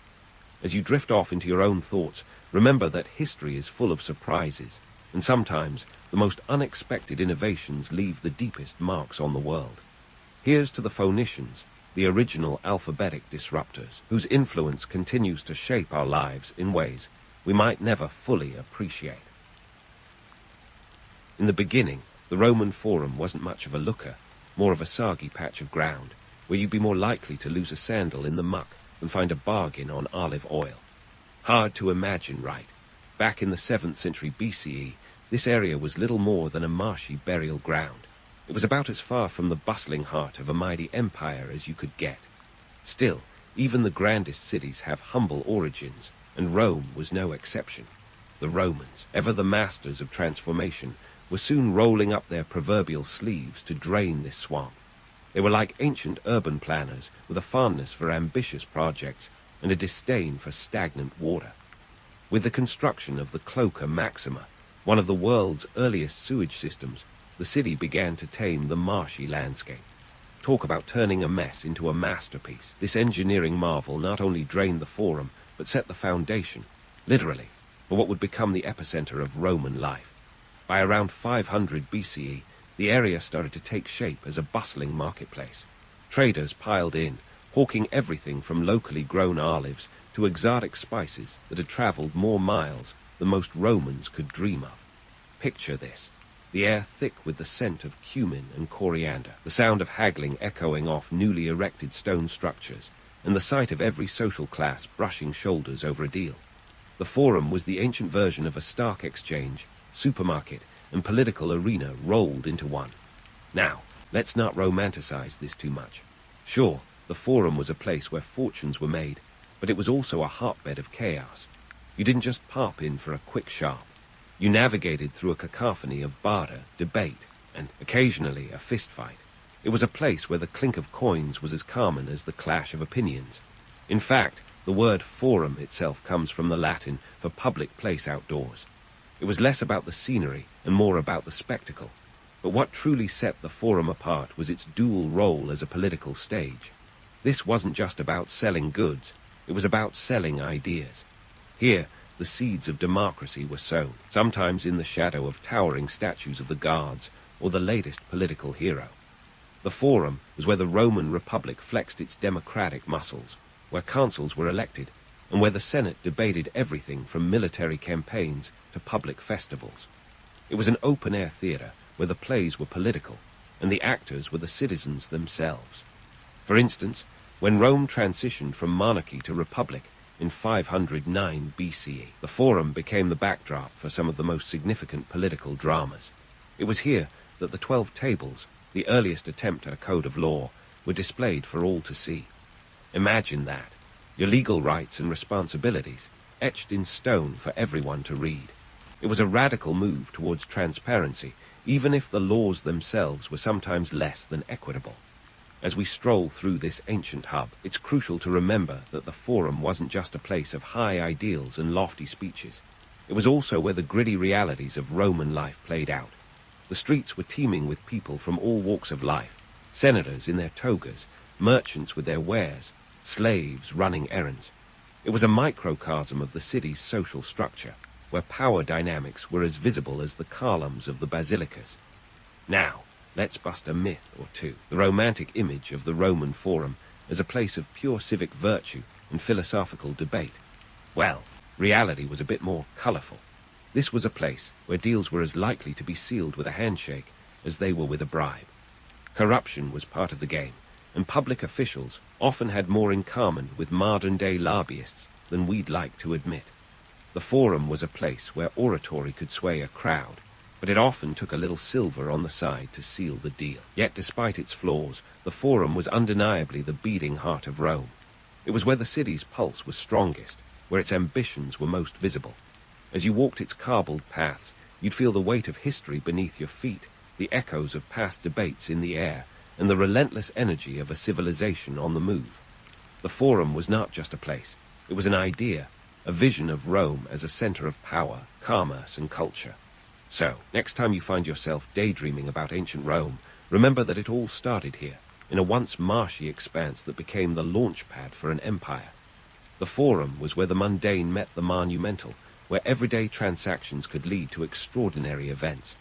As you drift off into your own thoughts, remember that history is full of surprises, and sometimes the most unexpected innovations leave the deepest marks on the world. Here's to the Phoenicians, the original alphabetic disruptors, whose influence continues to shape our lives in ways we might never fully appreciate. In the beginning, the Roman Forum wasn't much of a looker, more of a soggy patch of ground, where you'd be more likely to lose a sandal in the muck than find a bargain on olive oil. Hard to imagine, right? Back in the 7th century BCE, this area was little more than a marshy burial ground. It was about as far from the bustling heart of a mighty empire as you could get. Still, even the grandest cities have humble origins, and Rome was no exception. The Romans, ever the masters of transformation, were soon rolling up their proverbial sleeves to drain this swamp. They were like ancient urban planners with a fondness for ambitious projects and a disdain for stagnant water. With the construction of the Cloaca Maxima, one of the world's earliest sewage systems, the city began to tame the marshy landscape. Talk about turning a mess into a masterpiece. This engineering marvel not only drained the Forum, but set the foundation, literally, for what would become the epicenter of Roman life. By around 500 BCE, the area started to take shape as a bustling marketplace. Traders piled in, hawking everything from locally grown olives to exotic spices that had traveled more miles than most Romans could dream of. Picture this: the air thick with the scent of cumin and coriander, the sound of haggling echoing off newly erected stone structures, and the sight of every social class brushing shoulders over a deal. The Forum was the ancient version of a stock exchange, supermarket, and political arena rolled into one. Now, let's not romanticize this too much. Sure, the Forum was a place where fortunes were made, but it was also a hotbed of chaos. You didn't just pop in for a quick shop. You navigated through a cacophony of barter, debate, and occasionally a fistfight. It was a place where the clink of coins was as common as the clash of opinions. In fact, the word forum itself comes from the Latin for public place outdoors. It was less about the scenery and more about the spectacle. But what truly set the Forum apart was its dual role as a political stage. This wasn't just about selling goods, it was about selling ideas. Here, the seeds of democracy were sown, sometimes in the shadow of towering statues of the gods or the latest political hero. The Forum was where the Roman Republic flexed its democratic muscles, where consuls were elected, and where the Senate debated everything from military campaigns to public festivals. It was an open-air theater where the plays were political, and the actors were the citizens themselves. For instance, when Rome transitioned from monarchy to republic in 509 BCE, the Forum became the backdrop for some of the most significant political dramas. It was here that the 12 tables, the earliest attempt at a code of law, were displayed for all to see. Imagine that, your legal rights and responsibilities, etched in stone for everyone to read. It was a radical move towards transparency, even if the laws themselves were sometimes less than equitable. As we stroll through this ancient hub, it's crucial to remember that the Forum wasn't just a place of high ideals and lofty speeches. It was also where the gritty realities of Roman life played out. The streets were teeming with people from all walks of life, senators in their togas, merchants with their wares, slaves running errands. It was a microcosm of the city's social structure, where power dynamics were as visible as the columns of the basilicas. Now, let's bust a myth or two. The romantic image of the Roman Forum as a place of pure civic virtue and philosophical debate. Well, reality was a bit more colorful. This was a place where deals were as likely to be sealed with a handshake as they were with a bribe. Corruption was part of the game, and public officials often had more in common with modern-day lobbyists than we'd like to admit. The Forum was a place where oratory could sway a crowd, but it often took a little silver on the side to seal the deal. Yet despite its flaws, the Forum was undeniably the beating heart of Rome. It was where the city's pulse was strongest, where its ambitions were most visible. As you walked its cobbled paths, you'd feel the weight of history beneath your feet, the echoes of past debates in the air, and the relentless energy of a civilization on the move. The Forum was not just a place. It was an idea, a vision of Rome as a center of power, commerce, and culture. So, next time you find yourself daydreaming about ancient Rome, remember that it all started here, in a once marshy expanse that became the launch pad for an empire. The Forum was where the mundane met the monumental, where everyday transactions could lead to extraordinary events.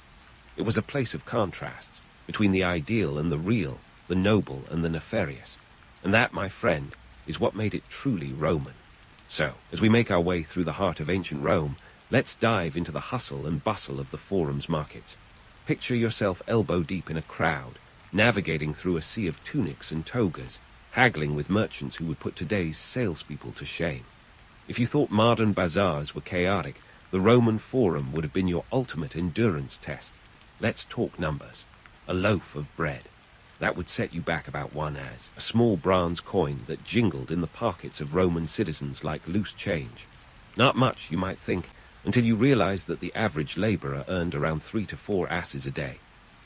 It was a place of contrasts, between the ideal and the real, the noble and the nefarious. And that, my friend, is what made it truly Roman. So, as we make our way through the heart of ancient Rome, let's dive into the hustle and bustle of the Forum's markets. Picture yourself elbow-deep in a crowd, navigating through a sea of tunics and togas, haggling with merchants who would put today's salespeople to shame. If you thought modern bazaars were chaotic, the Roman Forum would have been your ultimate endurance test. Let's talk numbers. A loaf of bread. That would set you back about one as, a small bronze coin that jingled in the pockets of Roman citizens like loose change. Not much, you might think, until you realize that the average laborer earned around 3 to 4 asses a day.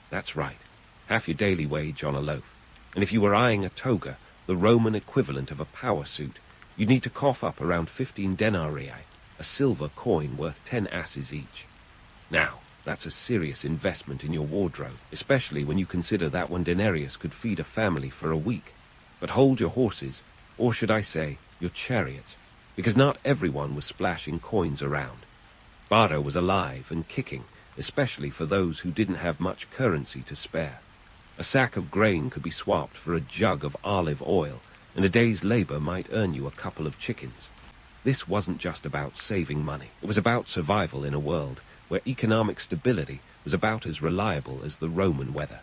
That's right, half your daily wage on a loaf. And if you were eyeing a toga, the Roman equivalent of a power suit, you'd need to cough up around 15 denarii, a silver coin worth 10 asses each. Now, that's a serious investment in your wardrobe, especially when you consider that one denarius could feed a family for a week. But hold your horses, or should I say, your chariots, because not everyone was splashing coins around. Bardo was alive and kicking, especially for those who didn't have much currency to spare. A sack of grain could be swapped for a jug of olive oil, and a day's labor might earn you a couple of chickens. This wasn't just about saving money. It was about survival in a world where economic stability was about as reliable as the Roman weather.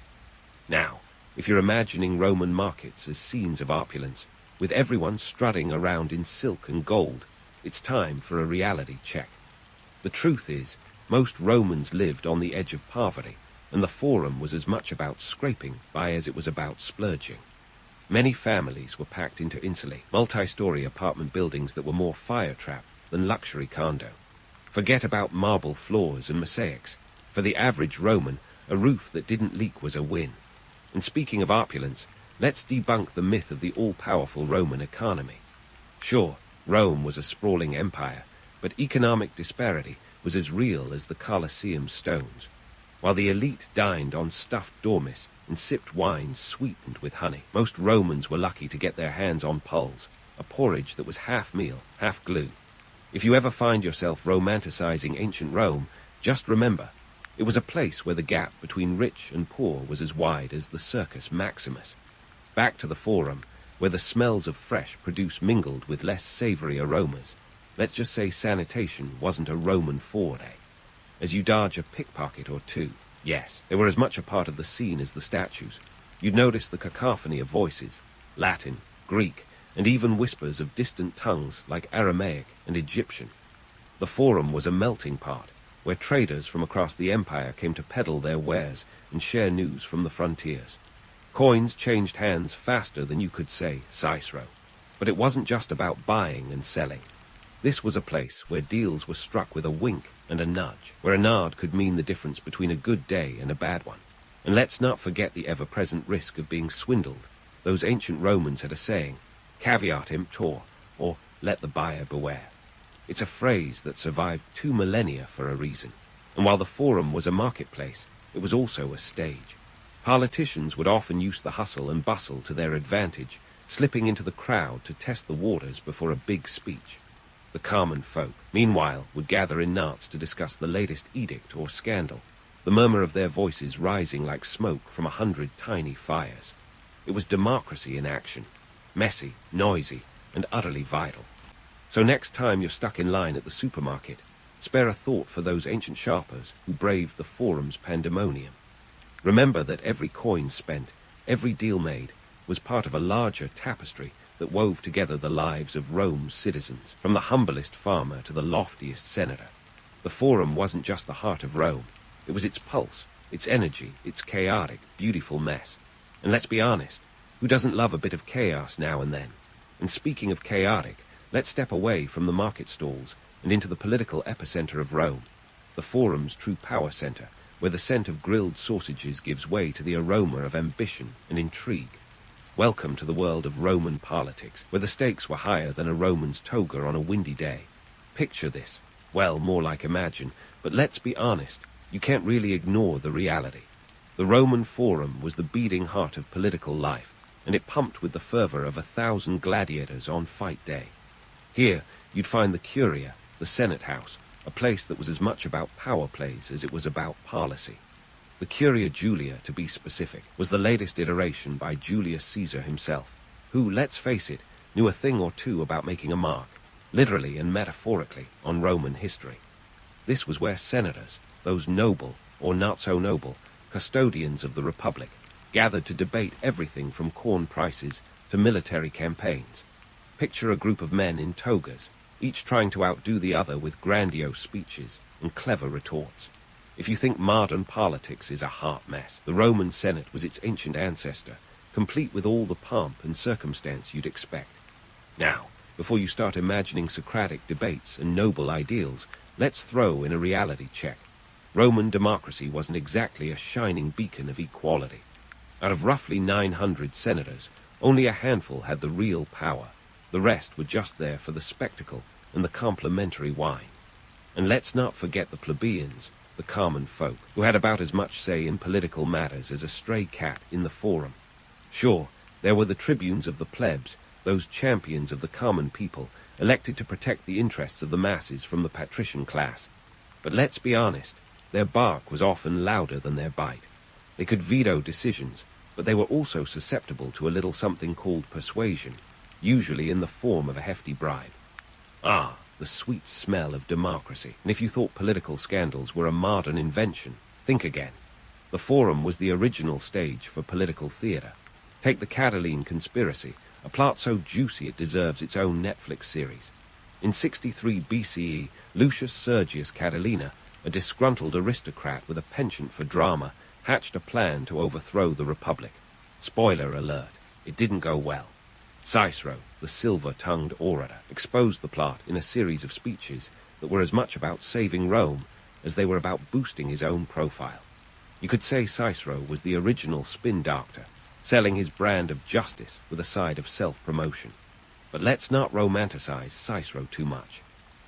Now, if you're imagining Roman markets as scenes of opulence, with everyone strutting around in silk and gold, it's time for a reality check. The truth is, most Romans lived on the edge of poverty, and the Forum was as much about scraping by as it was about splurging. Many families were packed into insulae, multi-story apartment buildings that were more fire-trap than luxury condo. Forget about marble floors and mosaics. For the average Roman, a roof that didn't leak was a win. And speaking of opulence, let's debunk the myth of the all-powerful Roman economy. Sure, Rome was a sprawling empire, but economic disparity was as real as the Colosseum stones. While the elite dined on stuffed dormice and sipped wines sweetened with honey, most Romans were lucky to get their hands on pulse, a porridge that was half meal, half glue. If you ever find yourself romanticizing ancient Rome, just remember, it was a place where the gap between rich and poor was as wide as the Circus Maximus. Back to the Forum, where the smells of fresh produce mingled with less savory aromas. Let's just say sanitation wasn't a Roman foray. As you dodge a pickpocket or two, yes, they were as much a part of the scene as the statues. You'd notice the cacophony of voices, Latin, Greek, and even whispers of distant tongues like Aramaic and Egyptian. The Forum was a melting pot, where traders from across the empire came to peddle their wares and share news from the frontiers. Coins changed hands faster than you could say Cicero. But it wasn't just about buying and selling. This was a place where deals were struck with a wink and a nudge, where a nod could mean the difference between a good day and a bad one. And let's not forget the ever-present risk of being swindled. Those ancient Romans had a saying, caveat emptor, or let the buyer beware. It's a phrase that survived 2 millennia for a reason. And while the Forum was a marketplace, it was also a stage. Politicians would often use the hustle and bustle to their advantage, slipping into the crowd to test the waters before a big speech. The common folk, meanwhile, would gather in knots to discuss the latest edict or scandal, the murmur of their voices rising like smoke from 100 tiny fires. It was democracy in action, messy, noisy, and utterly vital. So next time you're stuck in line at the supermarket, spare a thought for those ancient sharpers who braved the Forum's pandemonium. Remember that every coin spent, every deal made, was part of a larger tapestry that wove together the lives of Rome's citizens, from the humblest farmer to the loftiest senator. The Forum wasn't just the heart of Rome. It was its pulse, its energy, its chaotic, beautiful mess. And let's be honest, who doesn't love a bit of chaos now and then? And speaking of chaotic, let's step away from the market stalls and into the political epicenter of Rome, the Forum's true power center, where the scent of grilled sausages gives way to the aroma of ambition and intrigue. Welcome to the world of Roman politics, where the stakes were higher than a Roman's toga on a windy day. Picture this. Well, more like imagine, but let's be honest, you can't really ignore the reality. The Roman Forum was the beating heart of political life, and it pumped with the fervor of 1,000 gladiators on fight day. Here, you'd find the Curia, the Senate House, a place that was as much about power plays as it was about policy. The Curia Julia, to be specific, was the latest iteration by Julius Caesar himself, who, let's face it, knew a thing or two about making a mark, literally and metaphorically, on Roman history. This was where senators, those noble, or not so noble, custodians of the Republic, gathered to debate everything from corn prices to military campaigns. Picture a group of men in togas, each trying to outdo the other with grandiose speeches and clever retorts. If you think modern politics is a heart mess, the Roman Senate was its ancient ancestor, complete with all the pomp and circumstance you'd expect. Now, before you start imagining Socratic debates and noble ideals, let's throw in a reality check. Roman democracy wasn't exactly a shining beacon of equality. Out of roughly 900 senators, only a handful had the real power. The rest were just there for the spectacle and the complimentary wine. And let's not forget the plebeians, the common folk, who had about as much say in political matters as a stray cat in the forum. Sure, there were the tribunes of the plebs, those champions of the common people, elected to protect the interests of the masses from the patrician class. But let's be honest, their bark was often louder than their bite. They could veto decisions, but they were also susceptible to a little something called persuasion, usually in the form of a hefty bribe. Ah, the sweet smell of democracy. And if you thought political scandals were a modern invention, think again. The Forum was the original stage for political theater. Take the Catiline conspiracy, a plot so juicy it deserves its own Netflix series. In 63 BCE, Lucius Sergius Catilina, a disgruntled aristocrat with a penchant for drama, hatched a plan to overthrow the Republic. Spoiler alert, it didn't go well. Cicero, the silver-tongued orator, exposed the plot in a series of speeches that were as much about saving Rome as they were about boosting his own profile. You could say Cicero was the original spin doctor, selling his brand of justice with a side of self-promotion. But let's not romanticize Cicero too much.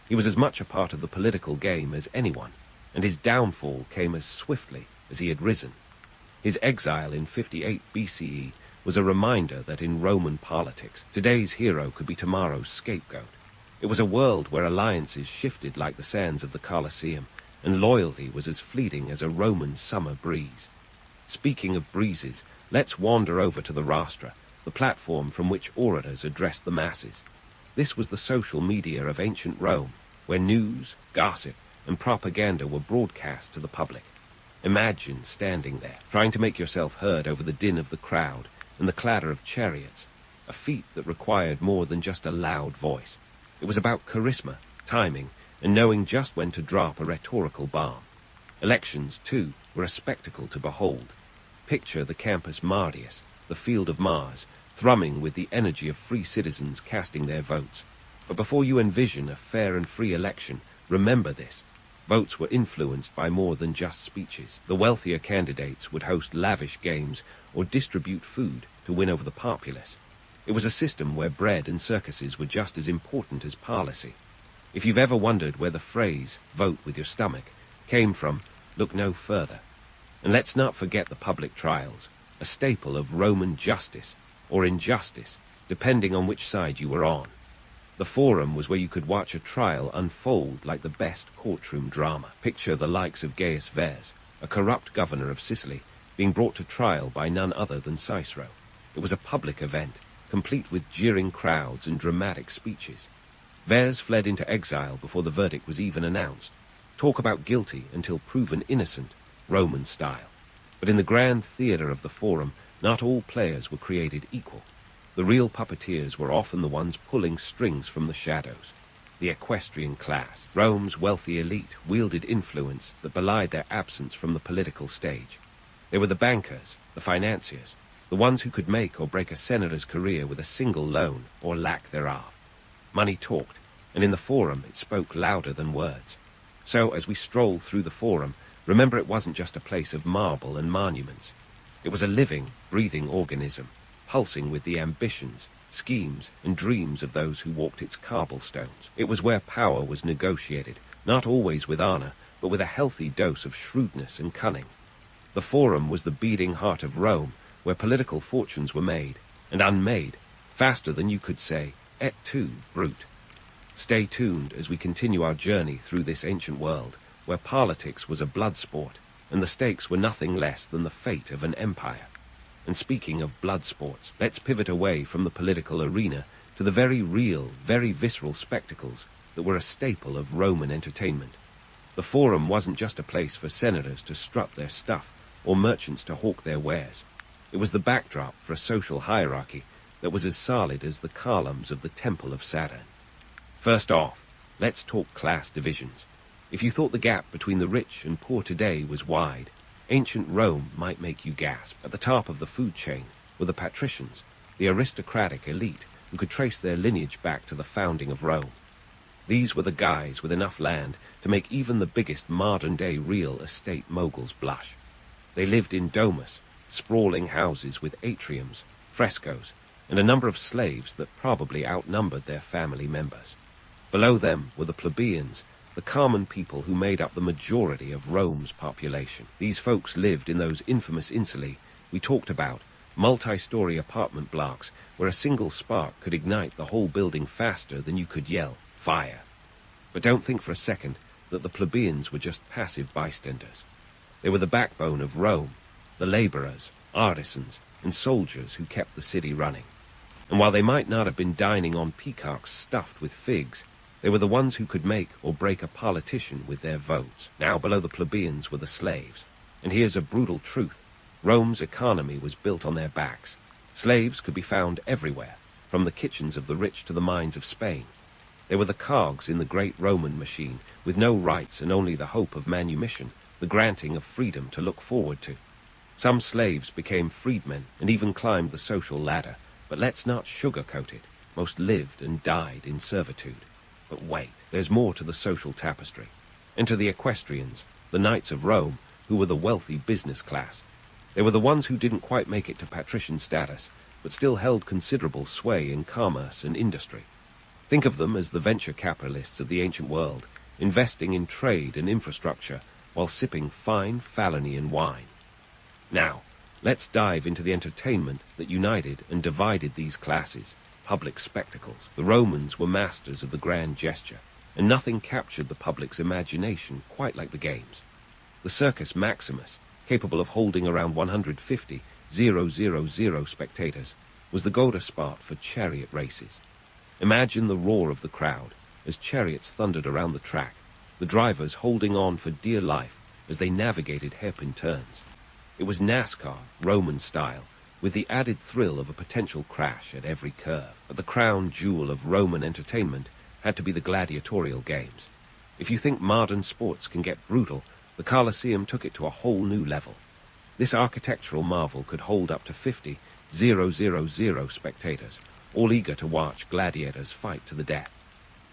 He was as much a part of the political game as anyone, and his downfall came as swiftly as he had risen. His exile in 58 BCE was a reminder that in Roman politics, today's hero could be tomorrow's scapegoat. It was a world where alliances shifted like the sands of the Colosseum, and loyalty was as fleeting as a Roman summer breeze. Speaking of breezes, let's wander over to the rostra, the platform from which orators addressed the masses. This was the social media of ancient Rome, where news, gossip, and propaganda were broadcast to the public. Imagine standing there, trying to make yourself heard over the din of the crowd and the clatter of chariots, a feat that required more than just a loud voice. It was about charisma, timing, and knowing just when to drop a rhetorical bomb. Elections, too, were a spectacle to behold. Picture the Campus Martius, the field of Mars, thrumming with the energy of free citizens casting their votes. But before you envision a fair and free election, remember this. Votes were influenced by more than just speeches. The wealthier candidates would host lavish games or distribute food to win over the populace. It was a system where bread and circuses were just as important as policy. If you've ever wondered where the phrase, vote with your stomach, came from, look no further. And let's not forget the public trials, a staple of Roman justice, or injustice, depending on which side you were on. The Forum was where you could watch a trial unfold like the best courtroom drama. Picture the likes of Gaius Verres, a corrupt governor of Sicily, being brought to trial by none other than Cicero. It was a public event, complete with jeering crowds and dramatic speeches. Verres fled into exile before the verdict was even announced. Talk about guilty until proven innocent, Roman style. But in the grand theatre of the Forum, not all players were created equal. The real puppeteers were often the ones pulling strings from the shadows. The equestrian class, Rome's wealthy elite, wielded influence that belied their absence from the political stage. They were the bankers, the financiers, the ones who could make or break a senator's career with a single loan or lack thereof. Money talked, and in the Forum it spoke louder than words. So as we stroll through the Forum, remember it wasn't just a place of marble and monuments. It was a living, breathing organism, pulsing with the ambitions, schemes, and dreams of those who walked its cobblestones. It was where power was negotiated, not always with honor, but with a healthy dose of shrewdness and cunning. The Forum was the beating heart of Rome, where political fortunes were made, and unmade, faster than you could say, et tu, brute. Stay tuned as we continue our journey through this ancient world, where politics was a blood sport, and the stakes were nothing less than the fate of an empire. And speaking of blood sports, let's pivot away from the political arena to the very real, very visceral spectacles that were a staple of Roman entertainment. The Forum wasn't just a place for senators to strut their stuff or merchants to hawk their wares. It was the backdrop for a social hierarchy that was as solid as the columns of the Temple of Saturn. First off, let's talk class divisions. If you thought the gap between the rich and poor today was wide, ancient Rome might make you gasp. At the top of the food chain were the patricians, the aristocratic elite, who could trace their lineage back to the founding of Rome. These were the guys with enough land to make even the biggest modern-day real estate moguls blush. They lived in domus, sprawling houses with atriums, frescoes, and a number of slaves that probably outnumbered their family members. Below them were the plebeians, the common people who made up the majority of Rome's population. These folks lived in those infamous insulae we talked about, multi-story apartment blocks where a single spark could ignite the whole building faster than you could yell, "Fire!" But don't think for a second that the plebeians were just passive bystanders. They were the backbone of Rome, the laborers, artisans, and soldiers who kept the city running. And while they might not have been dining on peacocks stuffed with figs, they were the ones who could make or break a politician with their votes. Now below the plebeians were the slaves. And here's a brutal truth. Rome's economy was built on their backs. Slaves could be found everywhere, from the kitchens of the rich to the mines of Spain. They were the cogs in the great Roman machine, with no rights and only the hope of manumission, the granting of freedom to look forward to. Some slaves became freedmen and even climbed the social ladder, but let's not sugarcoat it. Most lived and died in servitude. But wait, there's more to the social tapestry. Enter the equestrians, the knights of Rome, who were the wealthy business class. They were the ones who didn't quite make it to patrician status, but still held considerable sway in commerce and industry. Think of them as the venture capitalists of the ancient world, investing in trade and infrastructure while sipping fine Falernian wine. Now, let's dive into the entertainment that united and divided these classes, public spectacles. The Romans were masters of the grand gesture, and nothing captured the public's imagination quite like the games. The Circus Maximus, capable of holding around 150,000 spectators, was the go-to spot for chariot races. Imagine the roar of the crowd as chariots thundered around the track, the drivers holding on for dear life as they navigated hairpin turns. It was NASCAR, Roman style, with the added thrill of a potential crash at every curve. But the crown jewel of Roman entertainment had to be the gladiatorial games. If you think modern sports can get brutal, the Colosseum took it to a whole new level. This architectural marvel could hold up to 50,000 spectators, all eager to watch gladiators fight to the death.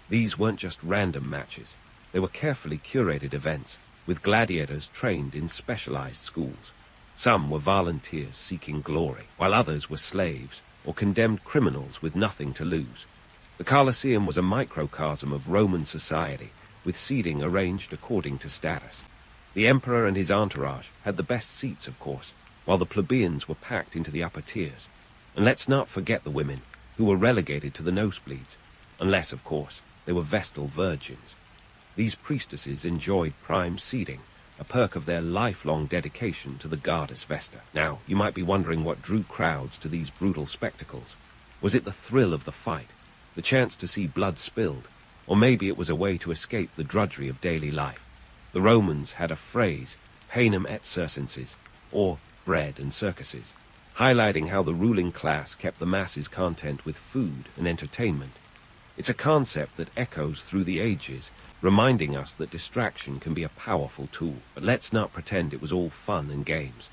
These weren't just random matches. They were carefully curated events, with gladiators trained in specialized schools. Some were volunteers seeking glory, while others were slaves or condemned criminals with nothing to lose. The Colosseum was a microcosm of Roman society, with seating arranged according to status. The emperor and his entourage had the best seats, of course, while the plebeians were packed into the upper tiers. And let's not forget the women, who were relegated to the nosebleeds, unless, of course, they were Vestal virgins. These priestesses enjoyed prime seating, a perk of their lifelong dedication to the goddess Vesta. Now, you might be wondering what drew crowds to these brutal spectacles. Was it the thrill of the fight, the chance to see blood spilled, or maybe it was a way to escape the drudgery of daily life? The Romans had a phrase, panem et circenses, or bread and circuses, highlighting how the ruling class kept the masses content with food and entertainment. It's a concept that echoes through the ages, reminding us that distraction can be a powerful tool. But let's not pretend it was all fun and games.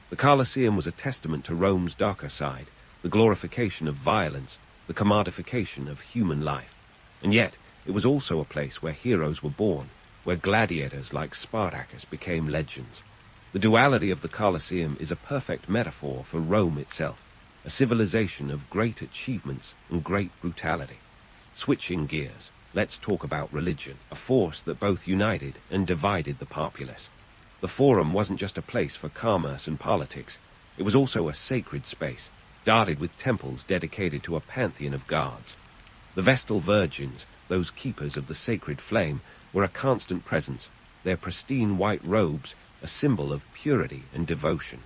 The Colosseum was a testament to Rome's darker side, the glorification of violence, the commodification of human life. And yet, it was also a place where heroes were born, where gladiators like Spartacus became legends. The duality of the Colosseum is a perfect metaphor for Rome itself, a civilization of great achievements and great brutality. Switching gears, let's talk about religion, a force that both united and divided the populace. The Forum wasn't just a place for commerce and politics. It was also a sacred space, dotted with temples dedicated to a pantheon of gods. The Vestal virgins, those keepers of the sacred flame, were a constant presence, their pristine white robes a symbol of purity and devotion.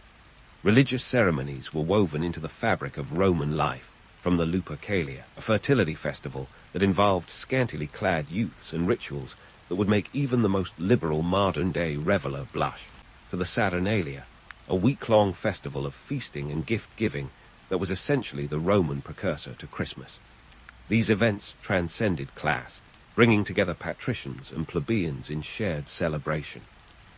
Religious ceremonies were woven into the fabric of Roman life, from the Lupercalia, a fertility festival that involved scantily clad youths and rituals that would make even the most liberal modern-day reveler blush, to the Saturnalia, a week-long festival of feasting and gift-giving that was essentially the Roman precursor to Christmas. These events transcended class, bringing together patricians and plebeians in shared celebration.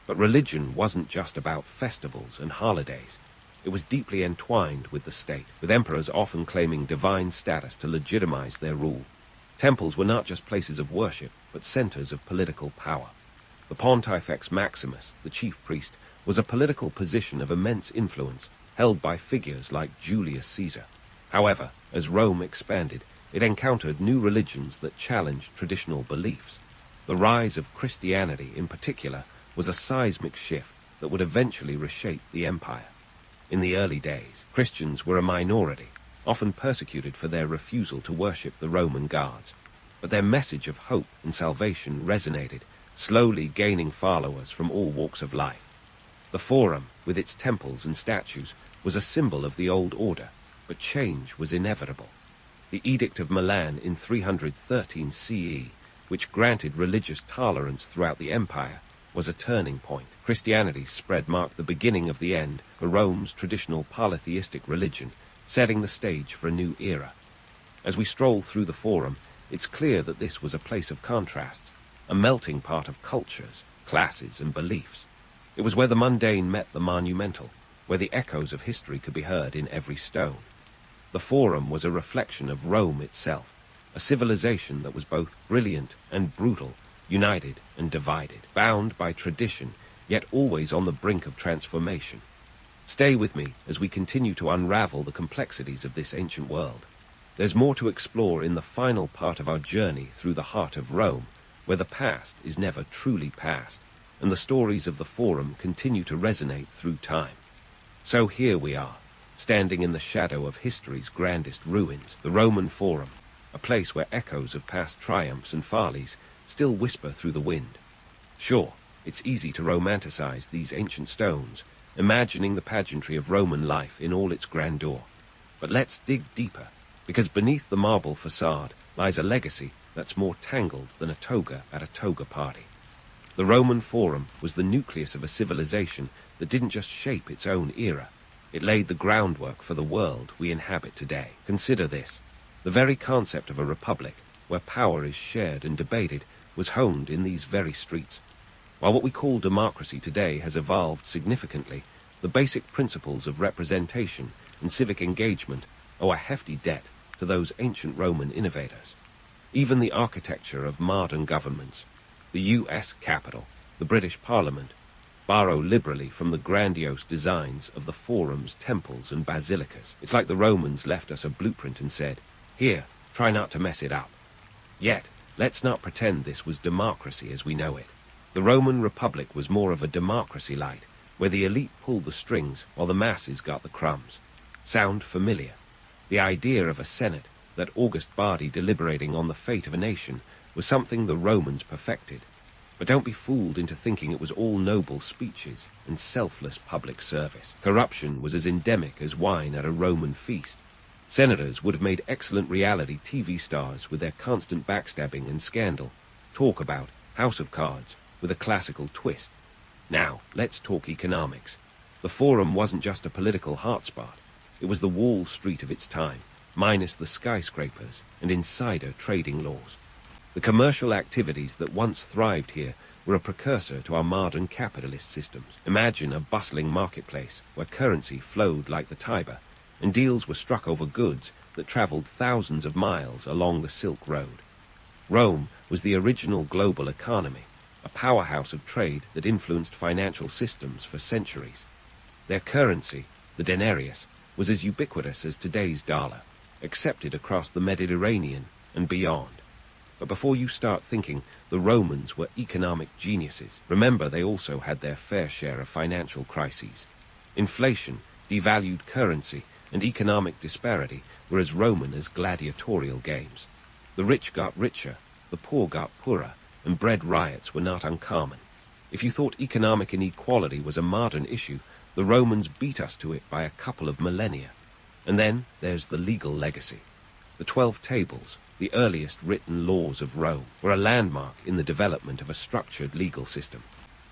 But religion wasn't just about festivals and holidays. It was deeply entwined with the state, with emperors often claiming divine status to legitimize their rule. Temples were not just places of worship, but centers of political power. The Pontifex Maximus, the chief priest, was a political position of immense influence, held by figures like Julius Caesar. However, as Rome expanded, it encountered new religions that challenged traditional beliefs. The rise of Christianity, in particular, was a seismic shift that would eventually reshape the empire. In the early days, Christians were a minority, often persecuted for their refusal to worship the Roman gods. But their message of hope and salvation resonated, slowly gaining followers from all walks of life. The Forum, with its temples and statues, was a symbol of the old order, but change was inevitable. The Edict of Milan in 313 CE, which granted religious tolerance throughout the empire, was a turning point. Christianity's spread marked the beginning of the end for Rome's traditional polytheistic religion, setting the stage for a new era. As we stroll through the Forum, it's clear that this was a place of contrasts, a melting pot of cultures, classes, and beliefs. It was where the mundane met the monumental, where the echoes of history could be heard in every stone. The Forum was a reflection of Rome itself, a civilization that was both brilliant and brutal, united and divided, bound by tradition, yet always on the brink of transformation. Stay with me as we continue to unravel the complexities of this ancient world. There's more to explore in the final part of our journey through the heart of Rome, where the past is never truly past, and the stories of the Forum continue to resonate through time. So here we are, standing in the shadow of history's grandest ruins, the Roman Forum, a place where echoes of past triumphs and follies still whisper through the wind. Sure, it's easy to romanticize these ancient stones, imagining the pageantry of Roman life in all its grandeur. But let's dig deeper, because beneath the marble facade lies a legacy that's more tangled than a toga at a toga party. The Roman Forum was the nucleus of a civilization that didn't just shape its own era. It laid the groundwork for the world we inhabit today. Consider this. The very concept of a republic, where power is shared and debated, was honed in these very streets. While what we call democracy today has evolved significantly, the basic principles of representation and civic engagement owe a hefty debt to those ancient Roman innovators. Even the architecture of modern governments, the U.S. Capitol, the British Parliament, borrow liberally from the grandiose designs of the Forum's temples and basilicas. It's like the Romans left us a blueprint and said, "Here, try not to mess it up." Yet, let's not pretend this was democracy as we know it. The Roman Republic was more of a democracy light, where the elite pulled the strings while the masses got the crumbs. Sound familiar? The idea of a Senate, that august body deliberating on the fate of a nation, was something the Romans perfected. But don't be fooled into thinking it was all noble speeches and selfless public service. Corruption was as endemic as wine at a Roman feast. Senators would have made excellent reality TV stars with their constant backstabbing and scandal. Talk about House of Cards with a classical twist. Now, let's talk economics. The Forum wasn't just a political hotspot. It was the Wall Street of its time, minus the skyscrapers and insider trading laws. The commercial activities that once thrived here were a precursor to our modern capitalist systems. Imagine a bustling marketplace where currency flowed like the Tiber, and deals were struck over goods that traveled thousands of miles along the Silk Road. Rome was the original global economy, a powerhouse of trade that influenced financial systems for centuries. Their currency, the denarius, was as ubiquitous as today's dollar, accepted across the Mediterranean and beyond. But before you start thinking the Romans were economic geniuses, remember they also had their fair share of financial crises. Inflation, devalued currency, and economic disparity were as Roman as gladiatorial games. The rich got richer, the poor got poorer, and bread riots were not uncommon. If you thought economic inequality was a modern issue, the Romans beat us to it by a couple of millennia. And then there's the legal legacy. The 12 Tables, the earliest written laws of Rome, were a landmark in the development of a structured legal system.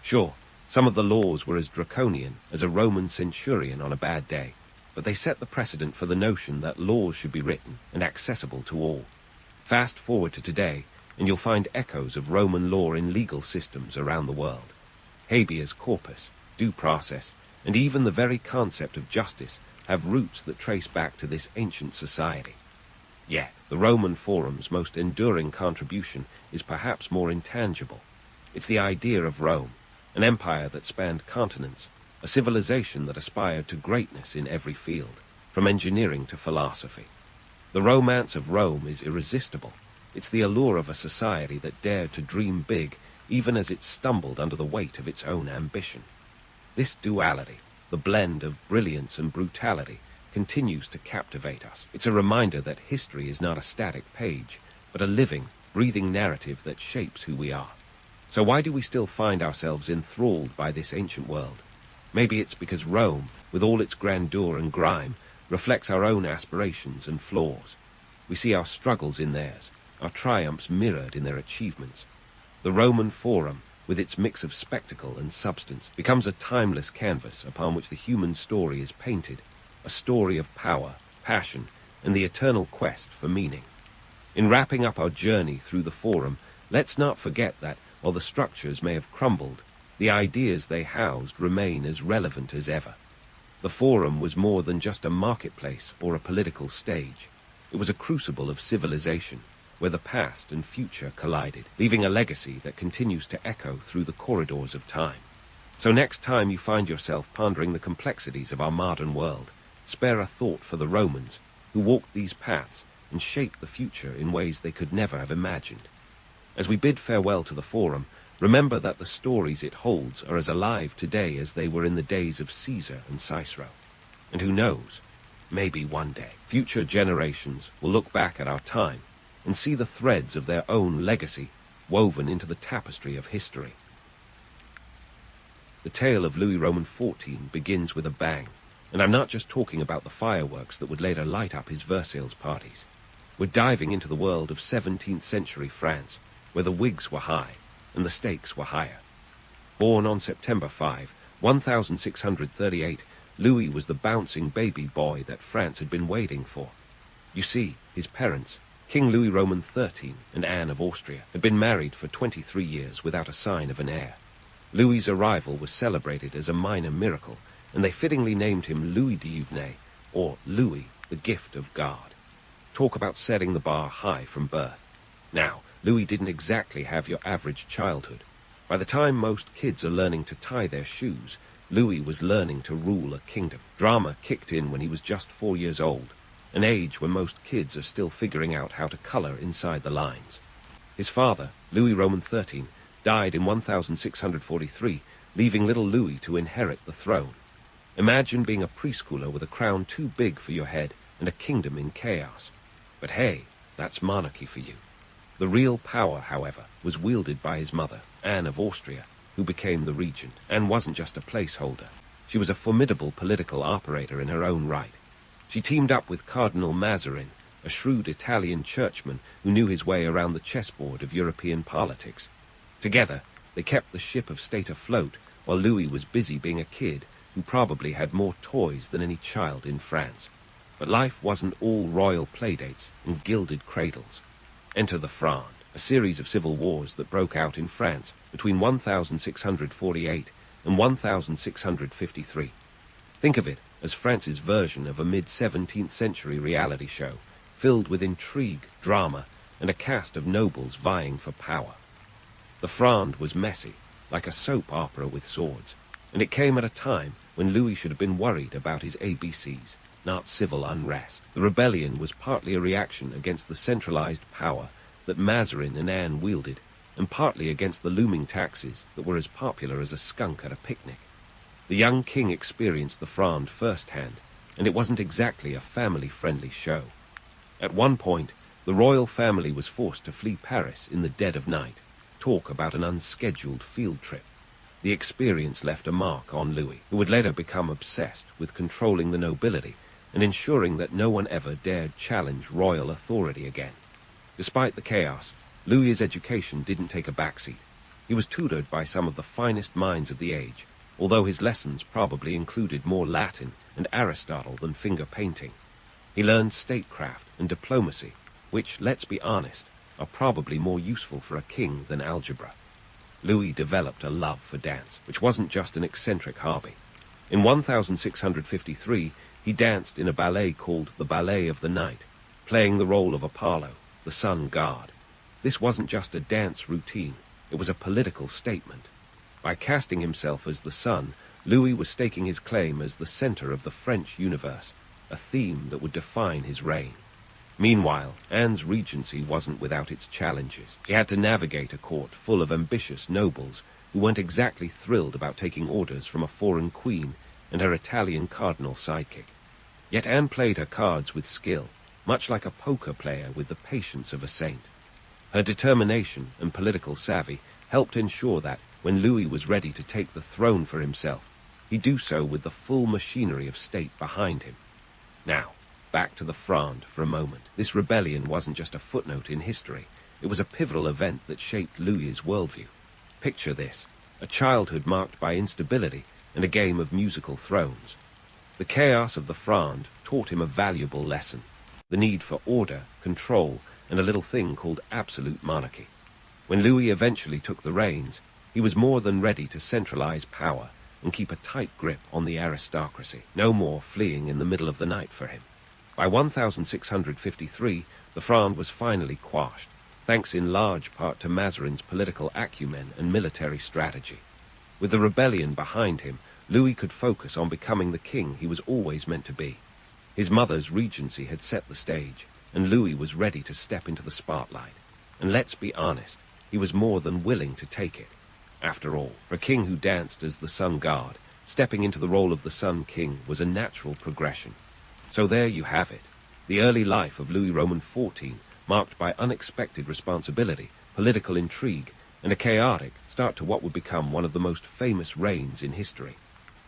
Sure, some of the laws were as draconian as a Roman centurion on a bad day, but they set the precedent for the notion that laws should be written and accessible to all. Fast forward to today, and you'll find echoes of Roman law in legal systems around the world. Habeas corpus, due process, and even the very concept of justice have roots that trace back to this ancient society. Yet, the Roman Forum's most enduring contribution is perhaps more intangible. It's the idea of Rome, an empire that spanned continents, a civilization that aspired to greatness in every field, from engineering to philosophy. The romance of Rome is irresistible. It's the allure of a society that dared to dream big, even as it stumbled under the weight of its own ambition. This duality, the blend of brilliance and brutality, continues to captivate us. It's a reminder that history is not a static page, but a living, breathing narrative that shapes who we are. So why do we still find ourselves enthralled by this ancient world? Maybe it's because Rome, with all its grandeur and grime, reflects our own aspirations and flaws. We see our struggles in theirs, our triumphs mirrored in their achievements. The Roman Forum, with its mix of spectacle and substance, becomes a timeless canvas upon which the human story is painted, a story of power, passion, and the eternal quest for meaning. In wrapping up our journey through the Forum, let's not forget that, while the structures may have crumbled, the ideas they housed remain as relevant as ever. The Forum was more than just a marketplace or a political stage. It was a crucible of civilization, where the past and future collided, leaving a legacy that continues to echo through the corridors of time. So next time you find yourself pondering the complexities of our modern world, spare a thought for the Romans, who walked these paths and shaped the future in ways they could never have imagined. As we bid farewell to the Forum, remember that the stories it holds are as alive today as they were in the days of Caesar and Cicero. And who knows, maybe one day, future generations will look back at our time and see the threads of their own legacy woven into the tapestry of history. The tale of Louis Roman XIV begins with a bang, and I'm not just talking about the fireworks that would later light up his Versailles parties. We're diving into the world of 17th century France, where the wigs were high and the stakes were higher. Born on September 5, 1638, Louis was the bouncing baby boy that France had been waiting for. You see, his parents, King Louis Roman XIII and Anne of Austria, had been married for 23 years without a sign of an heir. Louis's arrival was celebrated as a minor miracle, and they fittingly named him Louis d'Eudenay, or Louis, the gift of God. Talk about setting the bar high from birth. Now, Louis didn't exactly have your average childhood. By the time most kids are learning to tie their shoes, Louis was learning to rule a kingdom. Drama kicked in when he was just 4 years old, an age when most kids are still figuring out how to color inside the lines. His father, Louis Roman XIII, died in 1643, leaving little Louis to inherit the throne. Imagine being a preschooler with a crown too big for your head and a kingdom in chaos. But hey, that's monarchy for you. The real power, however, was wielded by his mother, Anne of Austria, who became the regent. Anne wasn't just a placeholder. She was a formidable political operator in her own right. She teamed up with Cardinal Mazarin, a shrewd Italian churchman who knew his way around the chessboard of European politics. Together, they kept the ship of state afloat, while Louis was busy being a kid who probably had more toys than any child in France. But life wasn't all royal playdates and gilded cradles. Enter the Fronde, a series of civil wars that broke out in France between 1648 and 1653. Think of it as France's version of a mid-17th century reality show, filled with intrigue, drama, and a cast of nobles vying for power. The Fronde was messy, like a soap opera with swords, and it came at a time when Louis should have been worried about his ABCs, not civil unrest. The rebellion was partly a reaction against the centralized power that Mazarin and Anne wielded, and partly against the looming taxes that were as popular as a skunk at a picnic. The young king experienced the Fronde firsthand, and it wasn't exactly a family-friendly show. At one point, the royal family was forced to flee Paris in the dead of night. Talk about an unscheduled field trip. The experience left a mark on Louis, who would later become obsessed with controlling the nobility and ensuring that no one ever dared challenge royal authority again. Despite the chaos, Louis's education didn't take a backseat. He was tutored by some of the finest minds of the age, although his lessons probably included more Latin and Aristotle than finger painting. He learned statecraft and diplomacy, which, let's be honest, are probably more useful for a king than algebra. Louis developed a love for dance, which wasn't just an eccentric hobby. In 1653, he danced in a ballet called the Ballet of the Night, playing the role of Apollo, the sun god. This wasn't just a dance routine, it was a political statement. By casting himself as the sun, Louis was staking his claim as the center of the French universe, a theme that would define his reign. Meanwhile, Anne's regency wasn't without its challenges. She had to navigate a court full of ambitious nobles who weren't exactly thrilled about taking orders from a foreign queen and her Italian cardinal sidekick. Yet Anne played her cards with skill, much like a poker player with the patience of a saint. Her determination and political savvy helped ensure that, when Louis was ready to take the throne for himself, he'd do so with the full machinery of state behind him. Now, back to the Fronde for a moment. This rebellion wasn't just a footnote in history, it was a pivotal event that shaped Louis's worldview. Picture this, a childhood marked by instability and a game of musical thrones. The chaos of the Fronde taught him a valuable lesson, the need for order, control, and a little thing called absolute monarchy. When Louis eventually took the reins, he was more than ready to centralize power and keep a tight grip on the aristocracy. No more fleeing in the middle of the night for him. By 1653, the Fronde was finally quashed, thanks in large part to Mazarin's political acumen and military strategy. With the rebellion behind him, Louis could focus on becoming the king he was always meant to be. His mother's regency had set the stage, and Louis was ready to step into the spotlight. And let's be honest, he was more than willing to take it. After all, for a king who danced as the sun god, stepping into the role of the sun king was a natural progression. So there you have it, the early life of Louis Roman XIV, marked by unexpected responsibility, political intrigue, and a chaotic start to what would become one of the most famous reigns in history.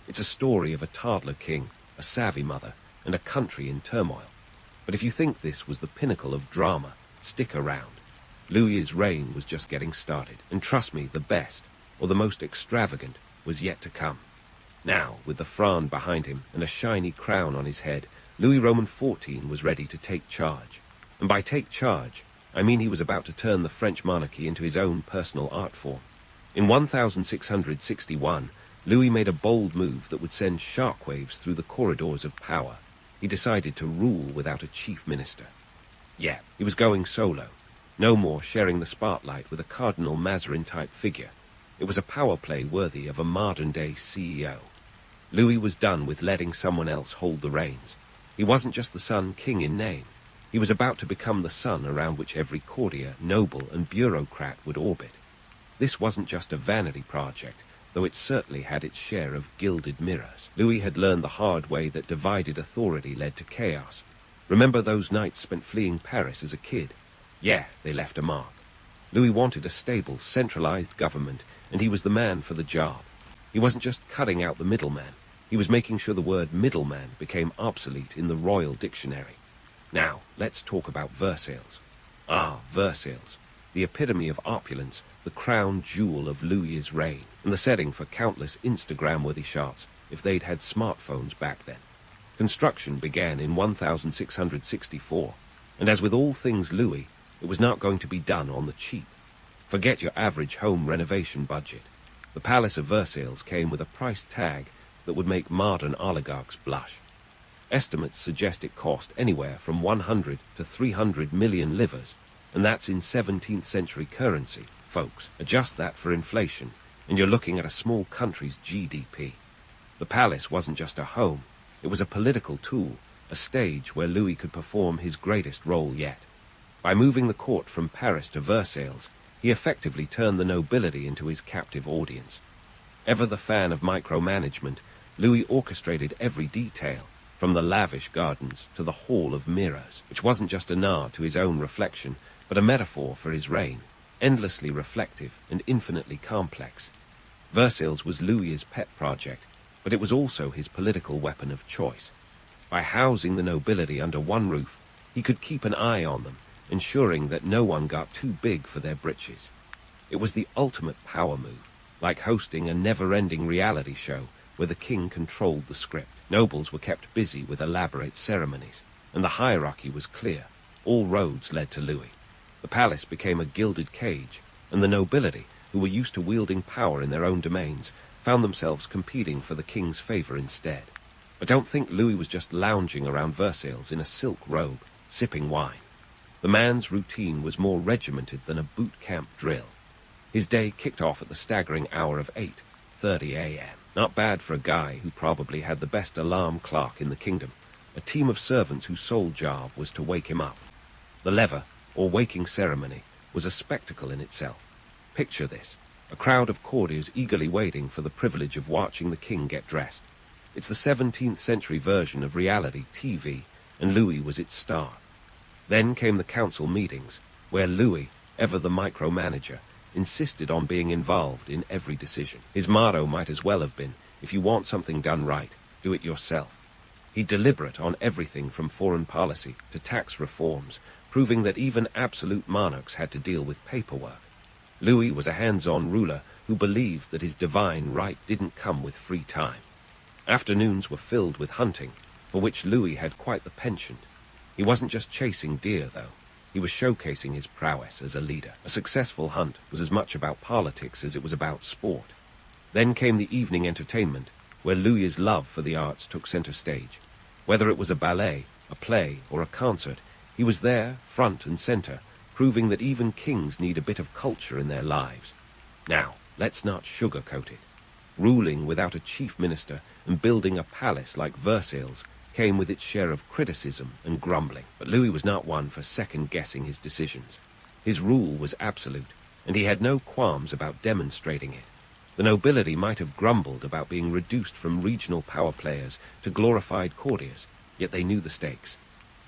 It's a story of a toddler king, a savvy mother, and a country in turmoil. But if you think this was the pinnacle of drama, stick around. Louis's reign was just getting started, and trust me, the best, or the most extravagant, was yet to come. Now, with the Fronde behind him and a shiny crown on his head, Louis Roman XIV was ready to take charge. And by take charge, I mean he was about to turn the French monarchy into his own personal art form. In 1661, Louis made a bold move that would send shockwaves through the corridors of power. He decided to rule without a chief minister. Yeah, he was going solo. No more sharing the spotlight with a Cardinal Mazarin-type figure. It was a power play worthy of a modern-day CEO. Louis was done with letting someone else hold the reins. He wasn't just the Sun King in name. He was about to become the sun around which every courtier, noble, and bureaucrat would orbit. This wasn't just a vanity project, though it certainly had its share of gilded mirrors. Louis had learned the hard way that divided authority led to chaos. Remember those nights spent fleeing Paris as a kid? Yeah, they left a mark. Louis wanted a stable, centralized government, and he was the man for the job. He wasn't just cutting out the middleman. He was making sure the word middleman became obsolete in the royal dictionary. Now, let's talk about Versailles. Ah, Versailles, the epitome of opulence, the crown jewel of Louis's reign, and the setting for countless Instagram-worthy shots if they'd had smartphones back then. Construction began in 1664, and as with all things Louis, it was not going to be done on the cheap. Forget your average home renovation budget. The Palace of Versailles came with a price tag that would make modern oligarchs blush. Estimates suggest it cost anywhere from 100 to 300 million livres, and that's in 17th century currency, folks. Adjust that for inflation, and you're looking at a small country's GDP. The palace wasn't just a home, it was a political tool, a stage where Louis could perform his greatest role yet. By moving the court from Paris to Versailles, he effectively turned the nobility into his captive audience. Ever the fan of micromanagement, Louis orchestrated every detail, from the lavish gardens to the Hall of Mirrors, which wasn't just a nod to his own reflection, but a metaphor for his reign, endlessly reflective and infinitely complex. Versailles was Louis's pet project, but it was also his political weapon of choice. By housing the nobility under one roof, he could keep an eye on them, ensuring that no one got too big for their britches. It was the ultimate power move, like hosting a never-ending reality show where the king controlled the script. Nobles were kept busy with elaborate ceremonies, and the hierarchy was clear. All roads led to Louis. The palace became a gilded cage, and the nobility, who were used to wielding power in their own domains, found themselves competing for the king's favor instead. But don't think Louis was just lounging around Versailles in a silk robe, sipping wine. The man's routine was more regimented than a boot camp drill. His day kicked off at the staggering hour of 8:30 a.m. Not bad for a guy who probably had the best alarm clock in the kingdom, a team of servants whose sole job was to wake him up. The lever, or waking ceremony, was a spectacle in itself. Picture this, a crowd of courtiers eagerly waiting for the privilege of watching the king get dressed. It's the 17th century version of reality TV, and Louis was its star. Then came the council meetings, where Louis, ever the micromanager, insisted on being involved in every decision. His motto might as well have been, if you want something done right, do it yourself. He deliberate on everything from foreign policy to tax reforms, proving that even absolute monarchs had to deal with paperwork. Louis was a hands-on ruler who believed that his divine right didn't come with free time. Afternoons were filled with hunting, for which Louis had quite the penchant. He wasn't just chasing deer, though. He was showcasing his prowess as a leader. A successful hunt was as much about politics as it was about sport. Then came the evening entertainment, where Louis's love for the arts took center stage. Whether it was a ballet, a play, or a concert, he was there, front and center, proving that even kings need a bit of culture in their lives. Now, let's not sugarcoat it. Ruling without a chief minister and building a palace like Versailles came with its share of criticism and grumbling. But Louis was not one for second-guessing his decisions. His rule was absolute, and he had no qualms about demonstrating it. The nobility might have grumbled about being reduced from regional power players to glorified courtiers, yet they knew the stakes.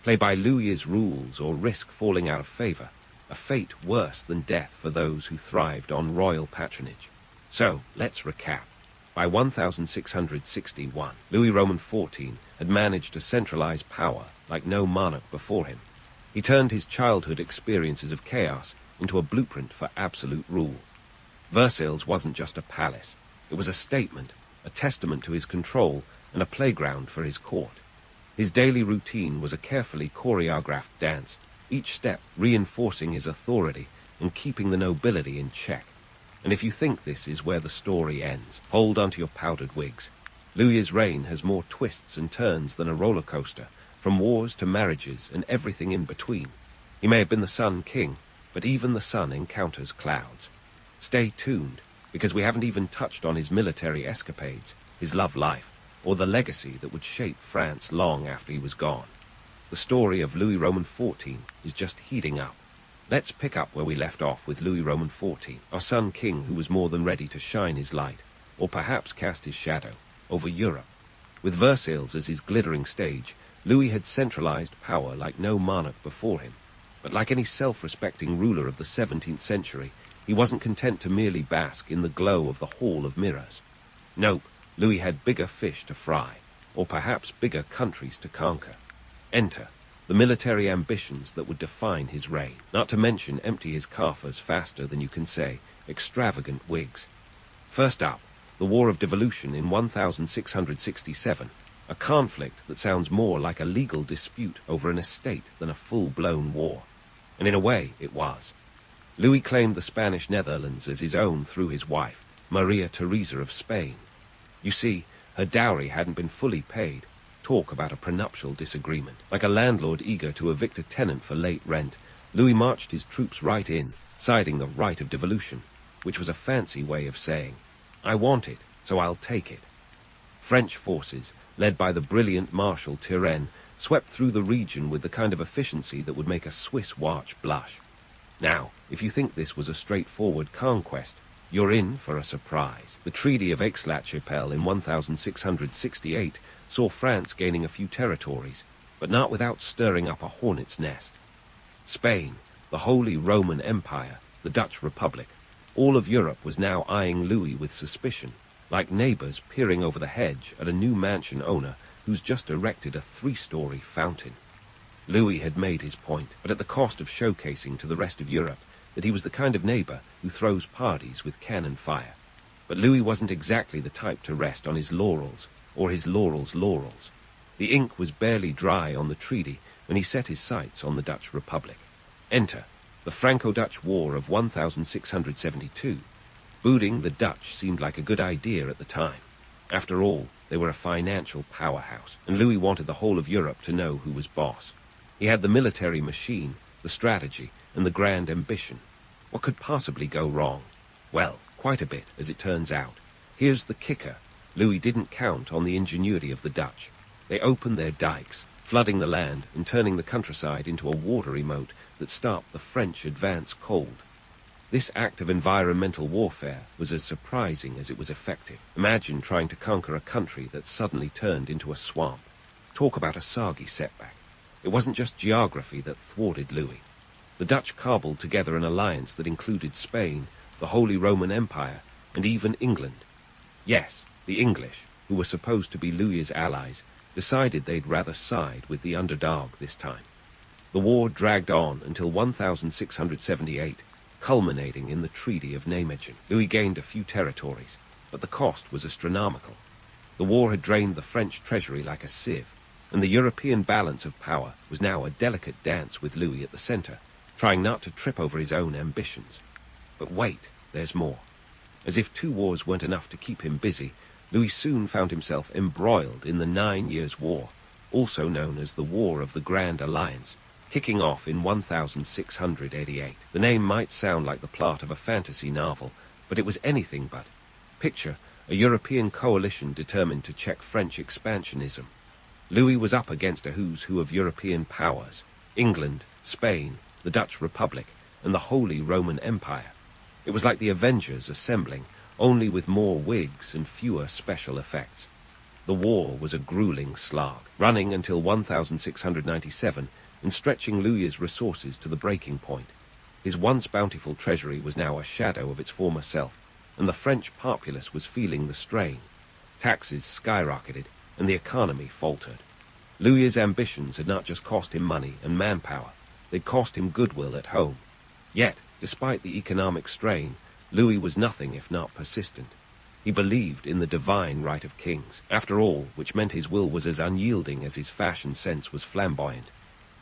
Play by Louis's rules or risk falling out of favor, a fate worse than death for those who thrived on royal patronage. So, let's recap. By 1661, Louis Roman XIV had managed to centralize power like no monarch before him. He turned his childhood experiences of chaos into a blueprint for absolute rule. Versailles wasn't just a palace. It was a statement, a testament to his control, and a playground for his court. His daily routine was a carefully choreographed dance, each step reinforcing his authority and keeping the nobility in check. And if you think this is where the story ends, hold onto your powdered wigs. Louis's reign has more twists and turns than a roller coaster, from wars to marriages and everything in between. He may have been the Sun King, but even the sun encounters clouds. Stay tuned, because we haven't even touched on his military escapades, his love life, or the legacy that would shape France long after he was gone. The story of Louis Roman XIV is just heating up. Let's pick up where we left off with Louis Roman XIV, our Sun King who was more than ready to shine his light, or perhaps cast his shadow, over Europe. With Versailles as his glittering stage, Louis had centralized power like no monarch before him. But like any self-respecting ruler of the 17th century, he wasn't content to merely bask in the glow of the Hall of Mirrors. Nope, Louis had bigger fish to fry, or perhaps bigger countries to conquer. Enter the military ambitions that would define his reign, not to mention empty his coffers faster than you can say extravagant wigs. First up, the War of Devolution in 1667, a conflict that sounds more like a legal dispute over an estate than a full-blown war. And in a way, it was. Louis claimed the Spanish Netherlands as his own through his wife, Maria Theresa of Spain. You see, her dowry hadn't been fully paid. Talk about a prenuptial disagreement. Like a landlord eager to evict a tenant for late rent, Louis marched his troops right in, siding the right of devolution, which was a fancy way of saying, I want it, so I'll take it. French forces, led by the brilliant Marshal Turenne, swept through the region with the kind of efficiency that would make a Swiss watch blush. Now, if you think this was a straightforward conquest, you're in for a surprise. The Treaty of Aix-la-Chapelle in 1668 saw France gaining a few territories, but not without stirring up a hornet's nest. Spain, the Holy Roman Empire, the Dutch Republic, all of Europe was now eyeing Louis with suspicion, like neighbors peering over the hedge at a new mansion owner who's just erected a 3-story fountain. Louis had made his point, but at the cost of showcasing to the rest of Europe that he was the kind of neighbor who throws parties with cannon fire. But Louis wasn't exactly the type to rest on his laurels, or his laurels' laurels. The ink was barely dry on the treaty when he set his sights on the Dutch Republic. Enter the Franco-Dutch War of 1672. Booting the Dutch seemed like a good idea at the time. After all, they were a financial powerhouse, and Louis wanted the whole of Europe to know who was boss. He had the military machine, the strategy, and the grand ambition. What could possibly go wrong? Well, quite a bit, as it turns out. Here's the kicker. Louis didn't count on the ingenuity of the Dutch. They opened their dikes, flooding the land and turning the countryside into a watery moat that stopped the French advance cold. This act of environmental warfare was as surprising as it was effective. Imagine trying to conquer a country that suddenly turned into a swamp. Talk about a soggy setback. It wasn't just geography that thwarted Louis. The Dutch cobbled together an alliance that included Spain, the Holy Roman Empire, and even England. Yes, the English, who were supposed to be Louis's allies, decided they'd rather side with the underdog this time. The war dragged on until 1678, culminating in the Treaty of Nijmegen. Louis gained a few territories, but the cost was astronomical. The war had drained the French treasury like a sieve, and the European balance of power was now a delicate dance with Louis at the center, trying not to trip over his own ambitions. But wait, there's more. As if 2 wars weren't enough to keep him busy, Louis soon found himself embroiled in the 9 Years' War, also known as the War of the Grand Alliance, kicking off in 1688. The name might sound like the plot of a fantasy novel, but it was anything but. Picture a European coalition determined to check French expansionism. Louis was up against a who's who of European powers: England, Spain, the Dutch Republic, and the Holy Roman Empire. It was like the Avengers assembling, only with more wigs and fewer special effects. The war was a grueling slog, running until 1697 and stretching Louis's resources to the breaking point. His once bountiful treasury was now a shadow of its former self, and the French populace was feeling the strain. Taxes skyrocketed, and the economy faltered. Louis's ambitions had not just cost him money and manpower, they'd cost him goodwill at home. Yet, despite the economic strain, Louis was nothing if not persistent. He believed in the divine right of kings, after all, which meant his will was as unyielding as his fashion sense was flamboyant.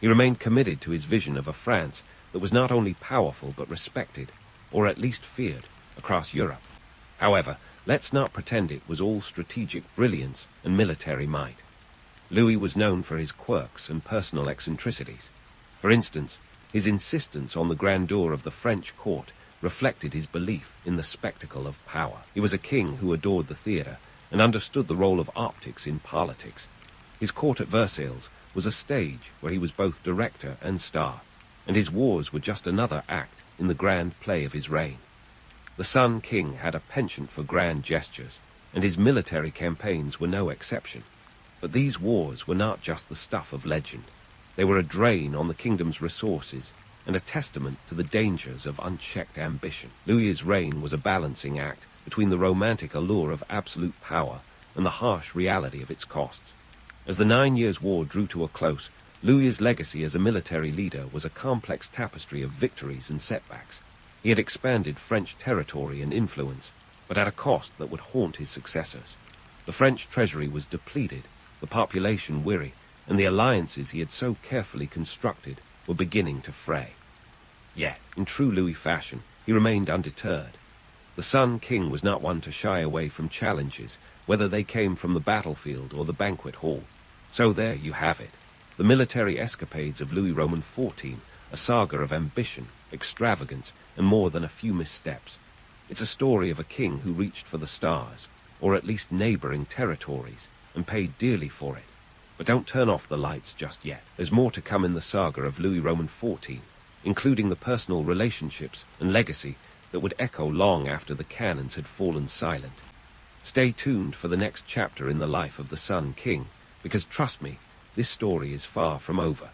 He remained committed to his vision of a France that was not only powerful but respected, or at least feared, across Europe. However, let's not pretend it was all strategic brilliance and military might. Louis was known for his quirks and personal eccentricities. For instance, his insistence on the grandeur of the French court reflected his belief in the spectacle of power. He was a king who adored the theatre and understood the role of optics in politics. His court at Versailles was a stage where he was both director and star, and his wars were just another act in the grand play of his reign. The Sun King had a penchant for grand gestures, and his military campaigns were no exception. But these wars were not just the stuff of legend. They were a drain on the kingdom's resources and a testament to the dangers of unchecked ambition. Louis's reign was a balancing act between the romantic allure of absolute power and the harsh reality of its costs. As the 9 Years' War drew to a close, Louis's legacy as a military leader was a complex tapestry of victories and setbacks. He had expanded French territory and influence, but at a cost that would haunt his successors. The French treasury was depleted, the population weary, and the alliances he had so carefully constructed were beginning to fray. Yet, in true Louis fashion, he remained undeterred. The Sun King was not one to shy away from challenges, whether they came from the battlefield or the banquet hall. So there you have it, the military escapades of Louis Roman XIV, a saga of ambition, extravagance, and more than a few missteps. It's a story of a king who reached for the stars, or at least neighboring territories, and paid dearly for it. But don't turn off the lights just yet. There's more to come in the saga of Louis Roman XIV, including the personal relationships and legacy that would echo long after the cannons had fallen silent. Stay tuned for the next chapter in the life of the Sun King, because trust me, this story is far from over.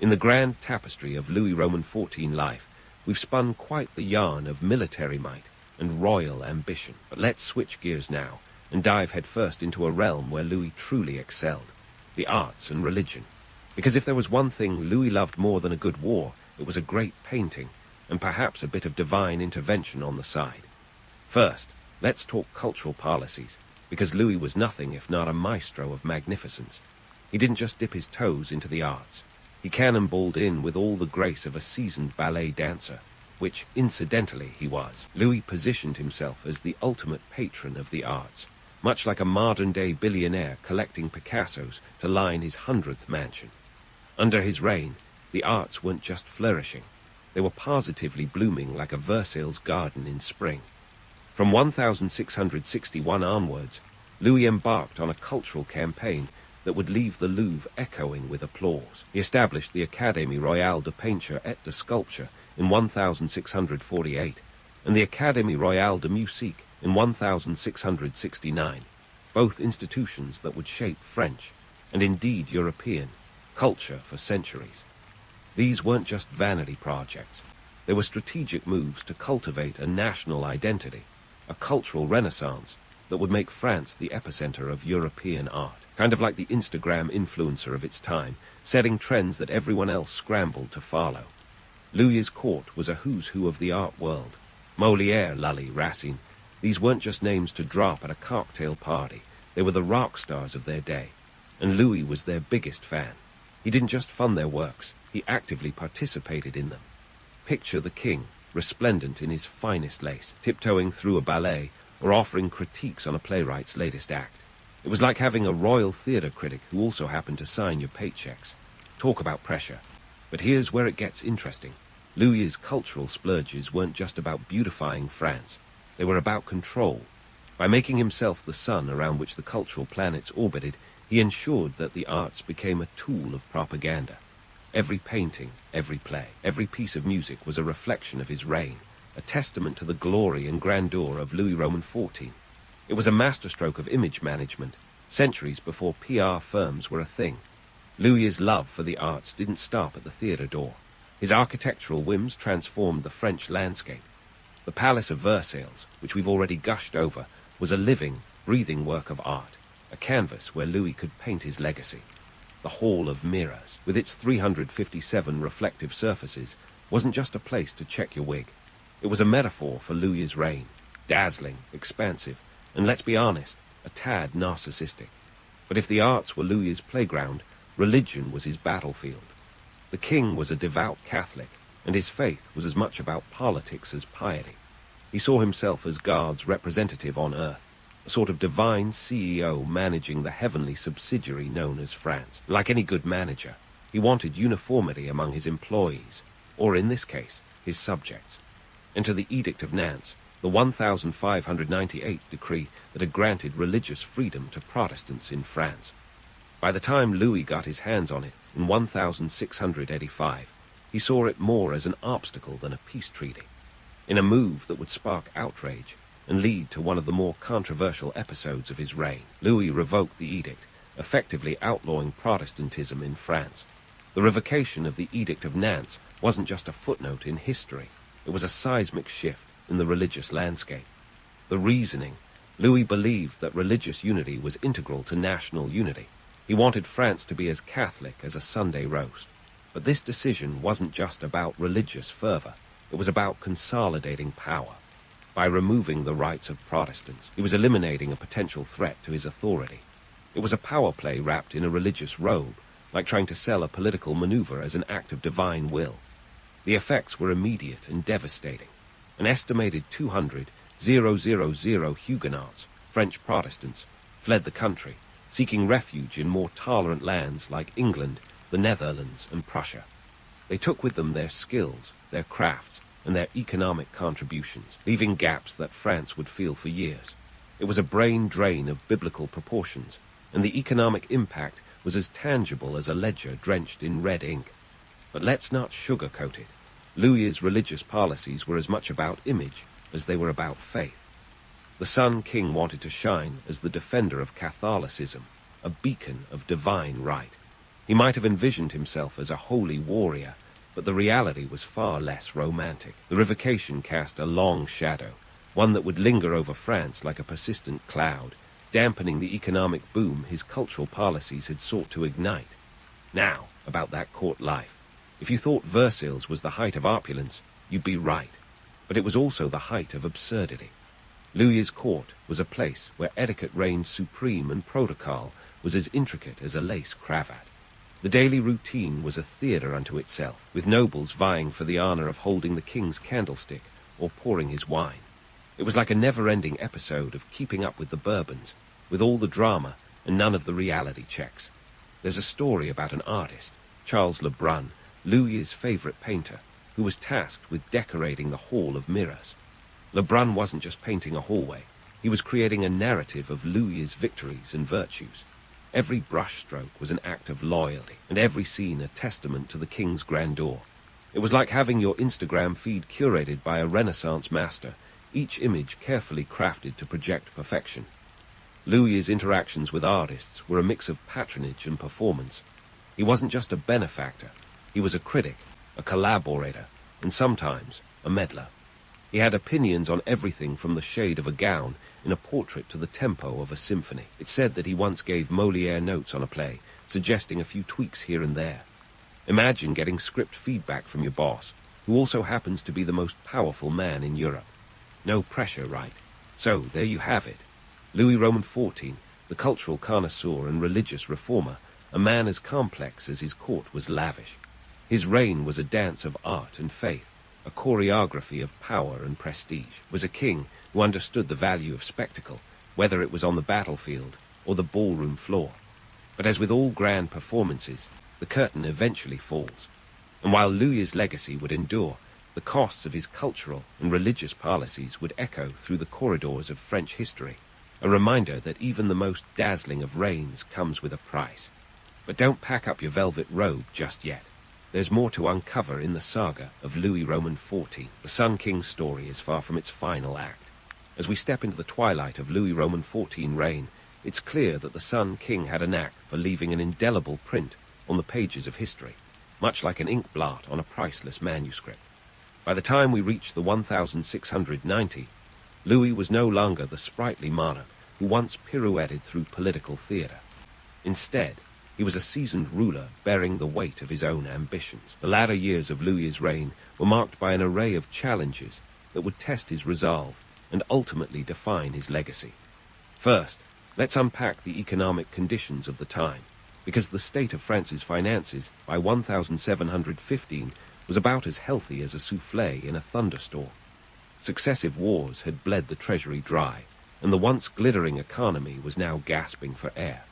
In the grand tapestry of Louis Roman XIV life, we've spun quite the yarn of military might and royal ambition. But let's switch gears now and dive headfirst into a realm where Louis truly excelled: the arts and religion. Because if there was one thing Louis loved more than a good war, it was a great painting, and perhaps a bit of divine intervention on the side. First, let's talk cultural policies, because Louis was nothing if not a maestro of magnificence. He didn't just dip his toes into the arts. He cannonballed in with all the grace of a seasoned ballet dancer. which incidentally he was. Louis positioned himself as the ultimate patron of the arts, much like a modern-day billionaire collecting Picassos to line his 100th mansion. Under his reign, the arts weren't just flourishing. They were positively blooming like a Versailles garden in spring. From 1661 onwards, Louis embarked on a cultural campaign that would leave the Louvre echoing with applause. He established the Académie Royale de Peinture et de Sculpture in 1648, and the Académie Royale de Musique in 1669, both institutions that would shape French, and indeed European, culture for centuries. These weren't just vanity projects. They were strategic moves to cultivate a national identity, a cultural renaissance that would make France the epicenter of European art, kind of like the Instagram influencer of its time, setting trends that everyone else scrambled to follow. Louis's court was a who's who of the art world. Molière, Lully, Racine, these weren't just names to drop at a cocktail party. They were the rock stars of their day, and Louis was their biggest fan. He didn't just fund their works, he actively participated in them. Picture the king, resplendent in his finest lace, tiptoeing through a ballet, or offering critiques on a playwright's latest act. It was like having a royal theatre critic who also happened to sign your paychecks. Talk about pressure. But here's where it gets interesting. Louis's cultural splurges weren't just about beautifying France. They were about control. By making himself the sun around which the cultural planets orbited, he ensured that the arts became a tool of propaganda. Every painting, every play, every piece of music was a reflection of his reign, a testament to the glory and grandeur of Louis Roman XIV. It was a masterstroke of image management, centuries before PR firms were a thing. Louis's love for the arts didn't stop at the theatre door. His architectural whims transformed the French landscape. The Palace of Versailles, which we've already gushed over, was a living, breathing work of art, a canvas where Louis could paint his legacy. The Hall of Mirrors, with its 357 reflective surfaces, wasn't just a place to check your wig. It was a metaphor for Louis's reign, dazzling, expansive, and let's be honest, a tad narcissistic. But if the arts were Louis's playground, religion was his battlefield. The king was a devout Catholic, and his faith was as much about politics as piety. He saw himself as God's representative on earth, a sort of divine CEO managing the heavenly subsidiary known as France. Like any good manager, he wanted uniformity among his employees, or in this case, his subjects. Enter the Edict of Nantes, the 1598 decree that had granted religious freedom to Protestants in France. By the time Louis got his hands on it in 1685, he saw it more as an obstacle than a peace treaty. In a move that would spark outrage and lead to one of the more controversial episodes of his reign, Louis revoked the edict, effectively outlawing Protestantism in France. The revocation of the Edict of Nantes wasn't just a footnote in history, it was a seismic shift in the religious landscape. The reasoning: Louis believed that religious unity was integral to national unity. He wanted France to be as Catholic as a Sunday roast. But this decision wasn't just about religious fervor, it was about consolidating power. By removing the rights of Protestants, he was eliminating a potential threat to his authority. It was a power play wrapped in a religious robe, like trying to sell a political maneuver as an act of divine will. The effects were immediate and devastating. An estimated 200,000 Huguenots, French Protestants, fled the country, seeking refuge in more tolerant lands like England, the Netherlands, and Prussia. They took with them their skills, their crafts, and their economic contributions, leaving gaps that France would feel for years. It was a brain drain of biblical proportions, and the economic impact was as tangible as a ledger drenched in red ink. But let's not sugarcoat it. Louis's religious policies were as much about image as they were about faith. The Sun King wanted to shine as the defender of Catholicism, a beacon of divine right. He might have envisioned himself as a holy warrior, but the reality was far less romantic. The revocation cast a long shadow, one that would linger over France like a persistent cloud, dampening the economic boom his cultural policies had sought to ignite. Now, about that court life. If you thought Versailles was the height of opulence, you'd be right. But it was also the height of absurdity. Louis's court was a place where etiquette reigned supreme and protocol was as intricate as a lace cravat. The daily routine was a theatre unto itself, with nobles vying for the honour of holding the king's candlestick or pouring his wine. It was like a never-ending episode of Keeping Up with the Bourbons, with all the drama and none of the reality checks. There's a story about an artist, Charles Le Brun, Louis's favourite painter, who was tasked with decorating the Hall of Mirrors. Le Brun wasn't just painting a hallway, he was creating a narrative of Louis's victories and virtues. Every brushstroke was an act of loyalty, and every scene a testament to the king's grandeur. It was like having your Instagram feed curated by a Renaissance master, each image carefully crafted to project perfection. Louis's interactions with artists were a mix of patronage and performance. He wasn't just a benefactor, he was a critic, a collaborator, and sometimes a meddler. He had opinions on everything from the shade of a gown in a portrait to the tempo of a symphony. It's said that he once gave Molière notes on a play, suggesting a few tweaks here and there. Imagine getting script feedback from your boss, who also happens to be the most powerful man in Europe. No pressure, right? So, there you have it. Louis Roman XIV, the cultural connoisseur and religious reformer, a man as complex as his court was lavish. His reign was a dance of art and faith, a choreography of power and prestige. Was a king who understood the value of spectacle, whether it was on the battlefield or the ballroom floor. But as with all grand performances, the curtain eventually falls. And while Louis's legacy would endure, the costs of his cultural and religious policies would echo through the corridors of French history, a reminder that even the most dazzling of reigns comes with a price. But don't pack up your velvet robe just yet. There's more to uncover in the saga of Louis Roman XIV. The Sun King's story is far from its final act. As we step into the twilight of Louis Roman XIV reign, it's clear that the Sun King had a knack for leaving an indelible print on the pages of history, much like an ink blot on a priceless manuscript. By the time we reach the 1690, Louis was no longer the sprightly monarch who once pirouetted through political theatre. Instead, he was a seasoned ruler bearing the weight of his own ambitions. The latter years of Louis's reign were marked by an array of challenges that would test his resolve and ultimately define his legacy. First, let's unpack the economic conditions of the time, because the state of France's finances by 1715 was about as healthy as a souffle in a thunderstorm. Successive wars had bled the treasury dry, and the once glittering economy was now gasping for air.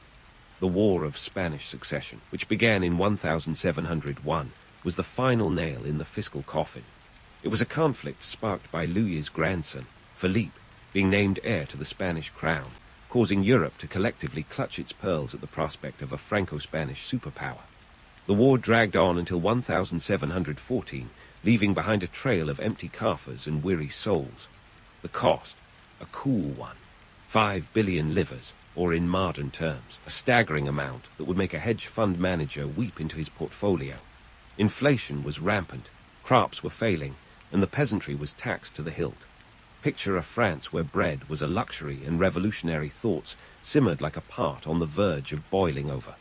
The War of Spanish Succession, which began in 1701, was the final nail in the fiscal coffin. It was a conflict sparked by Louis's grandson, Philippe, being named heir to the Spanish crown, causing Europe to collectively clutch its pearls at the prospect of a Franco-Spanish superpower. The war dragged on until 1714, leaving behind a trail of empty coffers and weary souls. The cost, a cool one, 5 billion livres, or in modern terms, a staggering amount that would make a hedge fund manager weep into his portfolio. Inflation was rampant, crops were failing, and the peasantry was taxed to the hilt. Picture a France where bread was a luxury and revolutionary thoughts simmered like a pot on the verge of boiling over.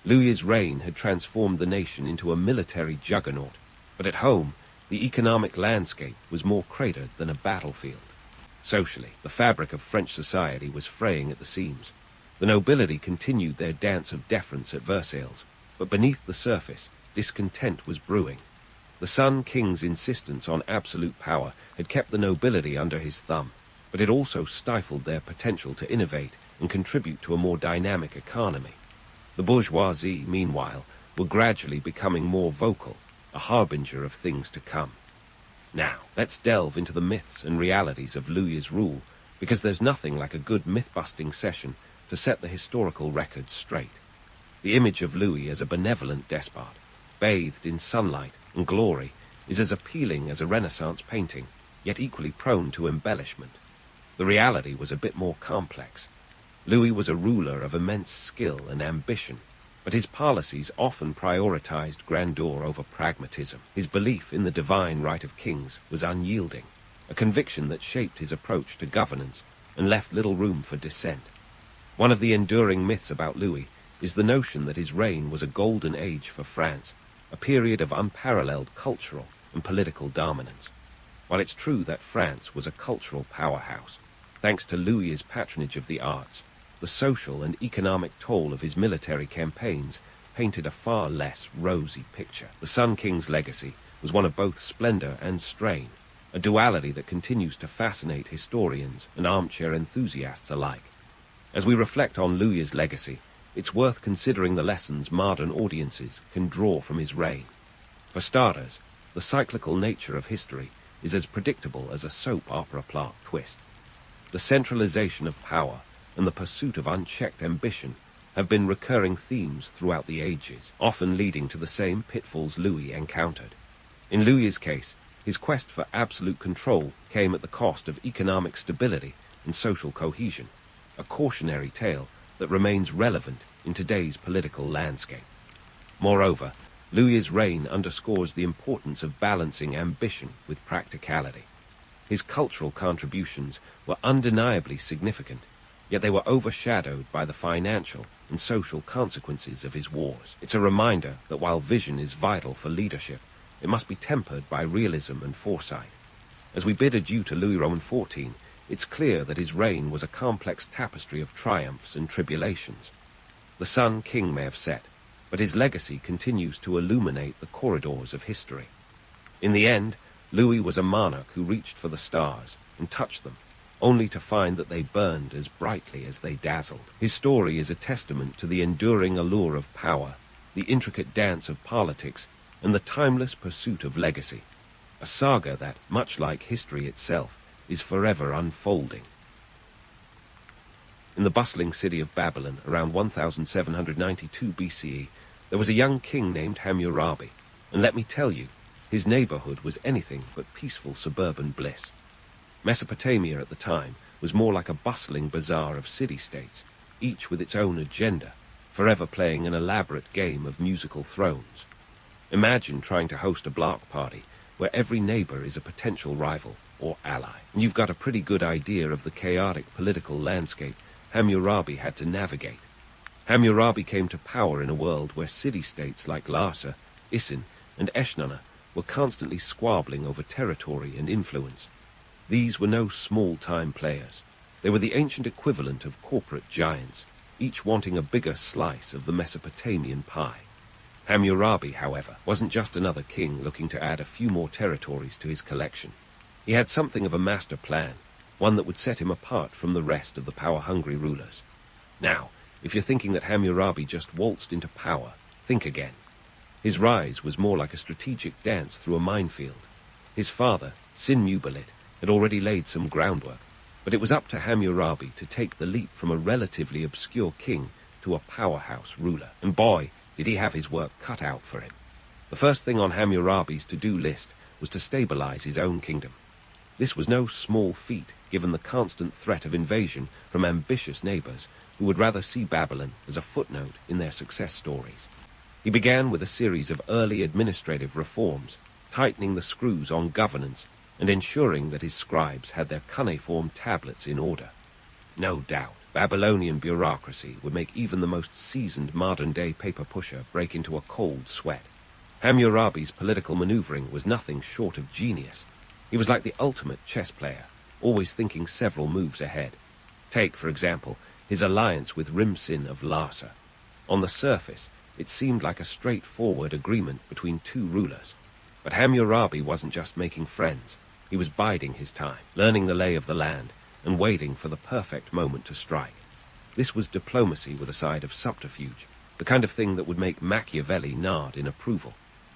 Louis's reign had transformed the nation into a military juggernaut, but at home, the economic landscape was more cratered than a battlefield. Socially, the fabric of French society was fraying at the seams. The nobility continued their dance of deference at Versailles, but beneath the surface, discontent was brewing. The Sun King's insistence on absolute power had kept the nobility under his thumb, but it also stifled their potential to innovate and contribute to a more dynamic economy. The bourgeoisie, meanwhile, were gradually becoming more vocal, a harbinger of things to come. Now, let's delve into the myths and realities of Louis's rule, because there's nothing like a good myth-busting session to set the historical record straight. The image of Louis as a benevolent despot, bathed in sunlight and glory, is as appealing as a Renaissance painting, yet equally prone to embellishment. The reality was a bit more complex. Louis was a ruler of immense skill and ambition, but his policies often prioritized grandeur over pragmatism. His belief in the divine right of kings was unyielding, a conviction that shaped his approach to governance and left little room for dissent. One of the enduring myths about Louis is the notion that his reign was a golden age for France, a period of unparalleled cultural and political dominance. While it's true that France was a cultural powerhouse, thanks to Louis's patronage of the arts, the social and economic toll of his military campaigns painted a far less rosy picture. The Sun King's legacy was one of both splendor and strain, a duality that continues to fascinate historians and armchair enthusiasts alike. As we reflect on Louis's legacy, it's worth considering the lessons modern audiences can draw from his reign. For starters, the cyclical nature of history is as predictable as a soap opera plot twist. The centralization of power and the pursuit of unchecked ambition have been recurring themes throughout the ages, often leading to the same pitfalls Louis encountered. In Louis's case, his quest for absolute control came at the cost of economic stability and social cohesion, a cautionary tale that remains relevant in today's political landscape. Moreover, Louis's reign underscores the importance of balancing ambition with practicality. His cultural contributions were undeniably significant, yet they were overshadowed by the financial and social consequences of his wars. It's a reminder that while vision is vital for leadership, it must be tempered by realism and foresight. As we bid adieu to Louis Roman XIV, it's clear that his reign was a complex tapestry of triumphs and tribulations. The Sun King may have set, but his legacy continues to illuminate the corridors of history. In the end, Louis was a monarch who reached for the stars and touched them, only to find that they burned as brightly as they dazzled. His story is a testament to the enduring allure of power, the intricate dance of politics, and the timeless pursuit of legacy, a saga that, much like history itself, is forever unfolding. In the bustling city of Babylon, around 1792 BCE, there was a young king named Hammurabi, and let me tell you, his neighborhood was anything but peaceful suburban bliss. Mesopotamia at the time was more like a bustling bazaar of city-states, each with its own agenda, forever playing an elaborate game of musical thrones. Imagine trying to host a block party where every neighbor is a potential rival or ally, and you've got a pretty good idea of the chaotic political landscape Hammurabi had to navigate. Hammurabi came to power in a world where city-states like Larsa, Isin, and Eshnunna were constantly squabbling over territory and influence. These were no small-time players. They were the ancient equivalent of corporate giants, each wanting a bigger slice of the Mesopotamian pie. Hammurabi, however, wasn't just another king looking to add a few more territories to his collection. He had something of a master plan, one that would set him apart from the rest of the power-hungry rulers. Now, if you're thinking that Hammurabi just waltzed into power, think again. His rise was more like a strategic dance through a minefield. His father, Sin-Muballit, had already laid some groundwork, but it was up to Hammurabi to take the leap from a relatively obscure king to a powerhouse ruler. And boy, did he have his work cut out for him. The first thing on Hammurabi's to-do list was to stabilize his own kingdom. This was no small feat, given the constant threat of invasion from ambitious neighbors who would rather see Babylon as a footnote in their success stories. He began with a series of early administrative reforms, tightening the screws on governance and ensuring that his scribes had their cuneiform tablets in order. No doubt, Babylonian bureaucracy would make even the most seasoned modern-day paper pusher break into a cold sweat. Hammurabi's political maneuvering was nothing short of genius. He was like the ultimate chess player, always thinking several moves ahead. Take, for example, his alliance with Rimsin of Larsa. On the surface, it seemed like a straightforward agreement between two rulers. But Hammurabi wasn't just making friends. He was biding his time, learning the lay of the land, and waiting for the perfect moment to strike. This was diplomacy with a side of subterfuge, the kind of thing that would make Machiavelli nod in approval.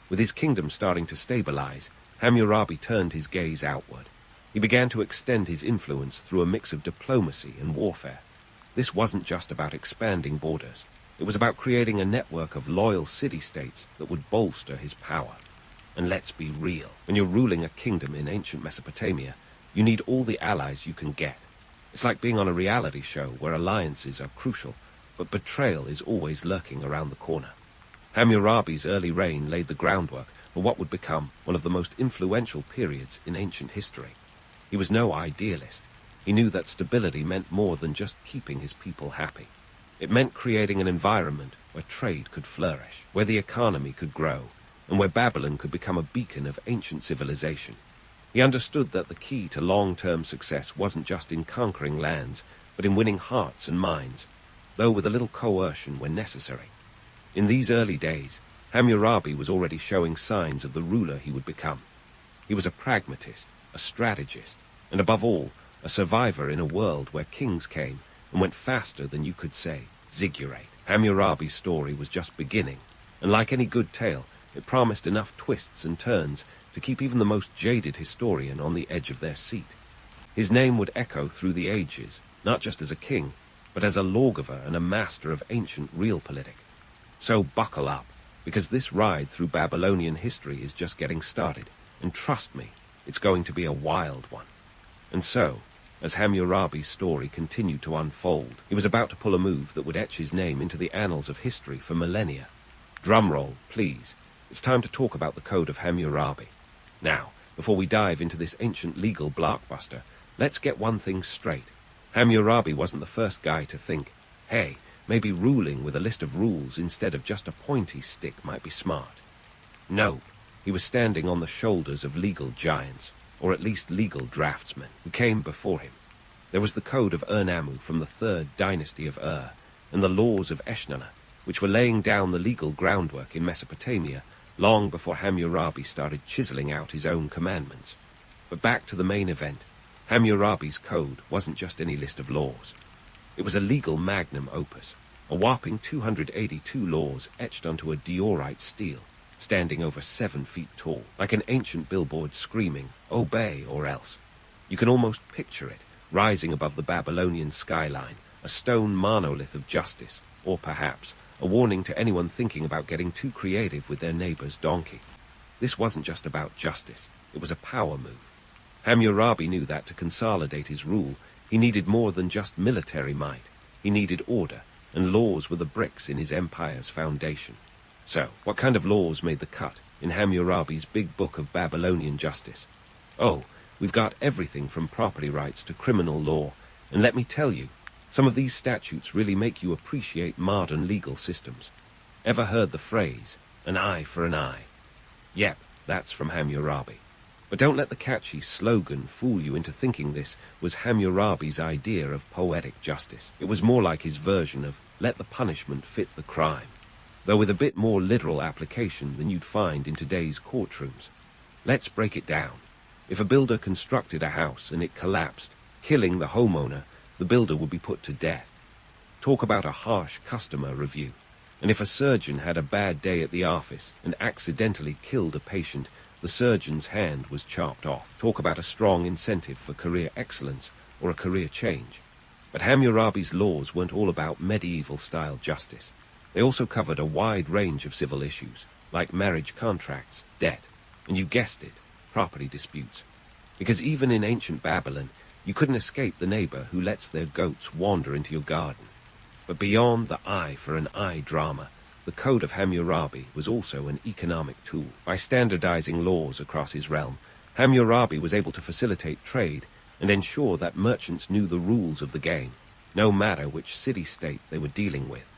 With his kingdom starting to stabilize, Hammurabi turned his gaze outward. He began to extend his influence through a mix of diplomacy and warfare. This wasn't just about expanding borders. It was about creating a network of loyal city-states that would bolster his power. And let's be real, when you're ruling a kingdom in ancient Mesopotamia, you need all the allies you can get. It's like being on a reality show where alliances are crucial, but betrayal is always lurking around the corner. Hammurabi's early reign laid the groundwork for what would become one of the most influential periods in ancient history. He was no idealist. He knew that stability meant more than just keeping his people happy. It meant creating an environment where trade could flourish, where the economy could grow, and where Babylon could become a beacon of ancient civilization. He understood that the key to long-term success wasn't just in conquering lands, but in winning hearts and minds, though with a little coercion when necessary. In these early days, Hammurabi was already showing signs of the ruler he would become. He was a pragmatist, a strategist, and above all, a survivor in a world where kings came and went faster than you could say, ziggurat. Hammurabi's story was just beginning, and like any good tale, it promised enough twists and turns to keep even the most jaded historian on the edge of their seat. His name would echo through the ages, not just as a king, but as a lawgiver and a master of ancient realpolitik. So buckle up, because this ride through Babylonian history is just getting started, and trust me, it's going to be a wild one. And so, as Hammurabi's story continued to unfold, he was about to pull a move that would etch his name into the annals of history for millennia. Drumroll, please. It's time to talk about the Code of Hammurabi. Now, before we dive into this ancient legal blockbuster, let's get one thing straight. Hammurabi wasn't the first guy to think, hey, maybe ruling with a list of rules instead of just a pointy stick might be smart. No, he was standing on the shoulders of legal giants, or at least legal draftsmen, who came before him. There was the Code of Ur-Nammu from the 3rd dynasty of Ur, and the laws of Eshnunna, which were laying down the legal groundwork in Mesopotamia long before Hammurabi started chiseling out his own commandments. But back to the main event, Hammurabi's code wasn't just any list of laws. It was a legal magnum opus, a whopping 282 laws etched onto a diorite steel, standing over 7 feet tall, like an ancient billboard screaming, "Obey or else." You can almost picture it, rising above the Babylonian skyline, a stone monolith of justice, or perhaps a warning to anyone thinking about getting too creative with their neighbor's donkey. This wasn't just about justice, it was a power move. Hammurabi knew that to consolidate his rule, he needed more than just military might. He needed order, and laws were the bricks in his empire's foundation. So, what kind of laws made the cut in Hammurabi's big book of Babylonian justice? Oh, we've got everything from property rights to criminal law, and let me tell you, some of these statutes really make you appreciate modern legal systems. Ever heard the phrase, an eye for an eye? Yep, that's from Hammurabi. But don't let the catchy slogan fool you into thinking this was Hammurabi's idea of poetic justice. It was more like his version of let the punishment fit the crime, though with a bit more literal application than you'd find in today's courtrooms. Let's break it down. If a builder constructed a house and it collapsed, killing the homeowner, the builder would be put to death. Talk about a harsh customer review. And if a surgeon had a bad day at the office and accidentally killed a patient, the surgeon's hand was chopped off. Talk about a strong incentive for career excellence or a career change. But Hammurabi's laws weren't all about medieval-style justice. They also covered a wide range of civil issues, like marriage contracts, debt, and you guessed it, property disputes. Because even in ancient Babylon, you couldn't escape the neighbor who lets their goats wander into your garden. But beyond the eye for an eye drama, the Code of Hammurabi was also an economic tool. By standardizing laws across his realm, Hammurabi was able to facilitate trade and ensure that merchants knew the rules of the game, no matter which city-state they were dealing with.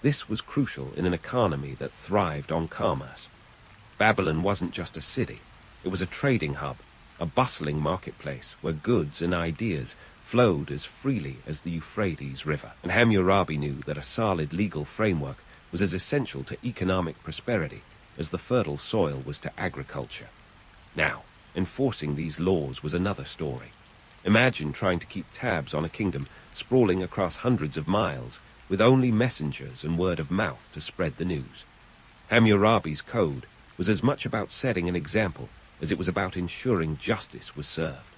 This was crucial in an economy that thrived on commerce. Babylon wasn't just a city, it was a trading hub, a bustling marketplace where goods and ideas flowed as freely as the Euphrates River. And Hammurabi knew that a solid legal framework was as essential to economic prosperity as the fertile soil was to agriculture. Now, enforcing these laws was another story. Imagine trying to keep tabs on a kingdom sprawling across hundreds of miles with only messengers and word of mouth to spread the news. Hammurabi's code was as much about setting an example as it was about ensuring justice was served.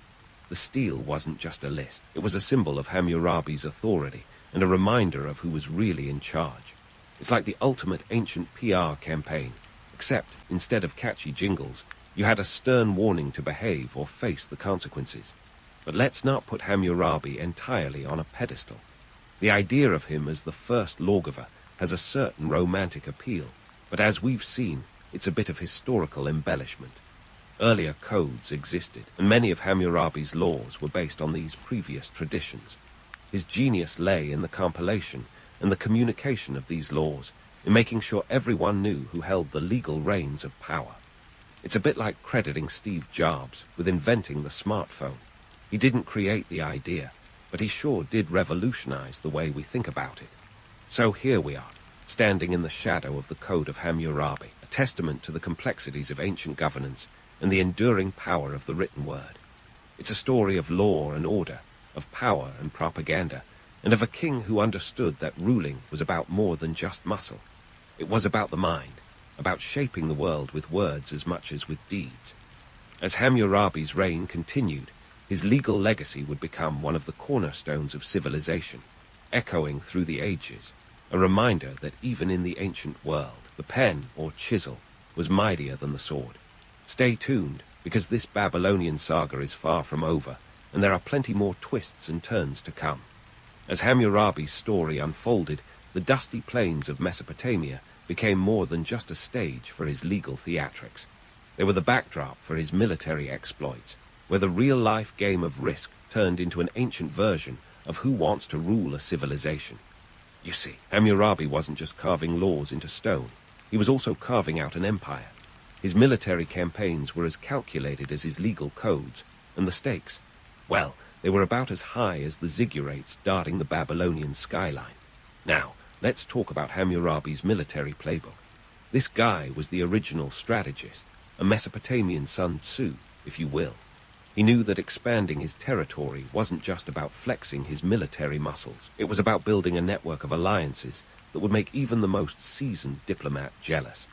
The steel wasn't just a list. It was a symbol of Hammurabi's authority and a reminder of who was really in charge. It's like the ultimate ancient PR campaign, except instead of catchy jingles, you had a stern warning to behave or face the consequences. But let's not put Hammurabi entirely on a pedestal. The idea of him as the first lawgiver has a certain romantic appeal, but as we've seen, it's a bit of historical embellishment. Earlier codes existed, and many of Hammurabi's laws were based on these previous traditions. His genius lay in the compilation and the communication of these laws, in making sure everyone knew who held the legal reins of power. It's a bit like crediting Steve Jobs with inventing the smartphone. He didn't create the idea, but he sure did revolutionize the way we think about it. So here we are, standing in the shadow of the Code of Hammurabi, a testament to the complexities of ancient governance and the enduring power of the written word. It's a story of law and order, of power and propaganda, and of a king who understood that ruling was about more than just muscle. It was about the mind, about shaping the world with words as much as with deeds. As Hammurabi's reign continued, his legal legacy would become one of the cornerstones of civilization, echoing through the ages, a reminder that even in the ancient world, the pen or chisel was mightier than the sword. Stay tuned, because this Babylonian saga is far from over, and there are plenty more twists and turns to come. As Hammurabi's story unfolded, the dusty plains of Mesopotamia became more than just a stage for his legal theatrics. They were the backdrop for his military exploits, where the real-life game of Risk turned into an ancient version of who wants to rule a civilization. You see, Hammurabi wasn't just carving laws into stone. He was also carving out an empire. His military campaigns were as calculated as his legal codes, and the stakes, well, they were about as high as the ziggurats darting the Babylonian skyline. Now, let's talk about Hammurabi's military playbook. This guy was the original strategist, a Mesopotamian Sun Tzu, if you will. He knew that expanding his territory wasn't just about flexing his military muscles. It was about building a network of alliances that would make even the most seasoned diplomat jealous.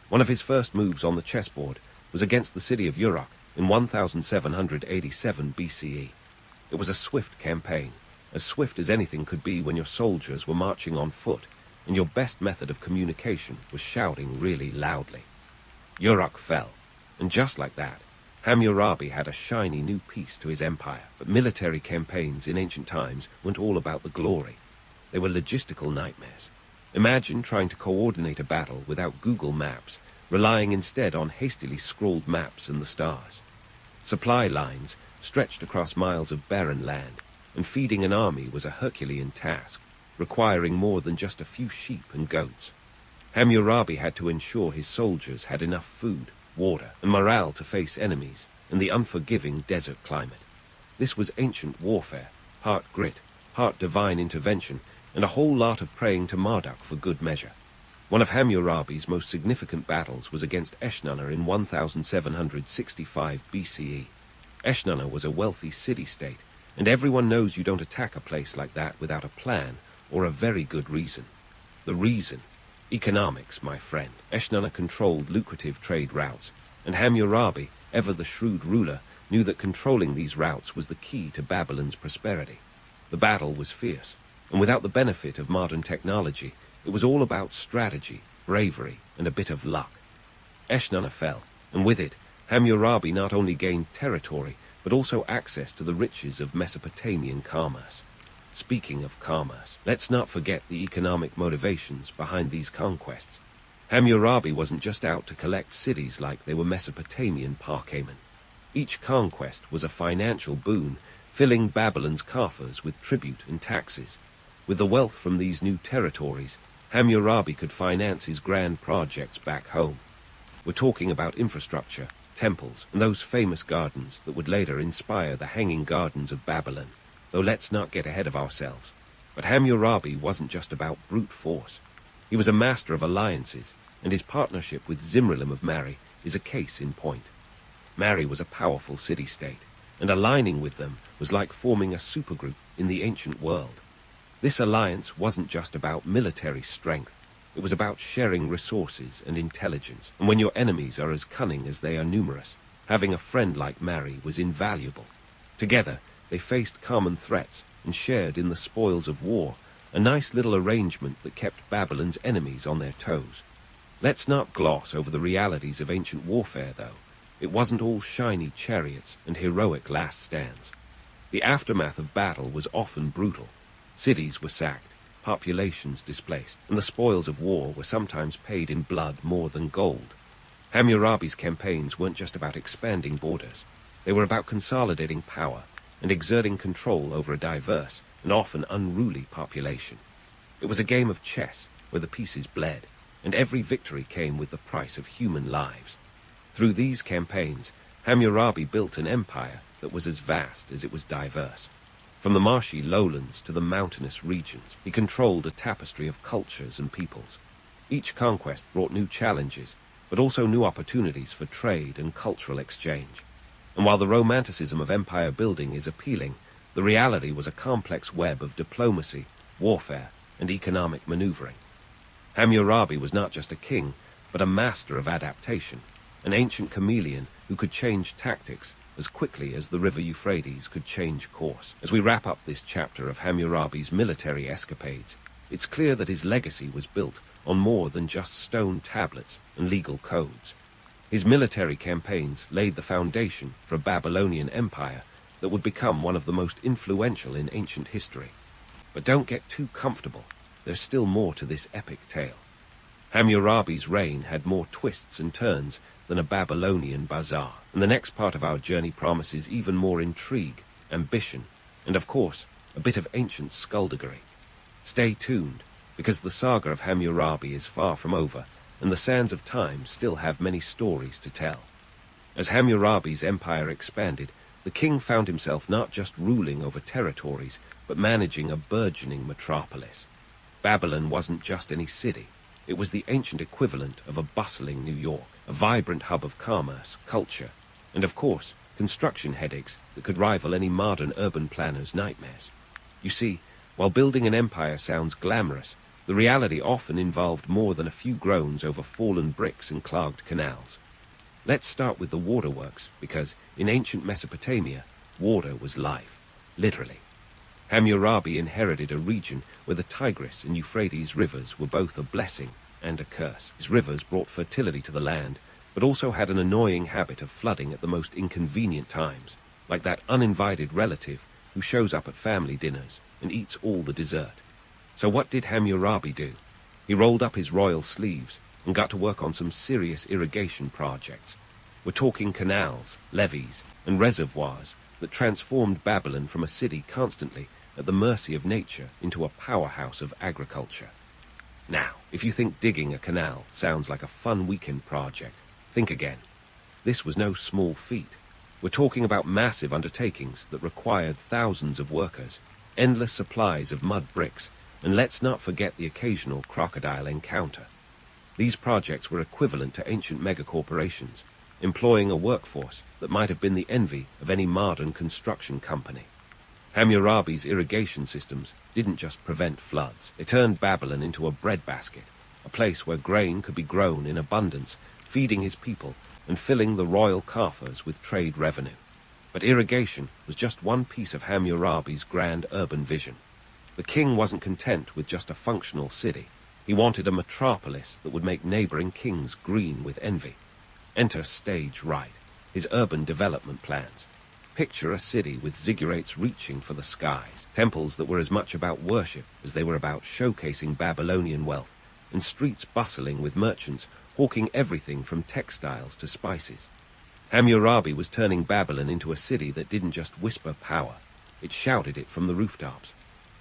One of his first moves on the chessboard was against the city of Uruk in 1787 BCE. It was a swift campaign, as swift as anything could be when your soldiers were marching on foot, and your best method of communication was shouting really loudly. Uruk fell, and just like that, Hammurabi had a shiny new piece to his empire. But military campaigns in ancient times weren't all about the glory. They were logistical nightmares. Imagine trying to coordinate a battle without Google Maps, relying instead on hastily scrawled maps and the stars. Supply lines stretched across miles of barren land, and feeding an army was a Herculean task, requiring more than just a few sheep and goats. Hammurabi had to ensure his soldiers had enough food, water, and morale to face enemies in the unforgiving desert climate. This was ancient warfare, part grit, part divine intervention, and a whole lot of praying to Marduk for good measure. One of Hammurabi's most significant battles was against Eshnunna in 1765 BCE. Eshnunna was a wealthy city-state, and everyone knows you don't attack a place like that without a plan or a very good reason. The reason? Economics, my friend. Eshnunna controlled lucrative trade routes, and Hammurabi, ever the shrewd ruler, knew that controlling these routes was the key to Babylon's prosperity. The battle was fierce, and without the benefit of modern technology, it was all about strategy, bravery, and a bit of luck. Eshnunna fell, and with it, Hammurabi not only gained territory, but also access to the riches of Mesopotamian commerce. Speaking of commerce, let's not forget the economic motivations behind these conquests. Hammurabi wasn't just out to collect cities like they were Mesopotamian parkaymen. Each conquest was a financial boon, filling Babylon's coffers with tribute and taxes. With the wealth from these new territories, Hammurabi could finance his grand projects back home. We're talking about infrastructure, temples, and those famous gardens that would later inspire the Hanging Gardens of Babylon. Though let's not get ahead of ourselves. But Hammurabi wasn't just about brute force. He was a master of alliances, and his partnership with Zimrilim of Mari is a case in point. Mari was a powerful city-state, and aligning with them was like forming a supergroup in the ancient world. This alliance wasn't just about military strength. It was about sharing resources and intelligence. And when your enemies are as cunning as they are numerous, having a friend like Mari was invaluable. Together, they faced common threats and shared in the spoils of war, a nice little arrangement that kept Babylon's enemies on their toes. Let's not gloss over the realities of ancient warfare, though. It wasn't all shiny chariots and heroic last stands. The aftermath of battle was often brutal. Cities were sacked, populations displaced, and the spoils of war were sometimes paid in blood more than gold. Hammurabi's campaigns weren't just about expanding borders. They were about consolidating power and exerting control over a diverse and often unruly population. It was a game of chess where the pieces bled, and every victory came with the price of human lives. Through these campaigns, Hammurabi built an empire that was as vast as it was diverse. From the marshy lowlands to the mountainous regions, he controlled a tapestry of cultures and peoples. Each conquest brought new challenges, but also new opportunities for trade and cultural exchange. And while the romanticism of empire building is appealing, the reality was a complex web of diplomacy, warfare, and economic maneuvering. Hammurabi was not just a king, but a master of adaptation, an ancient chameleon who could change tactics as quickly as the river Euphrates could change course. As we wrap up this chapter of Hammurabi's military escapades, it's clear that his legacy was built on more than just stone tablets and legal codes. His military campaigns laid the foundation for a Babylonian empire that would become one of the most influential in ancient history. But don't get too comfortable. There's still more to this epic tale. Hammurabi's reign had more twists and turns than a Babylonian bazaar, and the next part of our journey promises even more intrigue, ambition, and of course, a bit of ancient skullduggery. Stay tuned, because the saga of Hammurabi is far from over, and the sands of time still have many stories to tell. As Hammurabi's empire expanded, the king found himself not just ruling over territories, but managing a burgeoning metropolis. Babylon wasn't just any city. It was the ancient equivalent of a bustling New York, a vibrant hub of commerce, culture, and of course, construction headaches that could rival any modern urban planner's nightmares. You see, while building an empire sounds glamorous, the reality often involved more than a few groans over fallen bricks and clogged canals. Let's start with the waterworks, because in ancient Mesopotamia, water was life, literally. Hammurabi inherited a region where the Tigris and Euphrates rivers were both a blessing and a curse. His rivers brought fertility to the land, but also had an annoying habit of flooding at the most inconvenient times, like that uninvited relative who shows up at family dinners and eats all the dessert. So what did Hammurabi do? He rolled up his royal sleeves and got to work on some serious irrigation projects. We're talking canals, levees, and reservoirs that transformed Babylon from a city constantly at the mercy of nature into a powerhouse of agriculture. Now, if you think digging a canal sounds like a fun weekend project, think again. This was no small feat. We're talking about massive undertakings that required thousands of workers, endless supplies of mud bricks, and let's not forget the occasional crocodile encounter. These projects were equivalent to ancient megacorporations, employing a workforce that might have been the envy of any modern construction company. Hammurabi's irrigation systems didn't just prevent floods. They turned Babylon into a breadbasket, a place where grain could be grown in abundance, feeding his people and filling the royal coffers with trade revenue. But irrigation was just one piece of Hammurabi's grand urban vision. The king wasn't content with just a functional city. He wanted a metropolis that would make neighboring kings green with envy. Enter stage right, his urban development plans. Picture a city with ziggurats reaching for the skies, temples that were as much about worship as they were about showcasing Babylonian wealth, and streets bustling with merchants hawking everything from textiles to spices. Hammurabi was turning Babylon into a city that didn't just whisper power, it shouted it from the rooftops.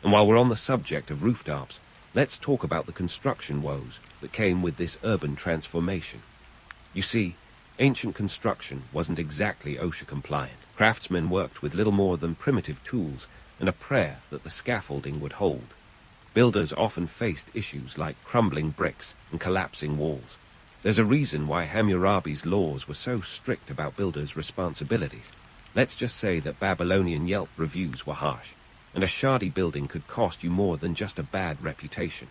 And while we're on the subject of rooftops, let's talk about the construction woes that came with this urban transformation. You see, ancient construction wasn't exactly OSHA compliant. Craftsmen worked with little more than primitive tools and a prayer that the scaffolding would hold. Builders often faced issues like crumbling bricks and collapsing walls. There's a reason why Hammurabi's laws were so strict about builders' responsibilities. Let's just say that Babylonian Yelp reviews were harsh, and a shoddy building could cost you more than just a bad reputation.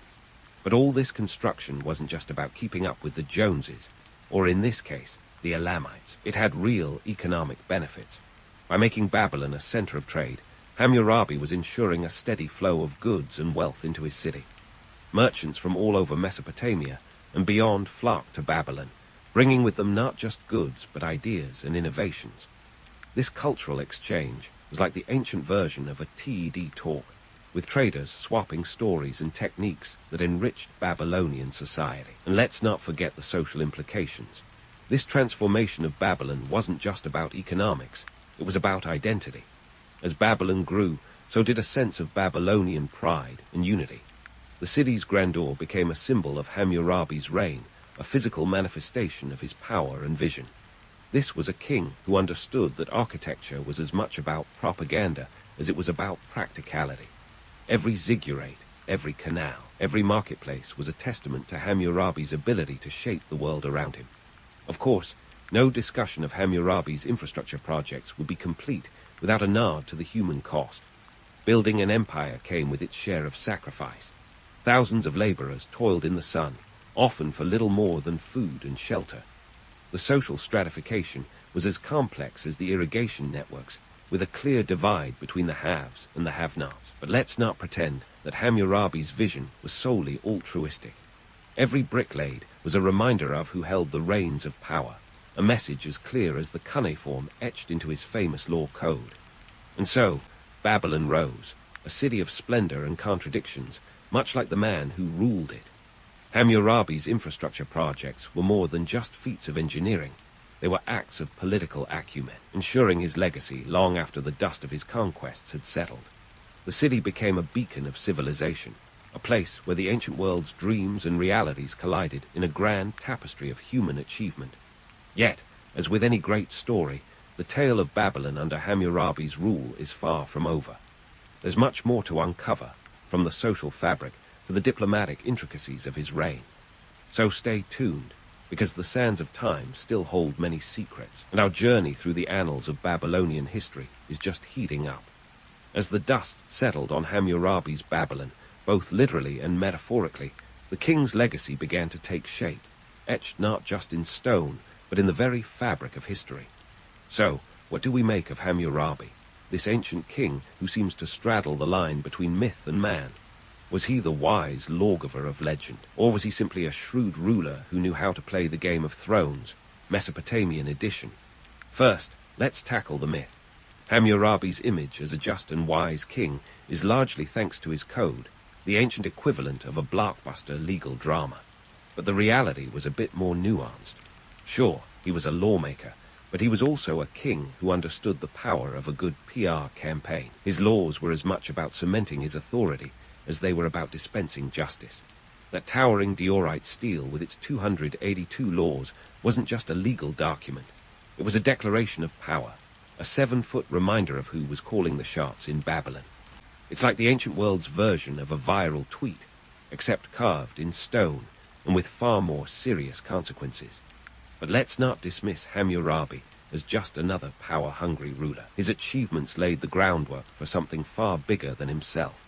But all this construction wasn't just about keeping up with the Joneses, or in this case, the Elamites. It had real economic benefits. By making Babylon a center of trade, Hammurabi was ensuring a steady flow of goods and wealth into his city. Merchants from all over Mesopotamia and beyond flocked to Babylon, bringing with them not just goods but ideas and innovations. This cultural exchange was like the ancient version of a TED talk, with traders swapping stories and techniques that enriched Babylonian society. And let's not forget the social implications. This transformation of Babylon wasn't just about economics, it was about identity. As Babylon grew, so did a sense of Babylonian pride and unity. The city's grandeur became a symbol of Hammurabi's reign, a physical manifestation of his power and vision. This was a king who understood that architecture was as much about propaganda as it was about practicality. Every ziggurat, Every canal, every marketplace was a testament to Hammurabi's ability to shape the world around him. Of course, no discussion of Hammurabi's infrastructure projects would be complete without a nod to the human cost. Building an empire came with its share of sacrifice. Thousands of laborers toiled in the sun, often for little more than food and shelter. The social stratification was as complex as the irrigation networks, with a clear divide between the haves and the have-nots. But let's not pretend that Hammurabi's vision was solely altruistic. Every brick laid was a reminder of who held the reins of power, a message as clear as the cuneiform etched into his famous law code. And so, Babylon rose, a city of splendor and contradictions, much like the man who ruled it. Hammurabi's infrastructure projects were more than just feats of engineering. They were acts of political acumen, ensuring his legacy long after the dust of his conquests had settled. The city became a beacon of civilization, a place where the ancient world's dreams and realities collided in a grand tapestry of human achievement. Yet, as with any great story, the tale of Babylon under Hammurabi's rule is far from over. There's much more to uncover, from the social fabric to the diplomatic intricacies of his reign. So stay tuned, because the sands of time still hold many secrets, and our journey through the annals of Babylonian history is just heating up. As the dust settled on Hammurabi's Babylon, both literally and metaphorically, the king's legacy began to take shape, etched not just in stone, but in the very fabric of history. So, what do we make of Hammurabi, this ancient king who seems to straddle the line between myth and man? Was he the wise lawgiver of legend, or was he simply a shrewd ruler who knew how to play the Game of Thrones, Mesopotamian edition? First, let's tackle the myth. Hammurabi's image as a just and wise king is largely thanks to his code, the ancient equivalent of a blockbuster legal drama. But the reality was a bit more nuanced. Sure, he was a lawmaker, but he was also a king who understood the power of a good PR campaign. His laws were as much about cementing his authority as they were about dispensing justice. That towering diorite stele with its 282 laws wasn't just a legal document. It was a declaration of power, a 7-foot reminder of who was calling the shots in Babylon. It's like the ancient world's version of a viral tweet, except carved in stone and with far more serious consequences. But let's not dismiss Hammurabi as just another power-hungry ruler. His achievements laid the groundwork for something far bigger than himself.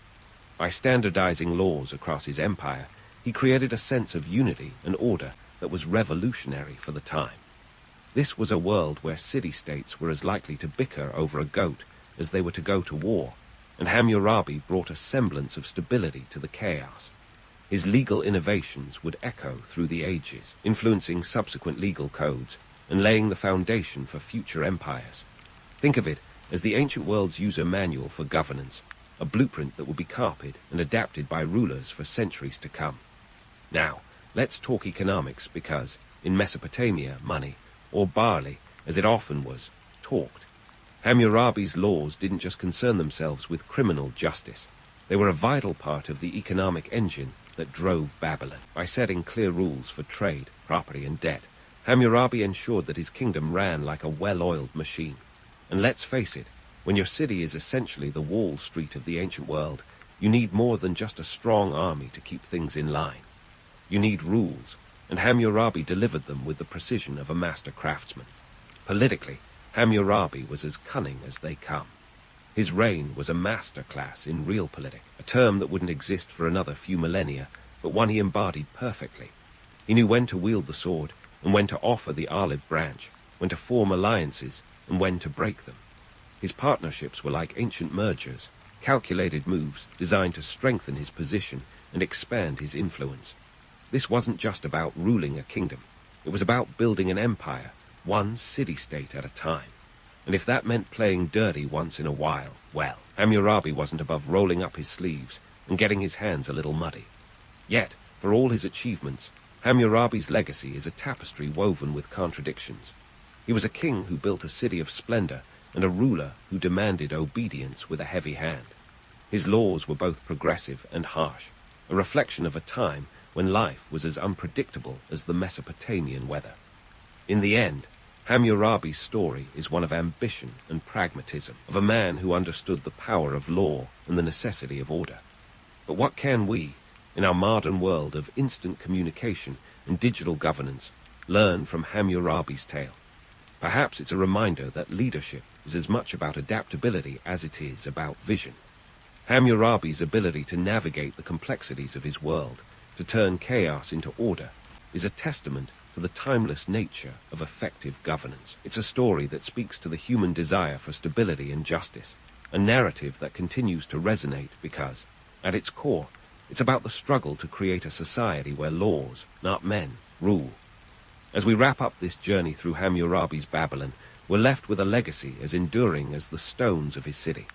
By standardizing laws across his empire, he created a sense of unity and order that was revolutionary for the time. This was a world where city-states were as likely to bicker over a goat as they were to go to war, and Hammurabi brought a semblance of stability to the chaos. His legal innovations would echo through the ages, influencing subsequent legal codes and laying the foundation for future empires. Think of it as the ancient world's user manual for governance, a blueprint that would be copied and adapted by rulers for centuries to come. Now, let's talk economics because, in Mesopotamia, money, or barley, as it often was, talked. Hammurabi's laws didn't just concern themselves with criminal justice. They were a vital part of the economic engine that drove Babylon. By setting clear rules for trade, property, and debt, Hammurabi ensured that his kingdom ran like a well-oiled machine. And let's face it, when your city is essentially the Wall Street of the ancient world, you need more than just a strong army to keep things in line. You need rules, and Hammurabi delivered them with the precision of a master craftsman. Politically, Hammurabi was as cunning as they come. His reign was a masterclass in realpolitik, a term that wouldn't exist for another few millennia, but one he embodied perfectly. He knew when to wield the sword, and when to offer the olive branch, when to form alliances, and when to break them. His partnerships were like ancient mergers, calculated moves designed to strengthen his position and expand his influence. This wasn't just about ruling a kingdom. It was about building an empire, one city-state at a time. And if that meant playing dirty once in a while, well, Hammurabi wasn't above rolling up his sleeves and getting his hands a little muddy. Yet, for all his achievements, Hammurabi's legacy is a tapestry woven with contradictions. He was a king who built a city of splendor and a ruler who demanded obedience with a heavy hand. His laws were both progressive and harsh, a reflection of a time when life was as unpredictable as the Mesopotamian weather. In the end, Hammurabi's story is one of ambition and pragmatism, of a man who understood the power of law and the necessity of order. But what can we, in our modern world of instant communication and digital governance, learn from Hammurabi's tale? Perhaps it's a reminder that leadership is as much about adaptability as it is about vision. Hammurabi's ability to navigate the complexities of his world, to turn chaos into order, is a testament to the timeless nature of effective governance. It's a story that speaks to the human desire for stability and justice, a narrative that continues to resonate because, at its core, it's about the struggle to create a society where laws, not men, rule. As we wrap up this journey through Hammurabi's Babylon, we're left with a legacy as enduring as the stones of his city,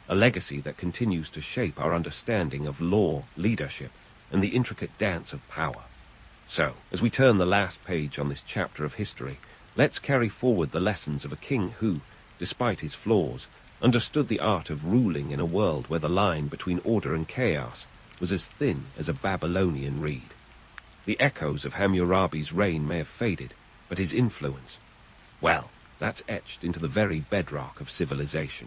a legacy that continues to shape our understanding of law, leadership, and the intricate dance of power. So, as we turn the last page on this chapter of history, let's carry forward the lessons of a king who, despite his flaws, understood the art of ruling in a world where the line between order and chaos was as thin as a Babylonian reed. The echoes of Hammurabi's reign may have faded, but his influence, well, that's etched into the very bedrock of civilization.